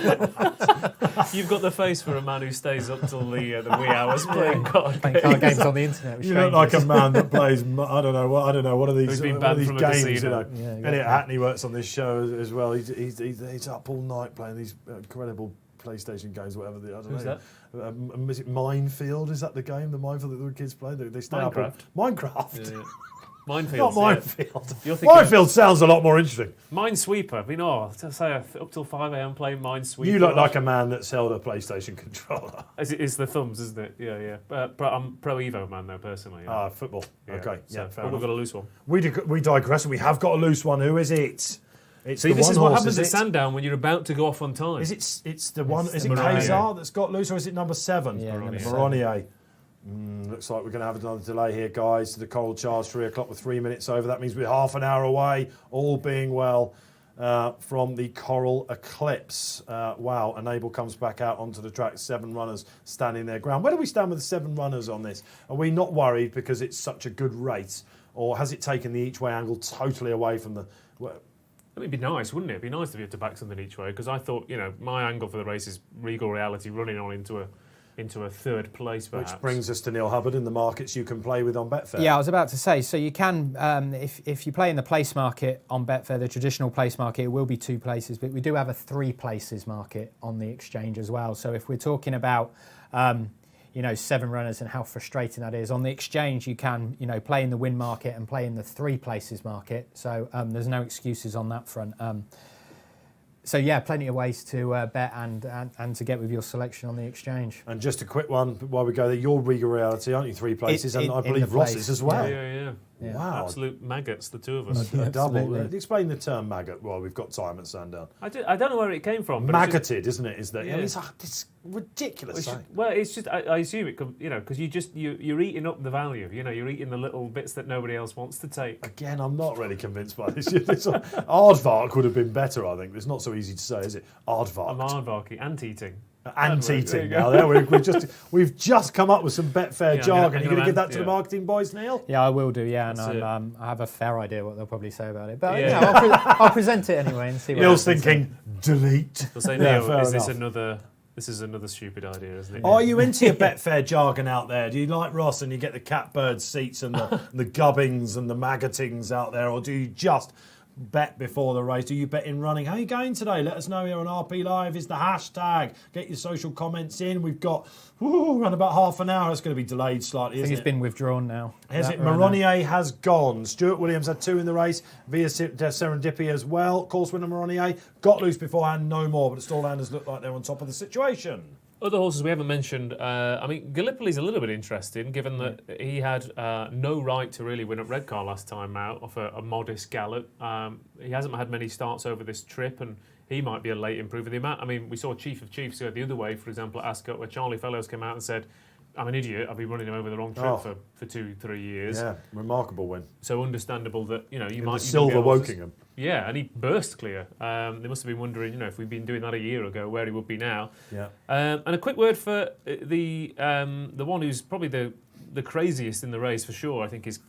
You've got the face for a man who stays up till the wee hours playing card Playing games. card games on the internet. With You look like a strangers. man that plays. I don't know one of these. Who's been one of banned these from a games. casino. You know. Yeah, Elliot Hackney works on this show as well. He's up all night playing these incredible PlayStation games, whatever. I don't Who's know. that? Is it Minefield? Is that the game? The Minefield that the kids play? They stay up. Minecraft. Yeah. Minefield. Not Minefield. You're thinking Minefield sounds a lot more interesting. Minesweeper. To say up till 5 a.m. playing Minesweeper. You look like a man that's held a PlayStation controller. It's the thumbs, isn't it? Yeah. But I'm pro Evo man though, personally. Yeah. Football. Yeah. Okay, So, fair but we've enough. got a loose one. We digress, and we have got a loose one. Who is it? It's See, the this one is what horse, happens at is it? Sandown when you're about to go off on time. Is it? It's the one. Is it Moronier. Kazar that's got loose, or is it number 7? Yeah, number 7. Moronier. Looks like we're going to have another delay here, guys. To the Coral Charge, 3 o'clock with 3 minutes over. That means we're half an hour away, all being well, from the Coral Eclipse. Wow, Enable comes back out onto the track. 7 runners standing their ground. Where do we stand with the 7 runners on this? Are we not worried because it's such a good race? Or has it taken the each-way angle totally away from the... It'd be nice, wouldn't it? It'd be nice to be able to back something each way, because I thought, my angle for the race is Regal Reality running on into a third place, perhaps. Which brings us to Neil Hubbard in the markets you can play with on Betfair. Yeah, I was about to say, so you can, if you play in the place market on Betfair, the traditional place market, it will be 2 places, but we do have a 3 places market on the exchange as well. So if we're talking about, 7 runners and how frustrating that is, on the exchange you can, play in the win market and play in the 3 places market. So there's no excuses on that front. So yeah, plenty of ways to bet and to get with your selection on the exchange. And just a quick one while we go there. Your Regal Reality, aren't you? 3 places, and I believe Ross's as well. Yeah. Wow. Absolute maggots, the 2 of us. A double. Absolutely. Explain the term maggot while we've got time at Sandown. I don't know where it came from. But Maggoted, isn't it? Is that? Yeah. I mean, it's ridiculous. it's just I assume it could, because you're eating up the value. You're eating the little bits that nobody else wants to take. Again, I'm not really convinced by this. Aardvark would have been better, I think. It's not so easy to say, is it? Aardvark. I'm aardvarky, anteating. Ant-eating now. There we've just come up with some Betfair jargon. You're going to give that to the marketing boys, Neil? Yeah, I will do. Yeah, and That's I have a fair idea what they'll probably say about it, but Yeah. I'll present it anyway and see. What Neil's happens. thinking, delete. I'll say, Yeah, Neil, fair is this enough. another? This is another stupid idea, isn't it? Are you into your Betfair jargon out there? Do you like Ross and you get the catbird seats and the gubbings and the maggotings out there, or do you just bet before the race? Do you bet in running? How are you going today? Let us know here on RP Live. Is the hashtag. Get your social comments in. We've got around about half an hour. It's going to be delayed slightly, I think isn't it's it? been withdrawn now. Has it? That runner. Moronier has gone. Stuart Williams had 2 in the race via Serendipity as well. Course winner Moronier got loose beforehand, no more, but the Stalllanders look like they're on top of the situation. Other horses we haven't mentioned, Gallipoli's a little bit interesting, given that he had no right to really win at Redcar last time out off a modest gallop. He hasn't had many starts over this trip, and he might be a late improver. We saw Chief of Chiefs go the other way, for example, at Ascot, where Charlie Fellows came out and said, I'm an idiot, I've been running him over the wrong trip for 2-3 years. Yeah, remarkable win. So understandable that, you might... Silver Wokingham. Yeah, and he burst clear. They must have been wondering, if we'd been doing that a year ago, where he would be now. Yeah. And a quick word for the one who's probably the craziest in the race for sure, I think, is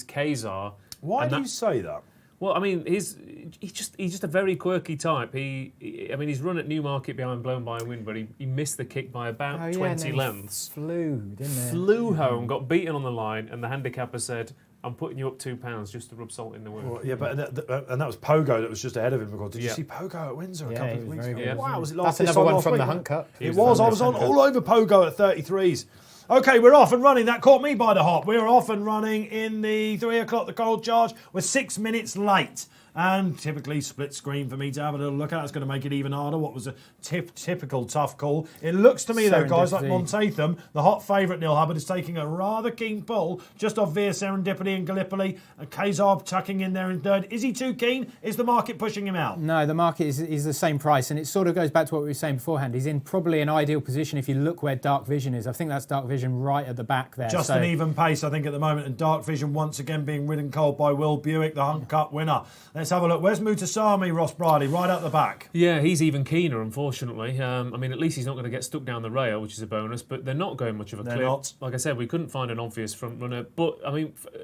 Kazar. Why do you say that? Well, he's just a very quirky type. He's run at Newmarket behind Blown by a Wind, but he missed the kick by about 20 lengths. Flew Home, got beaten on the line, and the handicapper said, I'm putting you up £2 just to rub salt in the wound. Well, yeah, but and that was Pogo that was just ahead of him. Did you see Pogo at Windsor a couple of weeks ago? good. Wow, was it That's last another one last from week? the Hunt Cup. It was. I was on all over Pogo at 33s. Okay, we're off and running. That caught me by the hop. We're off and running in the 3 o'clock, the Coral Charge. We're 6 minutes late. And typically split screen for me to have a little look at. It's going to make it even harder. What was a typical tough call. It looks to me, though, guys, like Montatham, the hot favourite, Neil Hubbard, is taking a rather keen pull just off Via Serendipity and Gallipoli. Kazar tucking in there in third. Is he too keen? Is the market pushing him out? No, the market is the same price, and it sort of goes back to what we were saying beforehand. He's in probably an ideal position if you look where Dark Vision is. I think that's Dark Vision right at the back there. Just an even pace, I think, at the moment. And Dark Vision once again being ridden cold by Will Buick, the Hunt Cup winner. Let's have a look. Where's Mutasami, Ross Brieley? Right out the back. Yeah, he's even keener, unfortunately. At least he's not going to get stuck down the rail, which is a bonus, but they're not going much of a clip. Not. Like I said, we couldn't find an obvious front runner. But,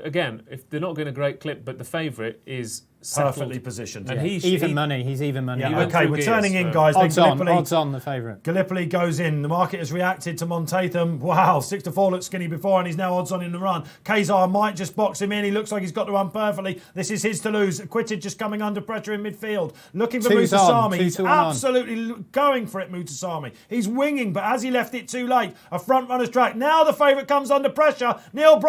again, if they're not going a great clip, but the favourite is perfectly positioned. And He's even money. Yeah, went okay, through we're Ghaiyyath, turning in, so- guys. Odds on the favourite. Gallipoli goes in. The market has reacted to Montatham. Wow, 6-4 looked skinny before, and he's now odds on in the run. Kazar might just box him in. He looks like he's got to run perfectly. This is his to lose. Quitted just coming under pressure in midfield. Looking for Two's on, Mutasami. 2 He's to 1 on. absolutely going for it, Mutasami. He's winging, but has he left it too late? A front runner's track. Now the favourite comes under pressure. Neil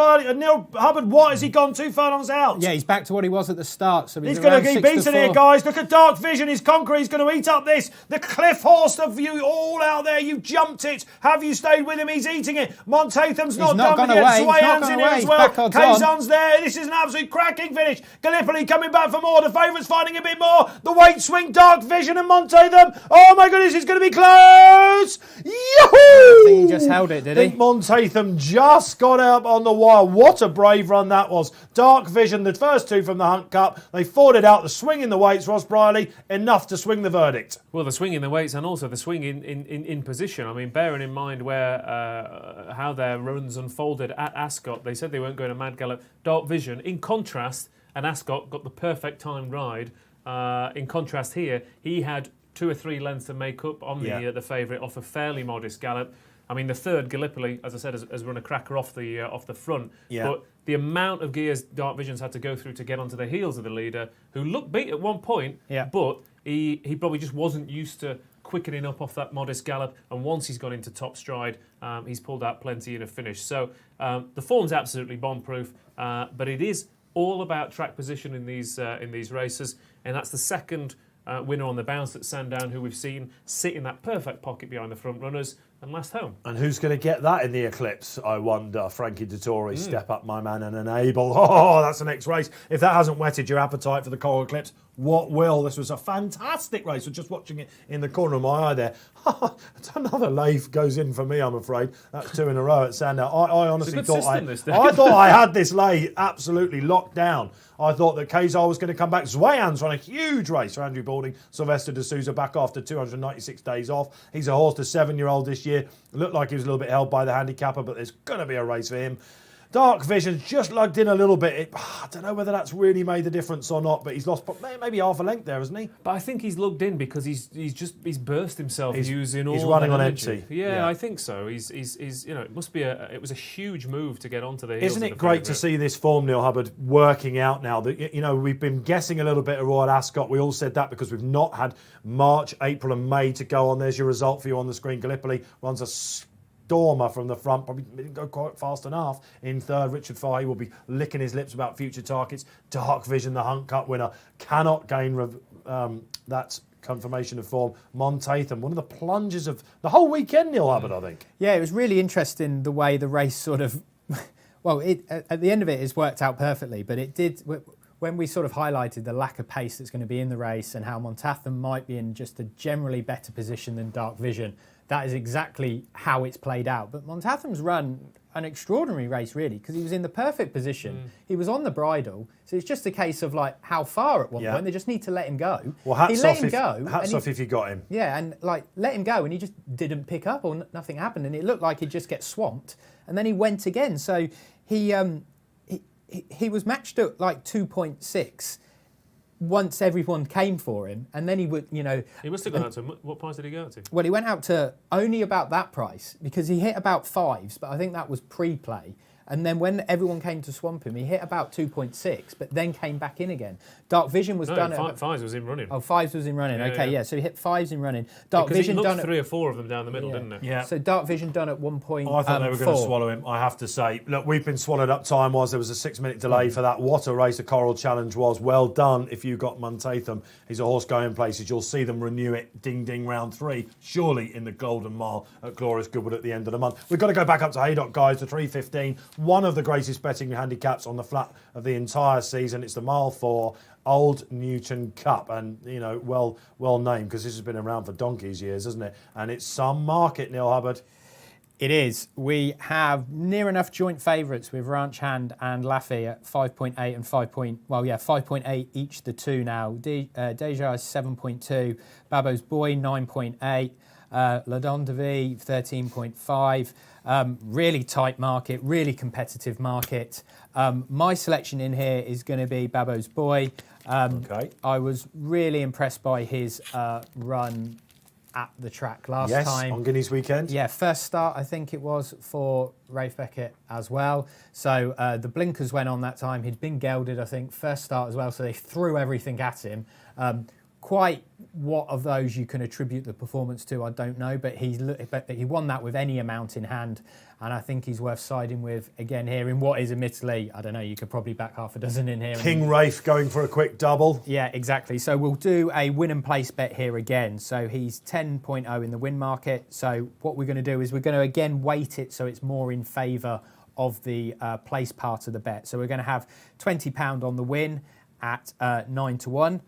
Hubbard, what has he gone 2 furlongs out? Yeah, he's back to what he was at the start. So He's going to get beaten here, guys. Look at Dark Vision. His conqueror. He's going to eat up this. The cliff horse of you all out there. You jumped it. Have you stayed with him? He's eating it. Montatham's not done with it. Swayan's in here as well. Kazan's there. This is an absolute cracking finish. Gallipoli coming back for more. The favourite's finding a bit more. The weight swing. Dark Vision and Montatham. Oh my goodness, it's going to be close. Yahoo! I think he just held it, did I think he? Montatham just got out on the wire. What a brave run that was. Dark Vision, the first 2 from the Hunt Cup. They fought it out. The swing in the weights, Ross Brieley, enough to swing the verdict. Well, the swing in the weights and also the swing in position. I mean, bearing in mind how their runs unfolded at Ascot, they said they weren't going to mad gallop. Dark Vision, in contrast, and Ascot got the perfect timed ride. In contrast here, he had 2 or 3 lengths to make up on the favourite off a fairly modest gallop. I mean, the third, Gallipoli, as I said, has run a cracker off the front. Yeah. But the amount of gears Dark Vision's had to go through to get onto the heels of the leader, who looked beat at one point, but he probably just wasn't used to quickening up off that modest gallop. And once he's gone into top stride, he's pulled out plenty in a finish. So the form's absolutely bomb-proof, but it is all about track position in these races, and that's the second winner on the bounce at Sandown, who we've seen sit in that perfect pocket behind the front runners and last home. And who's going to get that in the Eclipse, I wonder? Frankie Dettori, step up, my man, and enable. Oh, that's the next race. If that hasn't whetted your appetite for the Coral Eclipse, what will? This was a fantastic race. We're just watching it in the corner of my eye there. Another lathe goes in for me, I'm afraid. That's 2 in a row at Sandown. I honestly thought I had this lathe absolutely locked down. I thought that Kazar was going to come back. Zwayan's run a huge race for Andrew Balding. Sylvester de Souza back after 296 days off. He's a horse to 7-year-old this year. Looked like he was a little bit held by the handicapper, but there's going to be a race for him. Dark Vision's just lugged in a little bit. I don't know whether that's really made a difference or not, but he's lost maybe half a length there, hasn't he? But I think he's lugged in because he's burst himself using all. He's running on energy. empty. Yeah, I think so. He's it must be it was a huge move to get onto the heels. Isn't of it the great favourite. to see this form, Neil Hubbard, working out now? That we've been guessing a little bit at Royal Ascot. We all said that because we've not had March, April, and May to go on. There's your result for you on the screen. Gallipoli runs a stormer from the front, probably didn't go quite fast enough. In third, Richard Fahey will be licking his lips about future targets. Dark Vision, the Hunt Cup winner, cannot gain that confirmation of form. Montatham, one of the plunges of the whole weekend, Neil Hubbard, I think. Yeah, it was really interesting the way the race sort of, well, at the end of it, it's worked out perfectly, but it did, when we sort of highlighted the lack of pace that's going to be in the race and how Montatham might be in just a generally better position than Dark Vision, that is exactly how it's played out. But Montatham's run an extraordinary race, really, because he was in the perfect position. He was on the bridle. So it's just a case of, like, how far at one point. They just need to let him go. Well, hats off if you got him. Yeah, and, like, let him go, and he just didn't pick up or nothing happened. And it looked like he'd just get swamped. And then he went again. So he was matched at, like, 2.6 once everyone came for him, and then he would, He must have gone out to, what price did he go out to? Well, he went out to only about that price, because he hit about 5s, but I think that was pre-play. And then when everyone came to swamp him, he hit about 2.6, but then came back in again. Dark Vision was done at... Fives was in running. Oh, 5s was in running. Yeah. So he hit 5s in running. Dark Vision he done looked 3 or 4 of them down the middle, didn't it? Yeah. So Dark Vision done at 1.4. I thought they were going to swallow him, I have to say. Look, we've been swallowed up time-wise. There was a 6-minute delay for that. What a race the Coral Challenge was. Well done if you got Montatham. He's a horse going places. You'll see them renew it, ding-ding, round 3, surely in the Golden Mile at Glorious Goodwood at the end of the month. We've got to go back up to Haydock, guys, to 3:15. One of the greatest betting handicaps on the flat of the entire season. It's the Mile 4 Old Newton Cup, and well named, because this has been around for donkey's years, hasn't it? And it's some market, Neil Hubbard. It is. We have near enough joint favourites with Ranch Hand and Laffy at 5.8 and 5.8 each, the two now. Deja is 7.2, Babo's Boy 9.8. La Dondevie, 13.5. Really tight market, really competitive market. My selection in here is going to be Babo's Boy. Okay. I was really impressed by his run at the track last time. On Guineas weekend. Yeah, first start I think it was for Rafe Beckett as well. So the blinkers went on that time. He'd been gelded, I think, first start as well. So they threw everything at him. Quite what of those you can attribute the performance to, I don't know. But he won that with any amount in hand. And I think he's worth siding with again here in what is admittedly, I don't know, you could probably back half a dozen in here. King Rafe going for a quick double. Yeah, exactly. So we'll do a win and place bet here again. So he's 10.0 in the win market. So what we're going to do is we're going to again weight it so it's more in favour of the place part of the bet. So we're going to have £20 on the win at 9-1.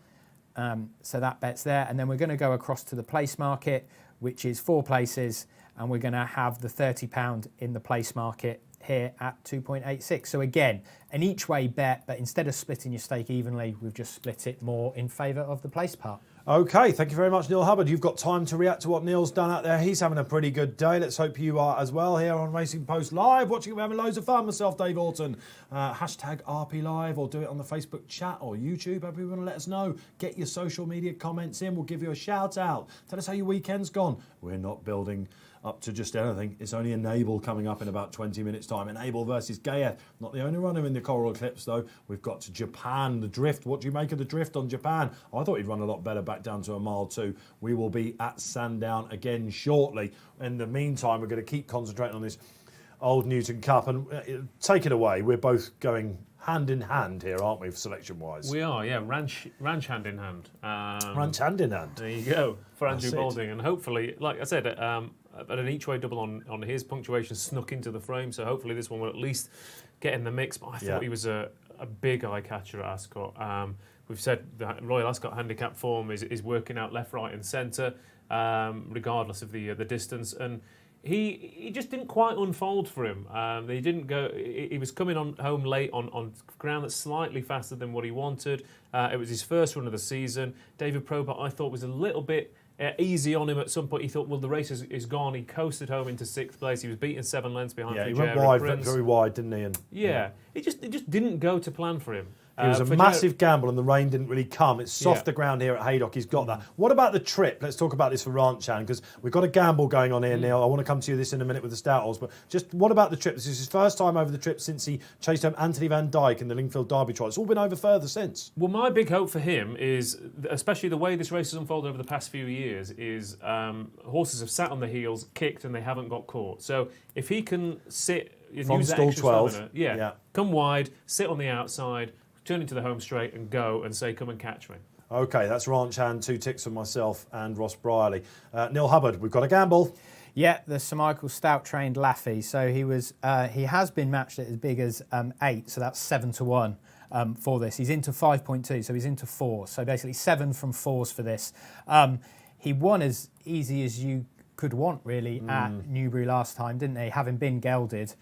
So that bet's there. And then we're going to go across to the place market, which is 4 places. And we're going to have the £30 in the place market here at 2.86. So again, an each way bet, but instead of splitting your stake evenly, we've just split it more in favour of the place part. Okay, thank you very much, Neil Hubbard. You've got time to react to what Neil's done out there. He's having a pretty good day. Let's hope you are as well here on Racing Post Live. Watching, we're having loads of fun. Myself, Dave Orton. Hashtag RP Live, or do it on the Facebook chat or YouTube. Hope you want to let us know. Get your social media comments in. We'll give you a shout out. Tell us how your weekend's gone. We're not building up to just anything. It's only Enable coming up in about 20 minutes' time. Enable versus Ghaiyyath. Not the only runner in the Coral Eclipse, though. We've got to Japan, the drift. What do you make of the drift on Japan? I thought he'd run a lot better back down to a mile 2. We will be at Sandown again shortly. In the meantime, we're going to keep concentrating on this Old Newton Cup and take it away. We're both going hand in hand here, aren't we, selection-wise? We are, yeah. Ranch hand in hand. Ranch hand in hand. There you go for Andrew That's it. Balding, and hopefully, like I said, at an each-way double on his punctuation snuck into the frame, so hopefully this one will at least get in the mix. But I thought he was a big eye catcher at Ascot. We've said that Royal Ascot handicap form is working out left, right, and centre, regardless of the distance, and he just didn't quite unfold for him. He didn't go. He was coming home late on ground that's slightly faster than what he wanted. It was his first run of the season. David Probert, I thought, was a little bit easy on him at some point. He thought, well, the race is gone. He coasted home into 6th place. He was beaten 7 lengths behind. Yeah, he went wide, very wide, didn't he? And, it just didn't go to plan for him. It was a massive gamble and the rain didn't really come. It's softer ground here at Haydock. He's got that. What about the trip? Let's talk about this for Ranchan, because we've got a gamble going on here, Neil. I want to come to you this in a minute with the Stout Horse, but just what about the trip? This is his first time over the trip since he chased home Anthony Van Dyke in the Lingfield Derby trial. It's all been over further since. Well, my big hope for him is, especially the way this race has unfolded over the past few years, is horses have sat on the heels, kicked, and they haven't got caught. So if he can sit, from stall 12, come wide, sit on the outside, turn into the home straight and go and say, come and catch me. OK, that's Ranchan, 2 ticks for myself and Ross Brieley. Neil Hubbard, we've got a gamble. Yeah, the Sir Michael Stout trained Laffey. So he has been matched at as big as 8, so that's 7-1 for this. He's into 5.2, so he's into 4. So basically 7 from 4s for this. He won as easy as you could want, really, at Newbury last time, didn't he? Having been gelded.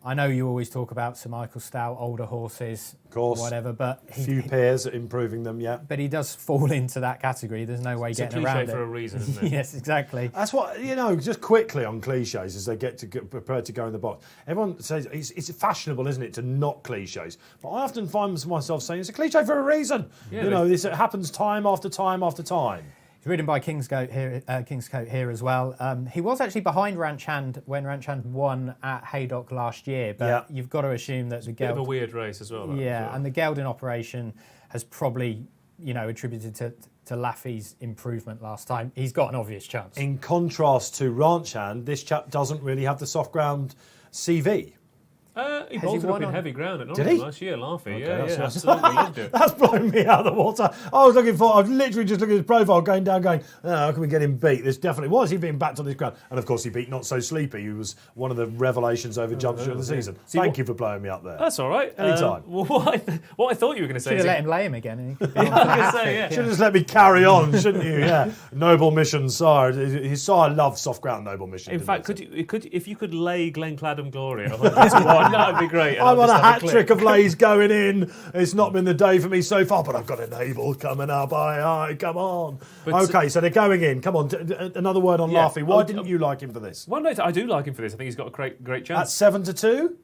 I know you always talk about Sir Michael Stout, older horses, of course, whatever, but few pairs at improving them, But he does fall into that category. There's no way getting around it. It's a cliche for a reason, isn't it? Yes, exactly. That's what, just quickly on cliches as they get prepared to go in the box. Everyone says it's fashionable, isn't it, to knock cliches. But I often find myself saying it's a cliche for a reason. Yeah, this happens time after time after time. Ridden by Kingscote here as well. He was actually behind Ranchan when Ranchan won at Haydock last year, but you've got to assume that the bit of a weird race as well. And the gelding operation has probably, attributed to Laffey's improvement last time. He's got an obvious chance. In contrast to Ranchan, this chap doesn't really have the soft ground CV. He bolted up in heavy ground at Nottingham last year, Laffey. Okay, yeah, absolutely loved it. That's blown me out of the water. I was literally just looking at his profile, going, how can we get him beat? This definitely was. He's being backed on this ground. And of course, he beat Not So Sleepy, who was one of the revelations over Jumpshire of the season. Thank you for blowing me up there. That's all right. Anytime. What I thought you were going to say should have let him lay him again. Should have just let me carry on, shouldn't you? Yeah. Noble Mission sire. His sire loved soft ground Noble Mission. In fact, if you could lay Glencladden Glory at 100 to 1, That'd be great. I'm on a hat-trick of lays going in. It's not been the day for me so far, but I've got a navel coming up. Aye, come on. Okay, so they're going in. Come on, another word on Laffy. Why didn't you like him for this? Well, no, I do like him for this. I think he's got a great chance. At 7-2?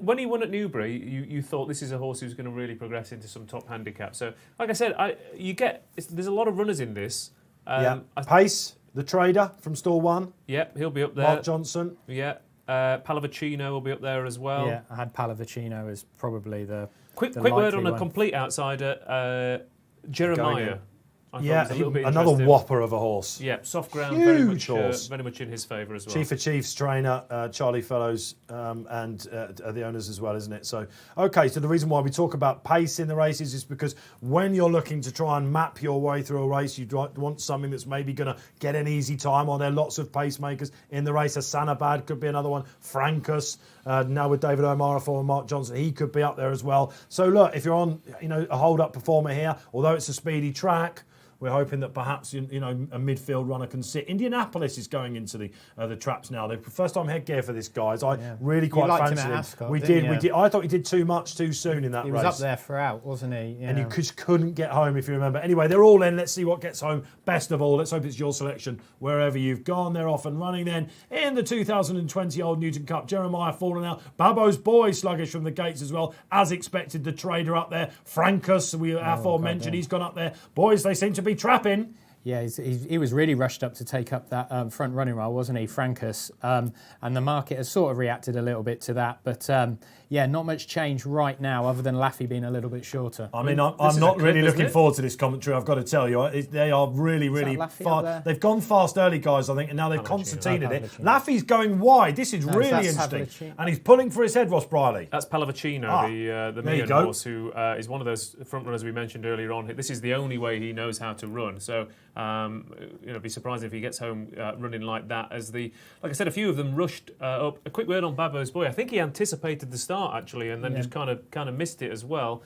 When he won at Newbury, you thought this is a horse who's going to really progress into some top handicap. So, like I said, there's a lot of runners in this. Pace, the trader from Stall 1. Yep, he'll be up there. Mark Johnson. Yeah. Pallavicino will be up there as well. Yeah, I had Pallavicino as probably the quick word on a complete outsider, Jeremiah. Another whopper of a horse. Yeah, soft ground, Huge horse. very much in his favour as well. Chief of Chiefs trainer, Charlie Fellows, and the owners as well, isn't it? So the reason why we talk about pace in the races is because when you're looking to try and map your way through a race, you want something that's maybe going to get an easy time. Are there lots of pacemakers in the race? Sanabad could be another one. Francus, now with David O'Marafor and Mark Johnson, he could be up there as well. So look, if you're on a hold-up performer here, although it's a speedy track, we're hoping that perhaps a midfield runner can sit. Indianapolis is going into the traps now. The first time headgear for this, guys. I really quite fancied him. Ascot, we did. I thought he did too much too soon in that race. He was up there throughout, wasn't he? And you just couldn't get home, if you remember. Anyway, they're all in. Let's see what gets home. Best of all, let's hope it's your selection wherever you've gone. They're off and running then in the 2020 Old Newton Cup. Jeremiah falling out. Babbo's Boy sluggish from the gates as well. As expected, the trader up there. Francus, we aforementioned, he's gone up there. Boys, they seem to be trapping. Yeah, he was really rushed up to take up that front running role, wasn't he, Francus? And the market has sort of reacted a little bit to that. But not much change right now other than Laffy being a little bit shorter. I mean, I'm not really looking forward to this commentary, I've got to tell you. They are really fast. They've gone fast early, guys, I think, and now they've concertinaed it. Laffy's going wide. This is really interesting. And he's pulling for his head, Ross Brieley. That's Pallavicino, the million horse, who is one of those front runners we mentioned earlier on. This is the only way he knows how to run. So, be surprised if he gets home running like that. Like I said, a few of them rushed up. A quick word on Babbo's Boy. I think he anticipated the start actually, and then just kind of missed it as well.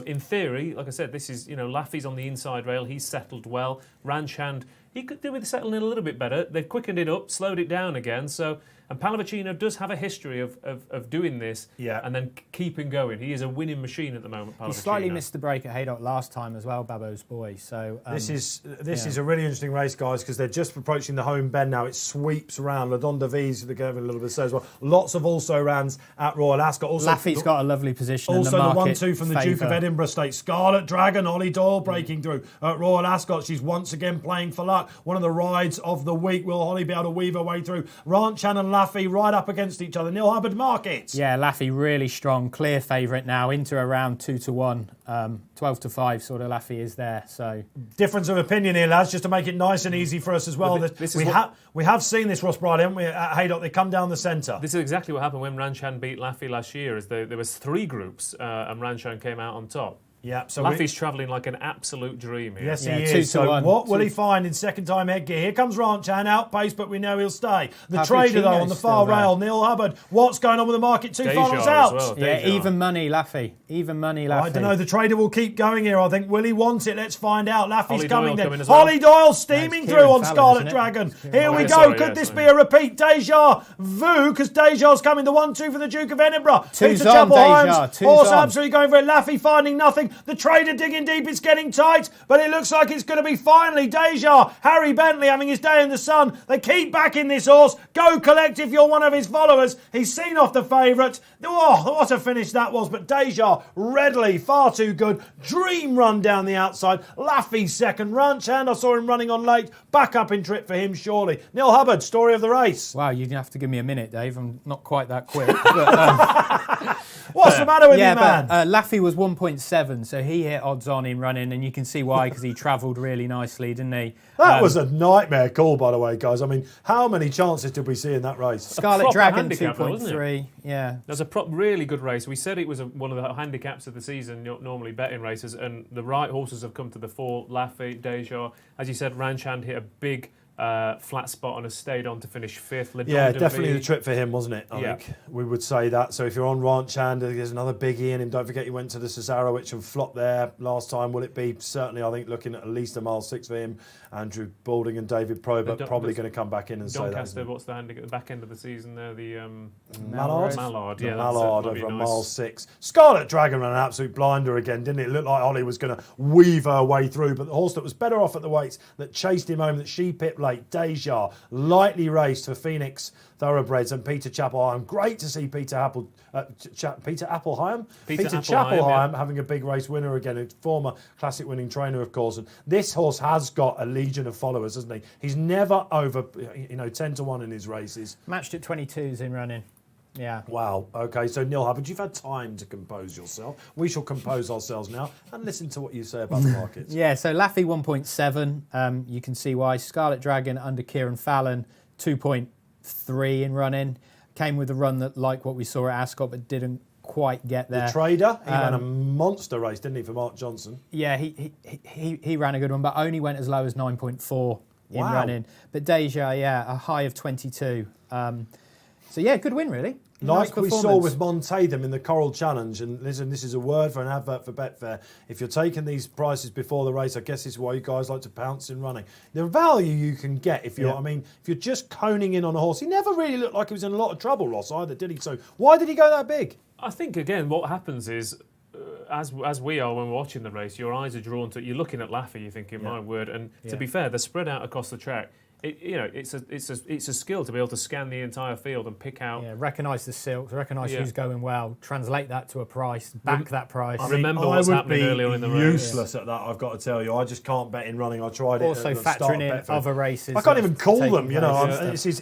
In theory, like I said, this is Laffy's on the inside rail. He's settled well. Ranchand, he could do with settling in a little bit better. They've quickened it up, slowed it down again. So. And Pallavicino does have a history of doing this and then keeping going. He is a winning machine at the moment, Pallavicino. He slightly missed the break at Haydock last time as well, Babbo's Boy. So this is a really interesting race, guys, because they're just approaching the home bend now. It sweeps round. La Donde V's going to a little bit so as well. Lots of also-rans at Royal Ascot. Also, Laffy's got a lovely position. Also the 1-2 from the Duke of Edinburgh Stakes. Scarlet Dragon, Ollie Doyle breaking through at Royal Ascot. She's once again playing for luck. One of the rides of the week. Will Holly be able to weave her way through? Ranchan and Laffy right up against each other. Neil Hubbard markets. Yeah, Laffy really strong, clear favourite now, into around 2-1, 12-5 sort of Laffy is there. So difference of opinion here, lads, just to make it nice and easy for us as well. We have seen this, Ross Brieley, haven't we, at Haydock? They come down the centre. This is exactly what happened when Ranchan beat Laffy last year. There was 3 groups and Ranchan came out on top. Yeah, so Laffy's travelling like an absolute dream here. Yes, he is. So what will he find in second-time headgear? Here comes Ranchan, outpaced, but we know he'll stay. The trader, though, on the far rail, Neil Hubbard. What's going on with the market? 2 finals out. Well, yeah, even money, Laffy. Even money, Laffy. I don't know. The trader will keep going here, I think. Will he want it? Let's find out. Laffy's coming then. Well. Holly Doyle steaming through on Scarlet Dragon. Here we go. Could this be a repeat? Deja Vu, because Deja's coming. The 1-2 for the Duke of Edinburgh. Two's on, Deja. Horse absolutely going for it. Laffy finding nothing. The trader digging deep, it's getting tight, but it looks like it's going to be finally Deja. Harry Bentley having his day in the sun. They keep backing this horse. Go collect if you're one of his followers. He's seen off the favourite. Oh, what a finish that was, but Deja readily, far too good. Dream run down the outside. Laffy second. Ranchan, I saw him running on late. Back up in trip for him, surely. Neil Hubbard, story of the race. Wow, you're going to have to give me a minute, Dave. I'm not quite that quick. But, what's the matter with you, man? Laffy was 1.7, so he hit odds on him running, and you can see why, because he travelled really nicely, didn't he? That was a nightmare call, by the way, guys. I mean, how many chances did we see in that race? Scarlet Dragon 2.3. Yeah. That was a really good race. We said it was one of the handicaps of the season, normally betting races, and the right horses have come to the fore. Laffy, Deja, as you said, Ranchand hit a big flat spot and has stayed on to finish 5th. Yeah, definitely the trip for him, wasn't it? I Yeah. think we would say that. So if you're on Ranch Hand, there's another biggie in him. Don't forget he went to the Cesarewitch and flopped there last time. Will it be? Certainly, I think looking at least a mile 6 for him. Andrew Balding and David Probert probably going to come back in and say that. Doncaster, what's the handicap at the back end of the season there? The Mallard? Mallard, The yeah. Mallard that'd be over a nice. mile 6. Scarlet Dragon ran an absolute blinder again, didn't it? It looked like Ollie was going to weave her way through, but the horse that was better off at the weights, that chased him home, that she pipped late, Deja, lightly raced for Phoenix Thoroughbreds and Peter Chapelheim. Great to see Peter Appleheim having a big race winner again, a former classic winning trainer, of course. And this horse has got a legion of followers, hasn't he? He's never over 10 to 1 in his races. Matched at 22s in running. Yeah. Wow. Okay, so Neil Hubbard, you've had time to compose yourself. We shall compose ourselves now and listen to what you say about the markets. Yeah, so Laffey 1.7. You can see why. Scarlet Dragon under Kieran Fallon 2.3 in running. Came with a run that, like what we saw at Ascot, but didn't quite get there. The Trader, he ran a monster race, didn't he, for Mark Johnson? Yeah, he ran a good one, but only went as low as 9.4 in Wow. running. But Deja, yeah, a high of 22. So yeah, good win really. Like Nice we saw performance. with Montatham in the Coral Challenge, and listen, this is a word for an advert for Betfair. If you're taking these prices before the race, I guess this is why you guys like to pounce in running. The value you can get if you're, if you're just coning in on a horse. He never really looked like he was in a lot of trouble, Ross, either, did he? So why did he go that big? I think, again, what happens is, as we are when we're watching the race, your eyes are drawn to, you're looking at Laffey, you're thinking, my word, and to be fair, they're spread out across the track. It's a skill to be able to scan the entire field and pick out. Yeah, recognise the silks, recognise who's going well, translate that to a price, back that price. Remember what's happening earlier in the race. Useless at that, I've got to tell you. I just can't bet in running. I tried it. Also at the start factoring of in Betfair. other races. I can't even call taking them. You know, place.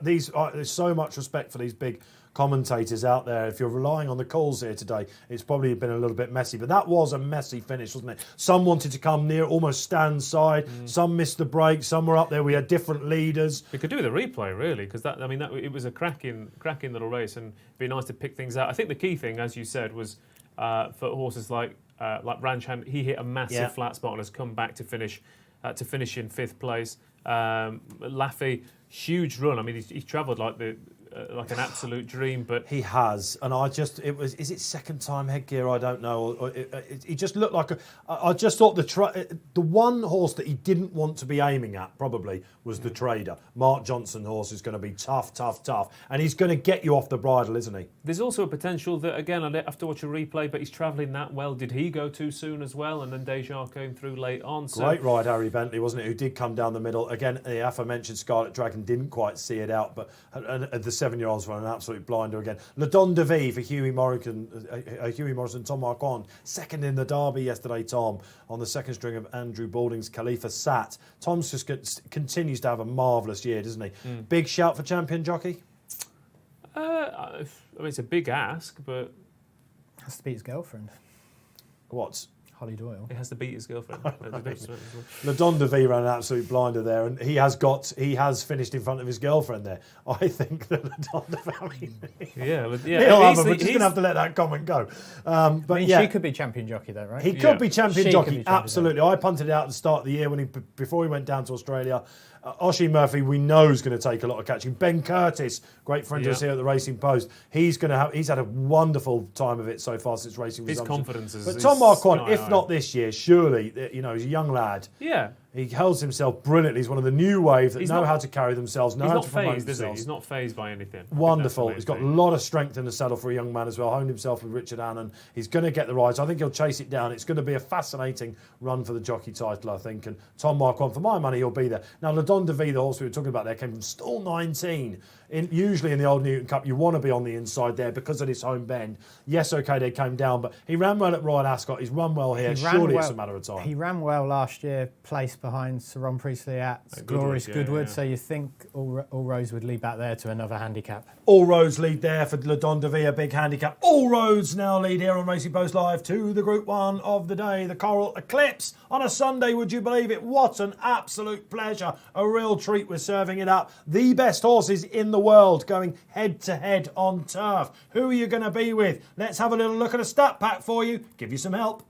there's so much respect for these big commentators out there. If you're relying on the calls here today, it's probably been a little bit messy, but that was a messy finish, wasn't it? Some wanted to come near, almost stand side. Some missed the break. Some were up there. We had different leaders. We could do with a replay, really, because it was a cracking little race, and it'd be nice to pick things out. I think the key thing, as you said, was for horses like Ranch Hand, he hit a massive flat spot and has come back to finish in 5th place. Laffey, huge run. I mean, he's travelled like an absolute dream, but He has, and is it second time headgear? I don't know. He just looked like I just thought the one horse that he didn't want to be aiming at probably was the Trader. Mark Johnson horse is going to be tough, and he's going to get you off the bridle, isn't he? there's also a potential that, again, I'd have to watch a replay, but he's travelling that well. Did he go too soon as well? And then Deja came through late on. So Great ride, Harry Bentley, wasn't it? Who did come down the middle. Again, the aforementioned Scarlet Dragon didn't quite see it out, but the 7-year-olds ran an absolute blinder again. Le Don de Vie for Hughie Morrison, Tom Marquand, second in the Derby yesterday, Tom, on the second string of Andrew Balding's Khalifa Sat. Tom's just continues to have a marvellous year, doesn't he? Big shout for champion jockey? I mean, it's a big ask, but Has to beat his girlfriend, What? Holly Doyle. he has to beat his girlfriend. Le Don de Vie ran an absolute blinder there, and he has finished in front of his girlfriend there. I think that Le Don de Vie. Yeah, We're just he's going to have to let that comment go. But I mean, yeah, she could be champion jockey though, right? he could be She champion could jockey. be champion Absolutely, I punted it out at the start of the year before he went down to Australia. Oshie Murphy, we know, is going to take a lot of catching. Ben Curtis, great friend of us here at the Racing Post, he's had a wonderful time of it so far since racing his resumption. confidence is. But Tom Marquand, sky if high. not this year, surely, he's a young lad. Yeah. He holds himself brilliantly. He's one of the new wave that He's know not- how to carry themselves, know He's how not to promote phased, is he? themselves. He's not phased by anything. Wonderful. That's He's the got a main thing. lot of strength in the saddle for a young man as well. Honed himself with Richard Annan. He's going to get the rides. I think he'll chase it down. It's going to be a fascinating run for the jockey title, I think. And Tom Marquand, for my money, he'll be there. Now, Le Don de Vie, the horse we were talking about there, came from stall 19. Usually in the Old Newton Cup, you want to be on the inside there because of this home bend. Yes, okay, they came down, but he ran well at Royal Ascot. He's run well here. Surely it's a matter of time. He ran well last year, placed behind Sir Ron Priestley at Glorious Goodwood. yeah. So you think all roads would lead back there to another handicap. All roads lead there for Le Don de Vie, a big handicap. All roads now lead here on Racing Post Live to the Group 1 of the day, the Coral Eclipse. On a Sunday, would you believe it? What an absolute pleasure. A real treat we're serving it up. The best horses in the world going head-to-head on turf. Who are you going to be with? Let's have a little look at a stat pack for you. Give you some help.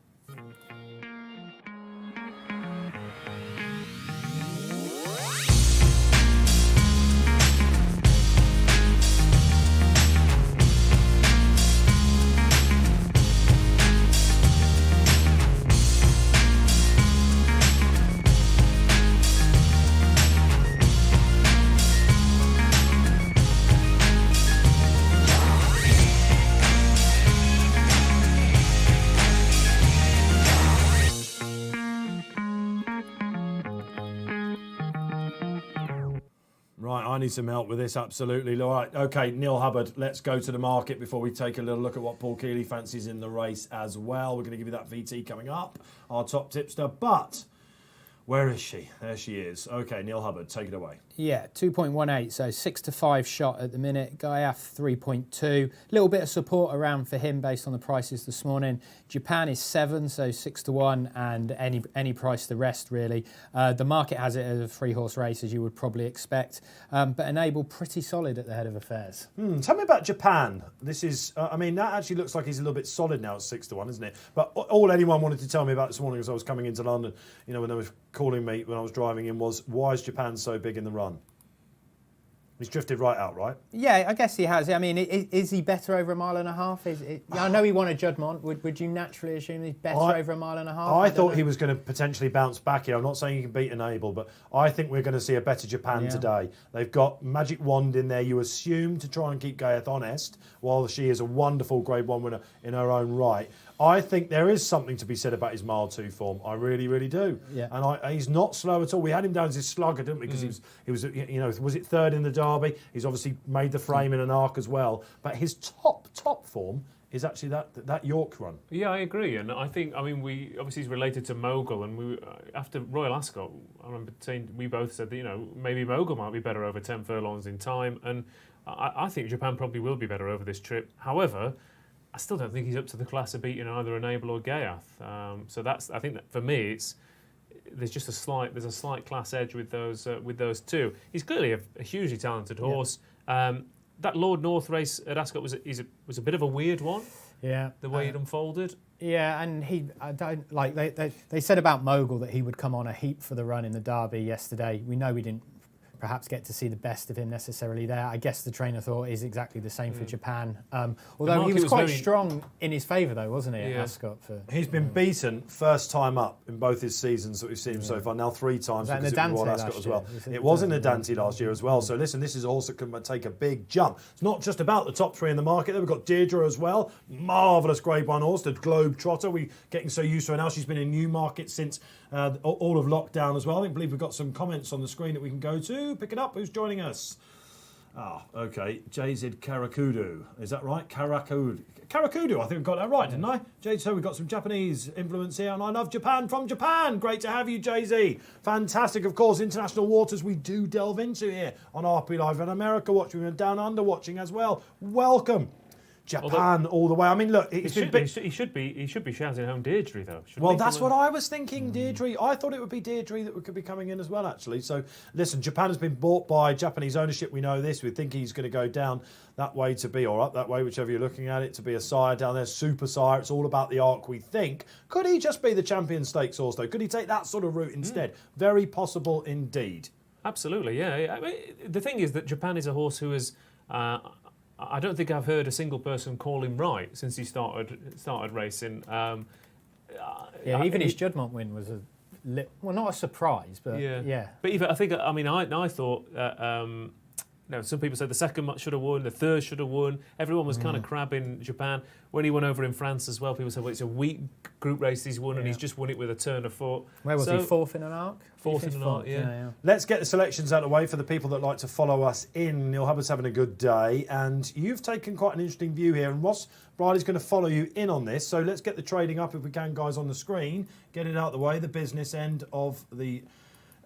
I need some help with this, absolutely. All right, okay, Neil Hubbard, let's go to the market before we take a little look at what Paul Keeley fancies in the race as well. We're going to give you that VT coming up, our top tipster, but where is she? There she is. Okay, Neil Hubbard, take it away. Yeah, 2.18, so 6-5 shot at the minute. Ghaiyyath 3.2. Little bit of support around for him based on the prices this morning. Japan is 7, so 6-1, and any price the rest really. The market has it as a 3-horse race, as you would probably expect, but Enable pretty solid at the head of affairs. Tell me about Japan. This is, I mean, that actually looks like he's a little bit solid now at 6-1, isn't it? But all anyone wanted to tell me about this morning as I was coming into London, you know, when they were calling me when I was driving in, was why is Japan so big in the run? He's drifted right out, right? Yeah, I guess he has. I mean, is he better over 1.5 miles? I know he won a Juddmonte. Would you naturally assume he's better over 1.5 miles? I thought he was going to potentially bounce back here. I'm not saying he can beat Enable, but I think we're going to see a better Japan today. They've got Magic Wand in there, you assume, to try and keep Ghaiyyath honest, while she is a wonderful Grade 1 winner in her own right. I think there is something to be said about his mile 2 form. I really, really do. Yeah. And he's not slow at all. We had him down as his slugger, didn't we? Because he was, you know, was it third in the Derby? He's obviously made the frame in an arc as well. But his top form is actually that York run. Yeah, I agree. And I think, I mean, obviously he's related to Mogul, and we after Royal Ascot, I remember saying, we both said that, you know, maybe Mogul might be better over 10 furlongs in time, and I think Japan probably will be better over this trip. However, I still don't think he's up to the class of beating either Enable or Ghaiyyath. So I think that for me, there's a slight class edge with those two. He's clearly a hugely talented horse. Yeah. That Lord North race at Ascot was a bit of a weird one. Yeah, the way it unfolded. Yeah, and they said about Mogul that he would come on a heap for the run in the Derby yesterday. We know we didn't perhaps get to see the best of him necessarily there. I guess the trainer thought is exactly the same for Japan. Although he was quite strong in his favour though, wasn't he, at Ascot? He's been beaten first time up in both his seasons that we've seen him so far. Now 3 times because it was Ascot as well. It was in the Dante last year as well. So listen, this is a horse that can take a big jump. It's not just about the top 3 in the market. We've got Deirdre as well. Marvellous Grade 1 horse, the Globe Trotter. We're getting so used to her now. She's been in Newmarket since all of lockdown as well. I believe we've got some comments on the screen that we can go to. Pick it up. Who's joining us? Okay. JZ Karakudu. Is that right? Karakudu. I think we got that right, didn't I? JZ, so we've got some Japanese influence here, and I love Japan from Japan. Great to have you, JZ. Fantastic, of course. International waters we do delve into here on RP Live, and America watching and Down Under watching as well. Welcome. Japan all the way. I mean, look, he should be shouting home Deirdre though. Well, that's what I was thinking, Deirdre. I thought it would be Deirdre that could be coming in as well, actually. So, listen, Japan has been bought by Japanese ownership. We know this. We think he's going to go down that way to be, or up that way, whichever you're looking at it, to be a sire down there, super sire. It's all about the arc, we think. Could he just be the Champion Stakes horse, though? Could he take that sort of route instead? Very possible indeed. Absolutely, yeah. I mean, the thing is that Japan is a horse who is... I don't think I've heard a single person call him right since he started racing. Even his Juddmonte win was not a surprise, but yeah. But even I thought some people said the second should have won, the third should have won. Everyone was kind of crabbing Japan. When he won over in France as well, people said, well, it's a weak group race he's won, and he's just won it with a turn of foot. Where was he? 4th in an arc? 4th in an arc, yeah. Let's get the selections out of the way for the people that like to follow us in. Neil Hubbard's having a good day, and you've taken quite an interesting view here, and Ross Brieley's going to follow you in on this. So let's get the trading up if we can, guys, on the screen. Get it out of the way, the business end of the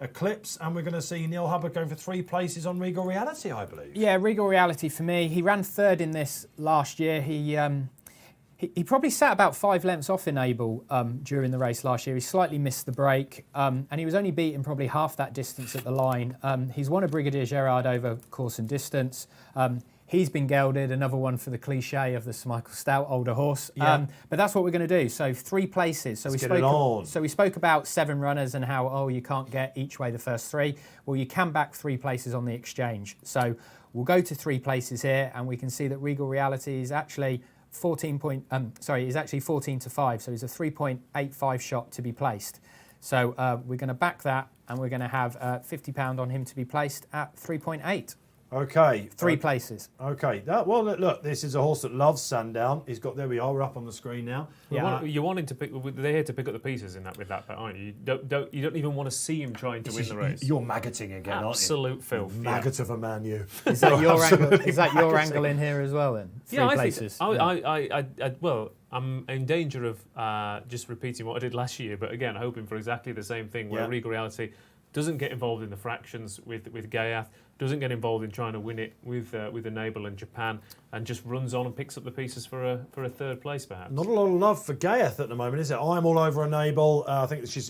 Eclipse, and we're going to see Neil Hubbard going for 3 places on Regal Reality, I believe. Yeah, Regal Reality for me. He ran 3rd in this last year. He probably sat about 5 lengths off Enable during the race last year. He slightly missed the break, and he was only beaten probably half that distance at the line. He's won a Brigadier Gerard over course and distance. He's been gelded, another one for the cliche of the Sir Michael Stout older horse. Yeah. But that's what we're going to do. So 3 places. So we spoke about 7 runners and how, you can't get each way the first 3. Well, you can back 3 places on the exchange. So we'll go to 3 places here, and we can see that Regal Reality is actually 14 to 5. So he's a 3.85 shot to be placed. So we're going to back that, and we're going to have £50 on him to be placed at 3.8. Okay. 3 places. Okay. Well, look, this is a horse that loves Sandown. He's got, there we are, we're up on the screen now. You're wanting to pick, they're here to pick up the pieces with that bet, aren't you? You don't even want to see him trying to win the race. You're maggoting again, aren't you? Absolute filth. Maggot of a man, you. Is that your angle? Is that your angle in here as well then? 3 places. I'm in danger of just repeating what I did last year, but again, hoping for exactly the same thing, where Regal Reality doesn't get involved in the fractions with Ghaiyyath, doesn't get involved in trying to win it with Enable and Japan, and just runs on and picks up the pieces for a 3rd place, perhaps. Not a lot of love for Ghaiyyath at the moment, is it? I'm all over Enable. I think she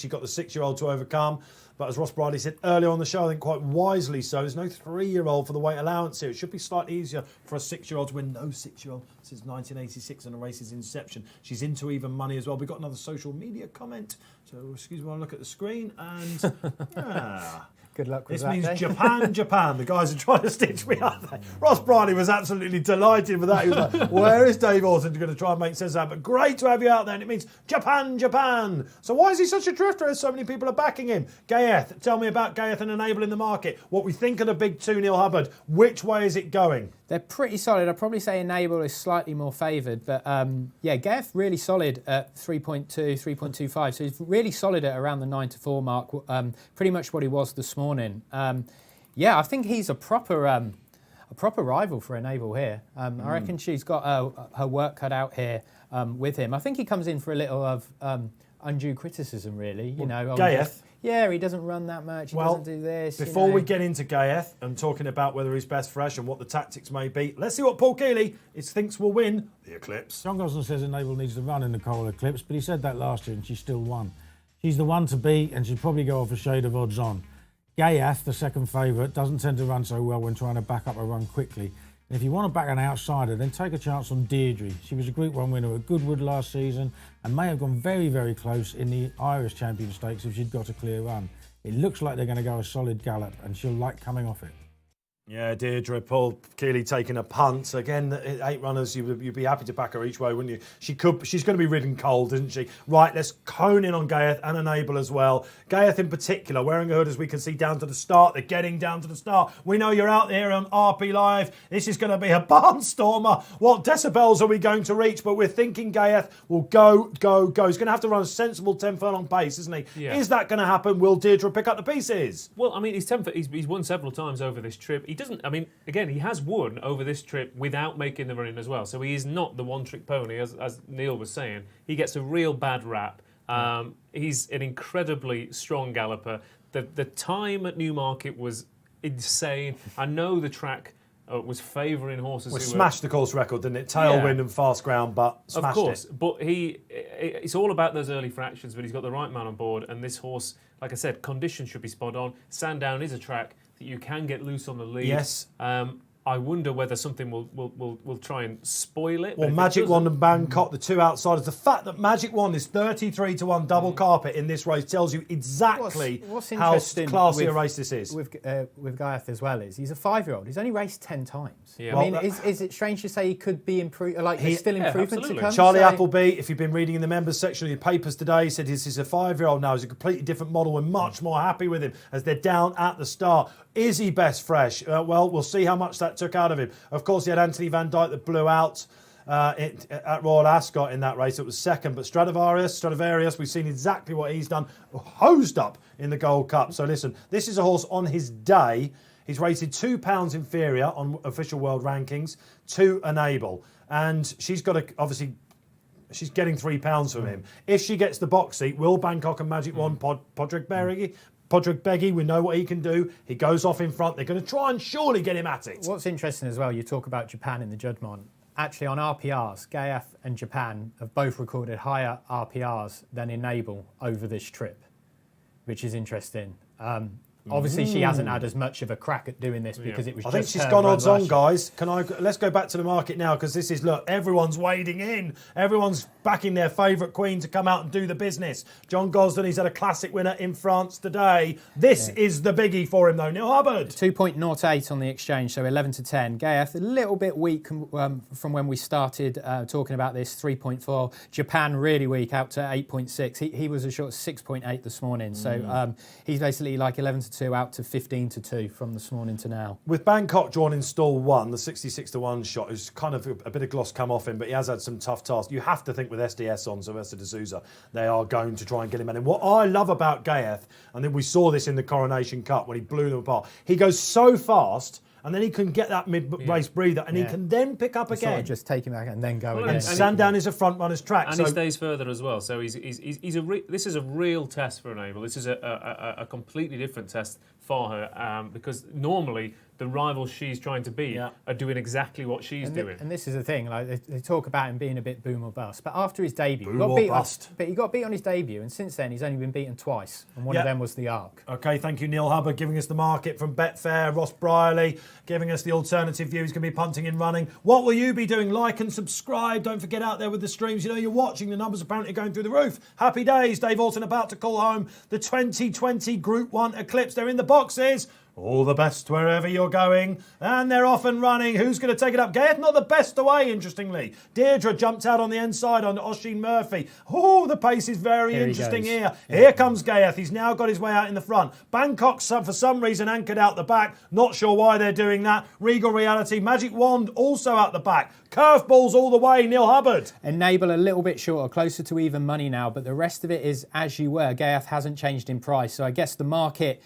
got the 6-year-old to overcome. But as Ross Brieley said earlier on the show, I think quite wisely so, there's no 3-year-old for the weight allowance here. It should be slightly easier for a 6-year-old to win. No 6-year-old since 1986 and the race's inception. She's into even money as well. We've got another social media comment. So excuse me while I look at the screen. And good luck with this that. means Dave. Japan. The guys are trying to stitch me up there. Ross Brieley was absolutely delighted with that. He was like, where is Dave Orton going to try and make sense of that? But great to have you out there. And it means Japan. So why is he such a drifter as so many people are backing him? Ghaiyyath, tell me about Ghaiyyath and Enable in the market. What we think of the big 2, Neil Hubbard. Which way is it going? They're pretty solid. I'd probably say Enable is slightly more favoured. But Ghaiyyath really solid at 3.2, 3.25. So he's really solid at around the 9-4 mark. Pretty much what he was this morning. I think he's a proper rival for Enable here. I reckon she's got her work cut out here with him. I think he comes in for a little of undue criticism, really. Ghaiyyath? Yeah, he doesn't run that much. He doesn't do this. Before we get into Ghaiyyath and talking about whether he's best fresh and what the tactics may be, let's see what Paul Keeley thinks will win the Eclipse. John Gosden says Enable needs to run in the Coral Eclipse, but he said that last year and she still won. She's the one to beat and she'd probably go off a shade of odds on. Ghaiyyath, the second favourite, doesn't tend to run so well when trying to back up a run quickly. And if you want to back an outsider, then take a chance on Deirdre. She was a Group 1 winner at Goodwood last season and may have gone very, very close in the Irish Champion Stakes if she'd got a clear run. It looks like they're going to go a solid gallop and she'll like coming off it. Yeah, Deirdre, Paul Keeley taking a punt. Again, 8 runners, you'd be happy to back her each way, wouldn't you? She's going to be ridden cold, isn't she? Right, let's hone in on Ghaiyyath and Enable as well. Ghaiyyath in particular, wearing a hood as we can see down to the start. They're getting down to the start. We know you're out there on RP Live. This is going to be a barnstormer. What decibels are we going to reach? But we're thinking Ghaiyyath will go. He's going to have to run a sensible 10 furlong pace, isn't he? Yeah. Is that going to happen? Will Deirdre pick up the pieces? Well, I mean, he's won several times over this trip. He has won over this trip without making the run-in as well. So he is not the one-trick pony, as Neil was saying. He gets a real bad rap. He's an incredibly strong galloper. The time at Newmarket was insane. I know the track was favouring horses. Well, smashed the course record, didn't it? Tailwind and fast ground, but smashed it. Of course, but it's all about those early fractions, but he's got the right man on board, and this horse, like I said, conditions should be spot on. Sandown is a track that you can get loose on the lead. Yes. I wonder whether something will try and spoil it. Well, Magic Wand and Bangkok, the 2 outsiders. The fact that Magic Wand is 33-1 double carpet in this race tells you exactly how classy a race this is. With Ghaiyyath as well is he's a 5-year-old. He's only raced 10 times. Yeah. I mean, is it strange to say he could be improved? Like there's still improvement to come. Charlie Appleby, if you've been reading in the members section of your papers today, he said this is a 5-year-old now. He's a completely different model. We're much more happy with him as they're down at the start. Is he best fresh? Well, we'll see how much that took out of him. Of course, he had Anthony Van Dyke that blew out at Royal Ascot in that race. It was second, but Stradivarius, we've seen exactly what he's done. Hosed up in the Gold Cup. So listen, this is a horse on his day. He's rated £2 inferior on official world rankings to Enable. And she's got obviously, she's getting £3 from him. If she gets the box seat, will Bangkok and Magic Wand Podrick Beggy, we know what he can do. He goes off in front. They're going to try and surely get him at it. What's interesting as well, you talk about Japan in the judgment. Actually, on RPRs, Ghaiyyath and Japan have both recorded higher RPRs than Enable over this trip, which is interesting. Obviously, she hasn't had as much of a crack at doing this because it was I think she's gone odds on, guys. Let's go back to the market now because this is, look, everyone's wading in. Everyone's backing their favourite queen to come out and do the business. John Gosden, he's had a classic winner in France today. This is the biggie for him, though. Neil Hubbard. 2.08 on the exchange, so 11-10. Ghaiyyath, a little bit weak from when we started talking about this, 3.4. Japan, really weak, out to 8.6. He was a short 6.8 this morning. So he's basically like 11-2 2 out to 15-2 from this morning to now. With Bangkok drawn in stall 1, the 66-1 shot is kind of a bit of gloss come off him, but he has had some tough tasks. You have to think with SDS on Sylvester de Souza, they are going to try and get him in. And what I love about Ghaiyyath, and then we saw this in the Coronation Cup when he blew them apart, he goes so fast. And then he can get that mid-race breather, and he can then pick up again. Sort of just take him back and then go again. And Sandown is a front runner's track, and he stays further as well. So this is a real test for Enable. This is a completely different test for her because normally the rivals she's trying to beat are doing exactly what she's doing. And this is the thing, like they talk about him being a bit boom or bust, but after his debut, he got beat on his debut, and since then he's only been beaten twice, and one of them was the Arc. Okay, thank you, Neil Hubbard, giving us the market from Betfair. Ross Brieley giving us the alternative view. He's going to be punting and running. What will you be doing? Like and subscribe. Don't forget out there with the streams. You know you're watching. The numbers apparently going through the roof. Happy days. Dave Orton about to call home the 2020 Group 1 Eclipse. They're in the boxes. All the best wherever you're going. And they're off and running. Who's going to take it up? Ghaiyyath, not the best away, interestingly. Deirdre jumped out on the inside on Oisin Murphy. Oh, the pace is very interesting here. Here comes Ghaiyyath. He's now got his way out in the front. Bangkok, for some reason, anchored out the back. Not sure why they're doing that. Regal Reality. Magic Wand also out the back. Curveballs all the way. Neil Hubbard. Enable a little bit shorter, closer to even money now, but the rest of it is as you were. Ghaiyyath hasn't changed in price. So I guess the market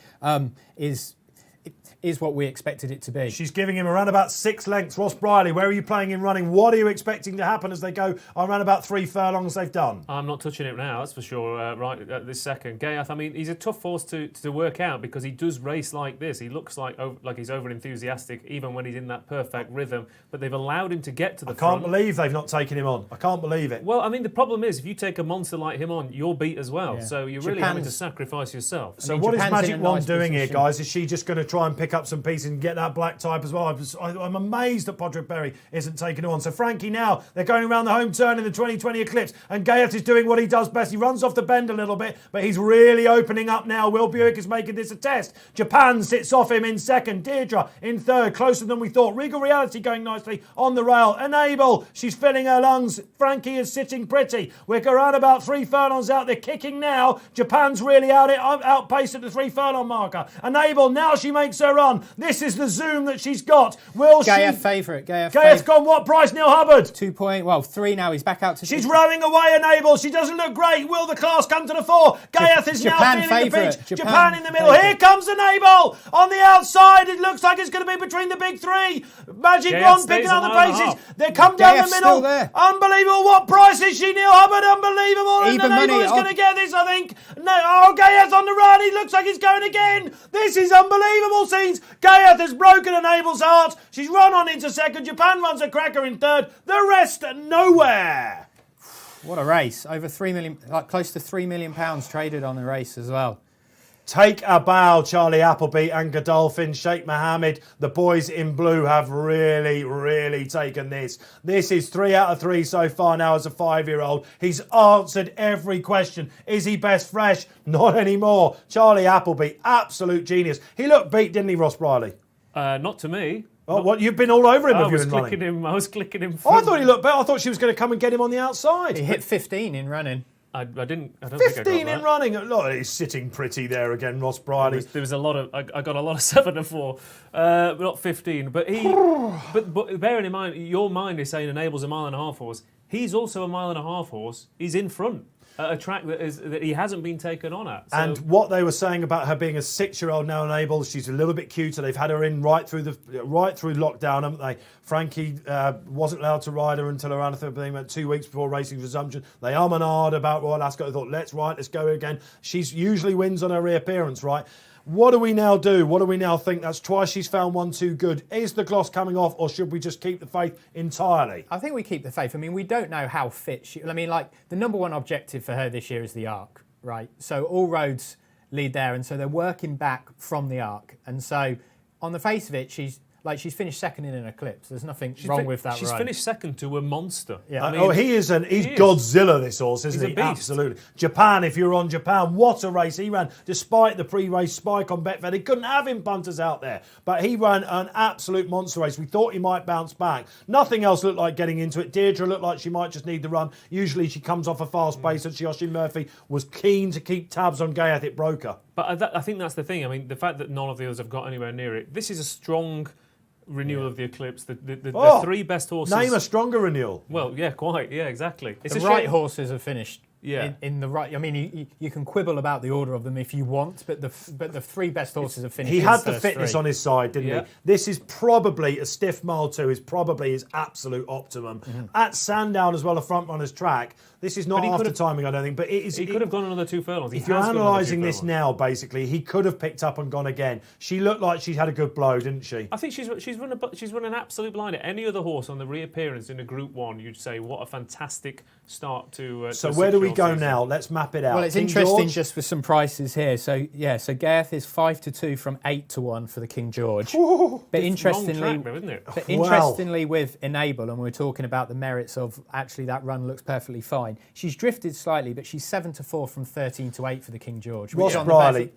is what we expected it to be. She's giving him around about 6 lengths. Ross Brieley, where are you playing in running? What are you expecting to happen as they go around about 3 furlongs they've done? I'm not touching it now, that's for sure, right at this second. Ghaiyyath, I mean, he's a tough horse to work out because he does race like this. He looks like he's over-enthusiastic even when he's in that perfect rhythm, but they've allowed him to get to the front. I can't believe they've not taken him on. I can't believe it. Well, I mean, the problem is if you take a monster like him on, you're beat as well. Yeah. So you're really having to sacrifice yourself. So what is Magic Wand doing here, guys? Is she just going to try and pick up some pieces and get that black type as well? I'm amazed that Podrick Berry isn't taking it on. So Frankie now, they're going around the home turn in the 2020 Eclipse, and Ghaiyyath is doing what he does best. He runs off the bend a little bit, but he's really opening up now. Will Buick is making this a test. Japan sits off him in second. Deirdre in third, closer than we thought. Regal Reality going nicely on the rail. Enable, she's filling her lungs. Frankie is sitting pretty. We're around about 3 furlongs out. They're kicking now. Japan's really outpaced at the 3 furlong marker. Enable, now she makes her run. This is the zoom that she's got. Will Ghaiyyath she? Favourite. Ghaiyyath's gone what price, Neil Hubbard? 3 now. He's back out to... She's rowing away, Enable. She doesn't look great. Will the class come to the fore? Ghaiyyath is now feeling the pitch. Japan in the middle. Here comes Enable on the outside. It looks like it's going to be between the big 3. Magic Wand picking up the paces. They come down the middle. Unbelievable. What price is she, Neil Hubbard? Unbelievable. And Enable is going to get this, I think. No, Ghaiyyath on the run. He looks like he's going again. This is unbelievable scenes. Ghaiyyath has broken Enable's heart. She's run on into second. Japan runs a cracker in third. The rest nowhere. What a race. Over 3 million, like close to £3 million traded on the race as well. Take a bow, Charlie Appleby and Godolphin, Sheikh Mohammed. The boys in blue have really, really taken this. This is 3 out of 3 so far now as a 5-year-old. He's answered every question. Is he best fresh? Not anymore. Charlie Appleby, absolute genius. He looked beat, didn't he, Ross Brieley? Not to me. Oh, what? You've been all over him. I was clicking him. Oh, I thought he looked better. I thought she was going to come and get him on the outside. He hit 15 in running. I don't 15 think I got in that. running. Look, he's sitting pretty there again, Ross Brieley. There was a lot of. I got a lot of 7 and 4, but not 15. But he. but bearing in mind, your mind is saying Enable's a 1.5 mile horse. He's also a 1.5 mile horse. He's in front at a track that he hasn't been taken on at. So. And what they were saying about her being a 6-year-old now Enable, she's a little bit cuter. They've had her in right through lockdown, haven't they? Frankie wasn't allowed to ride her until around 2 weeks before racing resumption. They and ahed about Royal Ascot. They thought, let's go again. She usually wins on her reappearance, right? What do we now do? What do we now think? That's twice she's found one too good. Is the gloss coming off, or should we just keep the faith entirely? I think we keep the faith. I mean, we don't know how fit she... I mean, like, the number one objective for her this year is the Arc, right? So all roads lead there, and so they're working back from the Arc. And so, on the face of it, she's finished second in an Eclipse. There's nothing wrong with that. She's finished second to a monster. Yeah. I mean, he's Godzilla, this horse, isn't he? He's a beast. Absolutely. Japan, if you're on Japan, what a race he ran. Despite the pre-race spike on Betfair, they couldn't have him punters out there. But he ran an absolute monster race. We thought he might bounce back. Nothing else looked like getting into it. Deirdre looked like she might just need the run. Usually she comes off a fast pace, and Oisin Murphy was keen to keep tabs on Ghaiyyath. It broke her. But I think that's the thing. I mean, the fact that none of the others have got anywhere near it. This is a strong renewal of the Eclipse. The three best horses. Name a stronger renewal. Well, yeah, quite. Yeah, exactly. It's the right horses have finished. Yeah. In the right, I mean, you can quibble about the order of them if you want, but the three best horses have finished. He in had the the first fitness three. on his side, didn't he? This is probably a stiff mile 2 is probably his absolute optimum. At Sandown as well, a front runner's track. This is not after timing, I don't think, but it is. He could have gone another 2 furlongs. If you're analysing this now, basically, he could have picked up and gone again. She looked like she had a good blow, didn't she? I think she's run an absolute blinder. Any other horse on the reappearance in a Group 1, you'd say what a fantastic start to. So where do we go now? Let's map it out. Well, it's King interesting George? just for some prices here. So Ghaiyyath is 5-2 from 8-1 for the King George. But interestingly, wrong track, though, isn't it? But interestingly, with Enable, and we're talking about the merits of actually that run looks perfectly fine. She's drifted slightly, but she's 7-4 from 13-8 for the King George. Ross Brieley,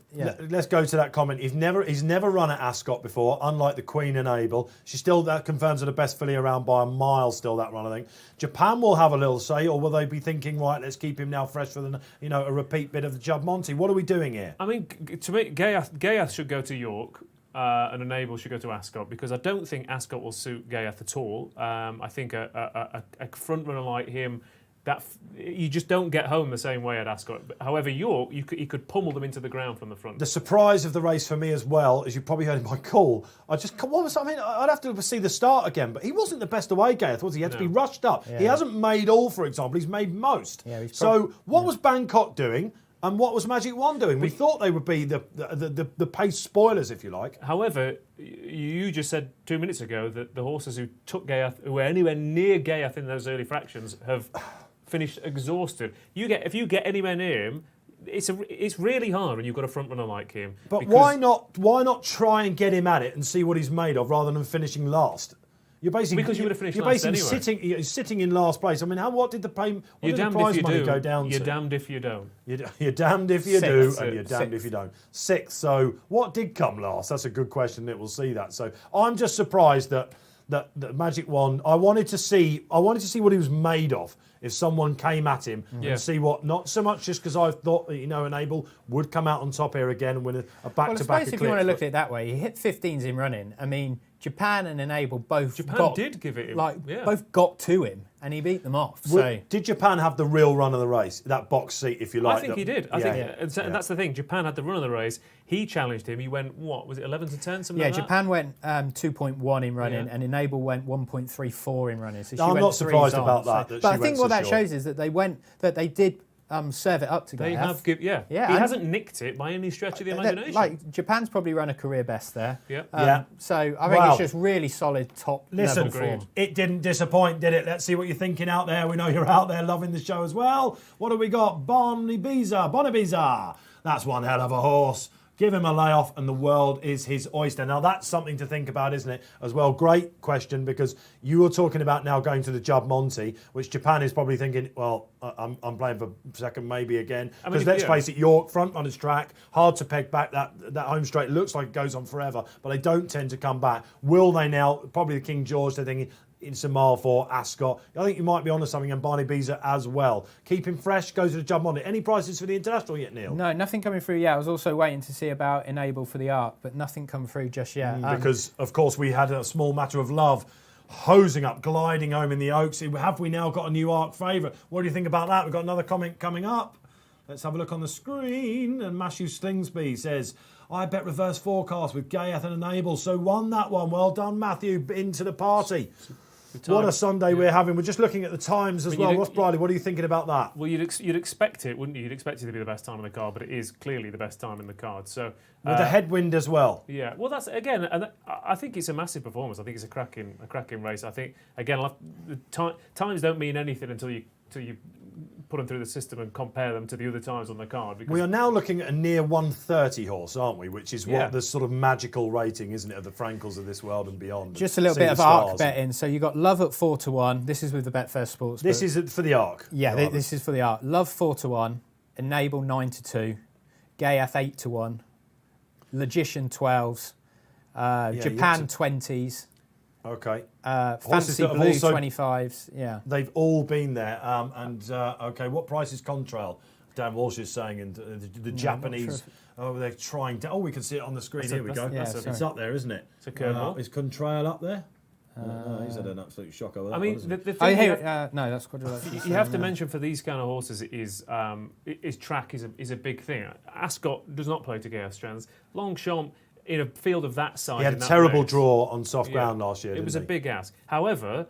let's go to that comment. He's never run at Ascot before, unlike the Queen Enable. She still, that confirms her the best filly around by a mile still, that run, I think. Japan will have a little say, or will they be thinking, right, let's keep him now fresh for the, a repeat bit of the Jub Monty? What are we doing here? I mean, to me, Ghaiyyath should go to York. And Enable should go to Ascot, because I don't think Ascot will suit Ghaiyyath at all. I think a front runner like him, that you just don't get home the same way at Ascot. However, York, you could pummel them into the ground from the front. The surprise of the race for me as well, as you probably heard in my call, I'd have to see the start again, but he wasn't the best away, Ghaiyyath, was he? He had to be rushed up. Yeah. He hasn't made all, for example. He's made most. Yeah, so what was Bangkok doing? And what was Magic One doing? We thought they would be the pace spoilers, if you like. However, you just said 2 minutes ago that the horses who took Ghaiyyath, who were anywhere near Ghaiyyath in those early fractions, have finished exhausted. If you get anywhere near him, it's really hard when you've got a front runner like him. But why not try and get him at it and see what he's made of rather than finishing last? You're basically because you would have finished you're last basically anyway. sitting in last place. I mean, what did the prize money go down to? You're damned if you don't. You're damned if you do, and you're damned Sixth. if you don't. Sixth. So what did come last? That's a good question. We'll see that. So I'm just surprised that Magic One. I wanted to see what he was made of. If someone came at him and see what, not so much just because I thought that Enable would come out on top here again and win a back-to-back Well, I suppose eclipse. if you want to look at it that way, he hit 15s in running. I mean, Japan and Enable both did give it him. Both got to him and he beat them off. So Did Japan have the real run of the race? That box seat, if you like. I think he did. I think and that's the thing. Japan had the run of the race. He challenged him. He went, what was it, 11 to 10, something like that? Japan went 2.1 in running and Enable went 1.34 in running. So I'm not surprised about that. But I think what that shows is that they did serve it up to They Ghaiyyath. have, He hasn't nicked it by any stretch of the imagination. Like Japan's probably run a career best there. Yeah. So I think it's just really solid top level form. It didn't disappoint, did it? Let's see what you're thinking out there. We know you're out there loving the show as well. What have we got? Bonibiza. That's one hell of a horse. Give him a layoff and the world is his oyster. Now, that's something to think about, isn't it, as well? Great question, because you were talking about now going to the Jub Monty, which Japan is probably thinking, well, I'm playing for second maybe again. Because let's face it, York, front on his track, hard to peg back. That home straight looks like it goes on forever, but they don't tend to come back. Will they now? Probably the King George, they're thinking, it's a mile for Ascot. I think you might be onto something, and Barney Beezer as well. Keep him fresh, go to the Jub Monty. Any prices for the International yet, Neil? No, nothing coming through yet. I was also waiting to see about Enable for the Arc, but nothing come through just yet. Because, of course, we had a small matter of love hosing up, gliding home in the Oaks. Have we now got a new Arc favourite? What do you think about that? We've got another comment coming up. Let's have a look on the screen. And Matthew Slingsby says, I bet reverse forecast with Ghaiyyath and Enable. So won that one. Well done, Matthew. Into the party. What a Sunday we're having. We're just looking at the times as well. Ross Brieley, what are you thinking about that? Well, you'd expect it, wouldn't you? You'd expect it to be the best time in the card, but it is clearly the best time in the card. So with a headwind as well. Yeah. Well, that's again, and I think it's a massive performance. I think it's a cracking race. I think again, times don't mean anything until you put them through the system and compare them to the other times on the card. We are now looking at a near 130 horse, aren't we? Which is what the sort of magical rating, isn't it, of the Frankels of this world and beyond. Just a little bit of Arc betting. So you got Love at 4-1. This is with the Betfair Sports. This is for the Arc. Yeah, this is for the Arc. Love 4-1. Enable 9-2. Ghaiyyath 8-1. Logician 12s. Japan 20s. Okay. Fancy Blue 25s. Yeah. They've all been there. Okay, what price is Contrail? Dan Walsh is saying, and the Japanese, they're trying to. Oh, we can see it on the screen. Here we go. It's up there, isn't it? It's a curveball. Is Contrail up there? He's had an absolute shocker with that. I mean, one, the thing no, that's quadrilateral. you have to mention for these kind of horses is track is a big thing. Ascot does not play to Ghaiyyath strands. Longchamp, in a field of that size, he had a terrible draw on soft ground last year. It was a big ask. However,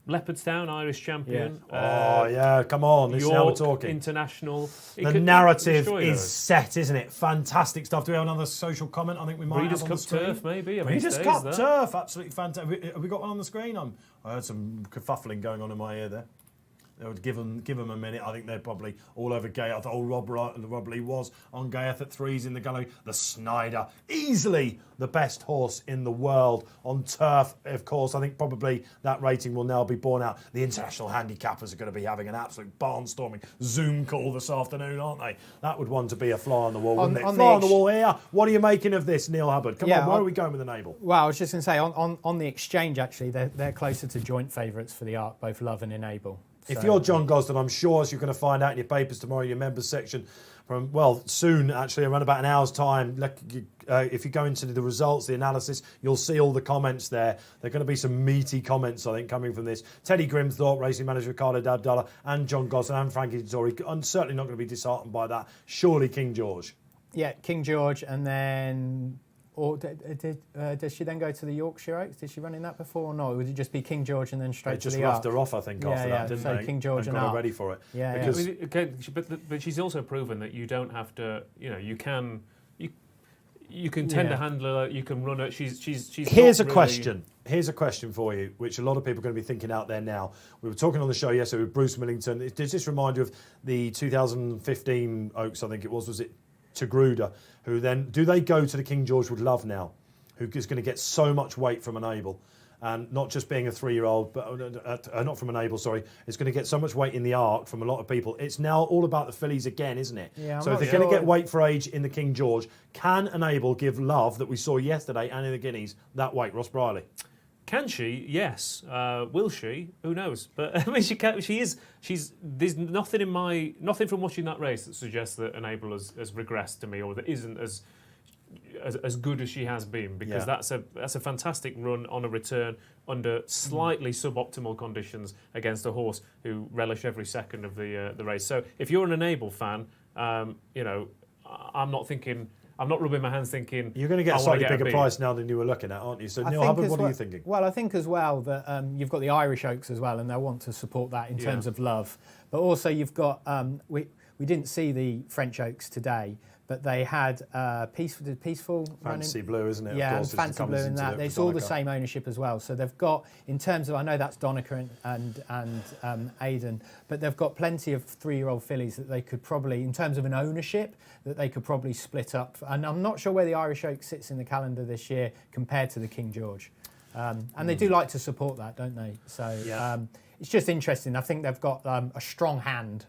Leopardstown, Irish champion. Come on, this is how we're York, talking. International. The narrative is set, isn't it? Fantastic stuff. Do we have another social comment? I think we might Breeders' have on Cup the screen. turf, maybe. Breeders' Cup turf, absolutely fantastic. Have we got one on the screen? I heard some kerfuffling going on in my ear there. They would give them a minute. I think they're probably all over Ghaiyyath. Rob Lee was on Ghaiyyath at 3s in the gallery. The Snyder, easily the best horse in the world on turf. Of course, I think probably that rating will now be borne out. The international handicappers are going to be having an absolute barnstorming Zoom call this afternoon, aren't they? That would want to be a fly on the wall, wouldn't it? Fly on the wall here. What are you making of this, Neil Hubbard? Come on, where are we going with the Enable? Well, I was just going to say, on the exchange, actually, they're closer to joint favourites for the Arc, both Love and Enable. If you're John Gosden, I'm sure, as you're going to find out in your papers tomorrow, your members section, soon, actually, around about an hour's time, if you go into the results, the analysis, you'll see all the comments there. There are going to be some meaty comments, I think, coming from this. Teddy Grimthorpe, racing manager Ricardo Dabdallah, and John Gosden and Frankie Dettori. I'm certainly not going to be disheartened by that. Surely King George. Yeah, King George, and then... Or does she then go to the Yorkshire Oaks? Did she run in that before or not? Or would it just be King George and then straight to the Arc? They just roughed her off, I think, after that, didn't they? King George and got her Arc. ready for it. Yeah, because but she's also proven that you don't have to. You can tender handle her. You can run her. She's. Here's a question. Here's a question for you, which a lot of people are going to be thinking out there now. We were talking on the show yesterday with Bruce Millington. Does this remind you of the 2015 Oaks? I think it was. Was it Tagruda? Who then do they go to the King George with Love now? Who is going to get so much weight from Enable, and not just being a 3-year-old, but not from Enable. Sorry, it's going to get so much weight in the Arc from a lot of people. It's now all about the fillies again, isn't it? Yeah, so if they're going to get weight for age in the King George, can Enable give Love that we saw yesterday and in the Guineas that weight? Ross Brieley. Can she? Yes. Will she? Who knows? But I mean, she can. She is. She's. There's nothing from watching that race that suggests that Enable has regressed to me, or that isn't as good as she has been. Because that's a fantastic run on a return under slightly suboptimal conditions against a horse who relish every second of the race. So if you're an Enable fan, I'm not thinking. I'm not rubbing my hands thinking... You're going to get a slightly bigger price now than you were looking at, aren't you? So, Neil Hubbard, what are you thinking? Well, I think as well that you've got the Irish Oaks as well, and they'll want to support that in terms of Love. But also you've got... we didn't see the French Oaks today, but they had Peaceful Fantasy Blue, isn't it? Yeah, of course, Fantasy Blue and that. It's all the same ownership as well. So they've got, in terms of, I know that's Donica and Aidan, but they've got plenty of 3-year-old fillies that they could probably, in terms of an ownership, that they could probably split up. And I'm not sure where the Irish Oak sits in the calendar this year compared to the King George. And they do like to support that, don't they? So it's just interesting. I think they've got a strong hand.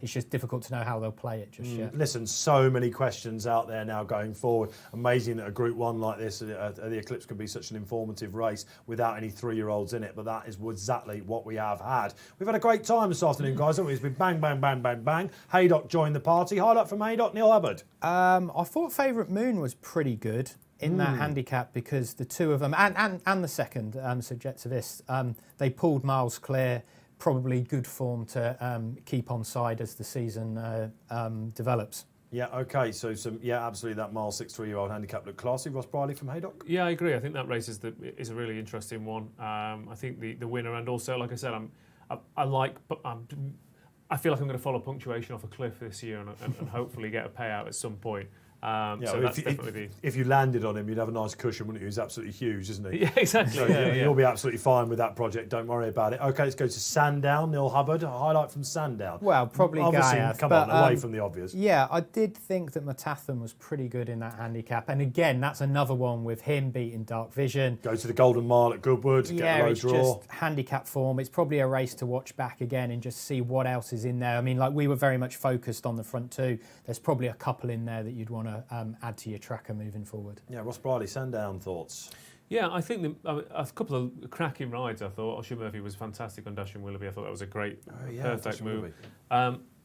It's just difficult to know how they'll play it just yet. Listen, so many questions out there now going forward. Amazing that a Group 1 like this, the Eclipse, could be such an informative race without any 3-year-olds in it. But that is exactly what we have had. We've had a great time this afternoon, guys, haven't we? It's been bang, bang, bang, bang, bang. Haydock joined the party. Highlight from Haydock, Neil Hubbard. I thought Favourite Moon was pretty good in that handicap, because the two of them, and the second, Subjectivist, they pulled miles clear, probably good form to keep on side as the season develops. Yeah, okay, so absolutely that mile 6 3-year-old handicap looked classy. Ross Brieley from Haydock? Yeah, I agree. I think that race is a really interesting one. I think the winner, and also, like I said, I feel like I'm going to follow punctuation off a cliff this year and hopefully get a payout at some point. So that's definitely if you landed on him, you'd have a nice cushion, wouldn't you? He's absolutely huge, isn't he? Yeah, exactly. So you'll be absolutely fine with that project. Don't worry about it. Okay, let's go to Sandown. Neil Hubbard, a highlight from Sandown. Well, probably Ghaiyyath. Come on, away from the obvious. Yeah, I did think that Matathan was pretty good in that handicap. And again, that's another one with him beating Dark Vision. Go to the Golden Mile at Goodwood, get a low draw. Just handicap form. It's probably a race to watch back again and just see what else is in there. I mean, like, we were very much focused on the front two. There's probably a couple in there that you'd want to add to your tracker moving forward. Yeah, Ross Brieley, Sandown thoughts? Yeah, I think a couple of cracking rides, I thought. Oshie Murphy was fantastic on Dashing Willoughby. I thought that was a great, perfect move.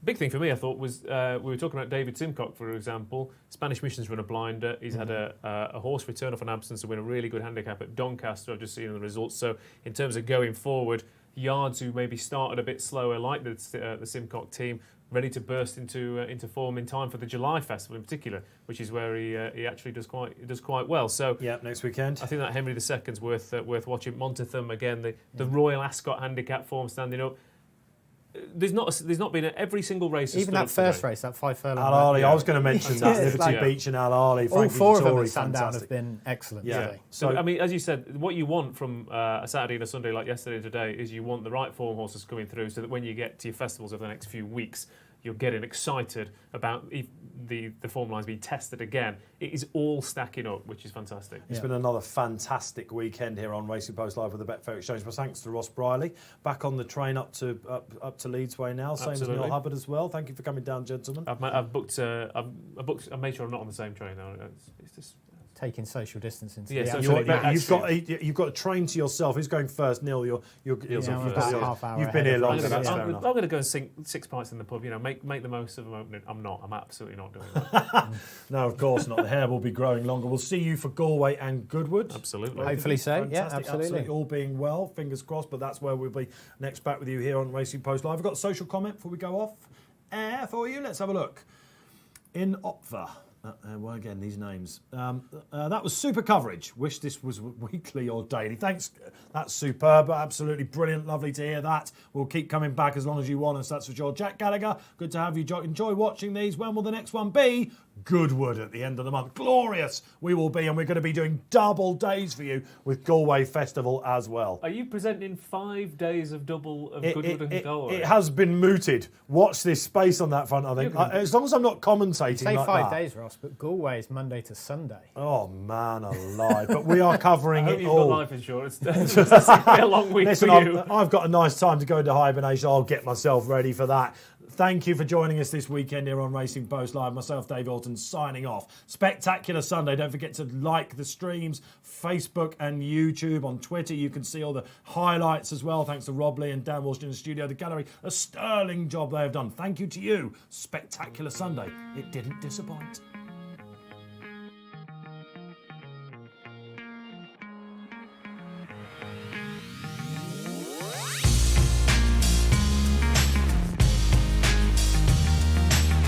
Big thing for me, I thought, was we were talking about David Simcock, for example. Spanish Mission's run a blinder. He's had a horse return off an absence to win a really good handicap at Doncaster. I've just seen the results. So in terms of going forward, yards who maybe started a bit slower, like the Simcock team, ready to burst into form in time for the July Festival in particular, which is where he actually does quite well. So yeah, next weekend. I think that Henry II's worth watching. Montatham again, the Royal Ascot handicap form standing up. There's not been every single race. Even that first race, that 5 furlong. Al Ahly, I was going to mention that. Liberty Beach and Al Ahly. All 4 of them at Sandown have been excellent. Yeah. So I mean, as you said, what you want from a Saturday and a Sunday like yesterday and today is you want the right form horses coming through, so that when you get to your festivals over the next few weeks, you're getting excited about the form lines being tested again. It is all stacking up, which is fantastic. It's been another fantastic weekend here on Racing Post Live with the Betfair Exchange. But thanks to Ross Brieley, back on the train up to Leeds Way now. Same as Neil Hubbard as well. Thank you for coming down, gentlemen. I've made sure I'm not on the same train now. It's just taking social distancing. You've got a train to yourself. Who's going first? Neil, you've half hour been here longer. I'm going to go and sink 6 pints in the pub. Make the most of an opening. I'm absolutely not doing that. No, of course not. The hair will be growing longer. We'll see you for Galway and Goodwood. Absolutely. Hopefully so. Fantastic. Yeah, absolutely. All being well. Fingers crossed. But that's where we'll be next back with you here on Racing Post Live. We've got a social comment before we go off air for you. Let's have a look. In Opva. Well, again, these names. That was super coverage. Wish this was weekly or daily. Thanks. That's superb. Absolutely brilliant. Lovely to hear that. We'll keep coming back as long as you want us. That's for sure. Jack Gallagher, good to have you. Enjoy watching these. When will the next one be? Goodwood at the end of the month. Glorious we will be, and we're going to be doing double days for you with Galway Festival as well. Are you presenting 5 days of double of Goodwood and Galway? It has been mooted. Watch this space on that front, I think. As long as I'm not commentating say like 5 that. days, Ross, but Galway is Monday to Sunday. Oh, man alive. But we are covering I hope it you've all. got life insurance. It's going to be a long week Listen, for you. I've got a nice time to go into hibernation. I'll get myself ready for that. Thank you for joining us this weekend here on Racing Post Live. Myself, Dave Orton, signing off. Spectacular Sunday. Don't forget to like the streams, Facebook and YouTube. On Twitter, you can see all the highlights as well. Thanks to Rob Lee and Dan Walsh in the studio. The gallery, a sterling job they have done. Thank you to you. Spectacular Sunday. It didn't disappoint.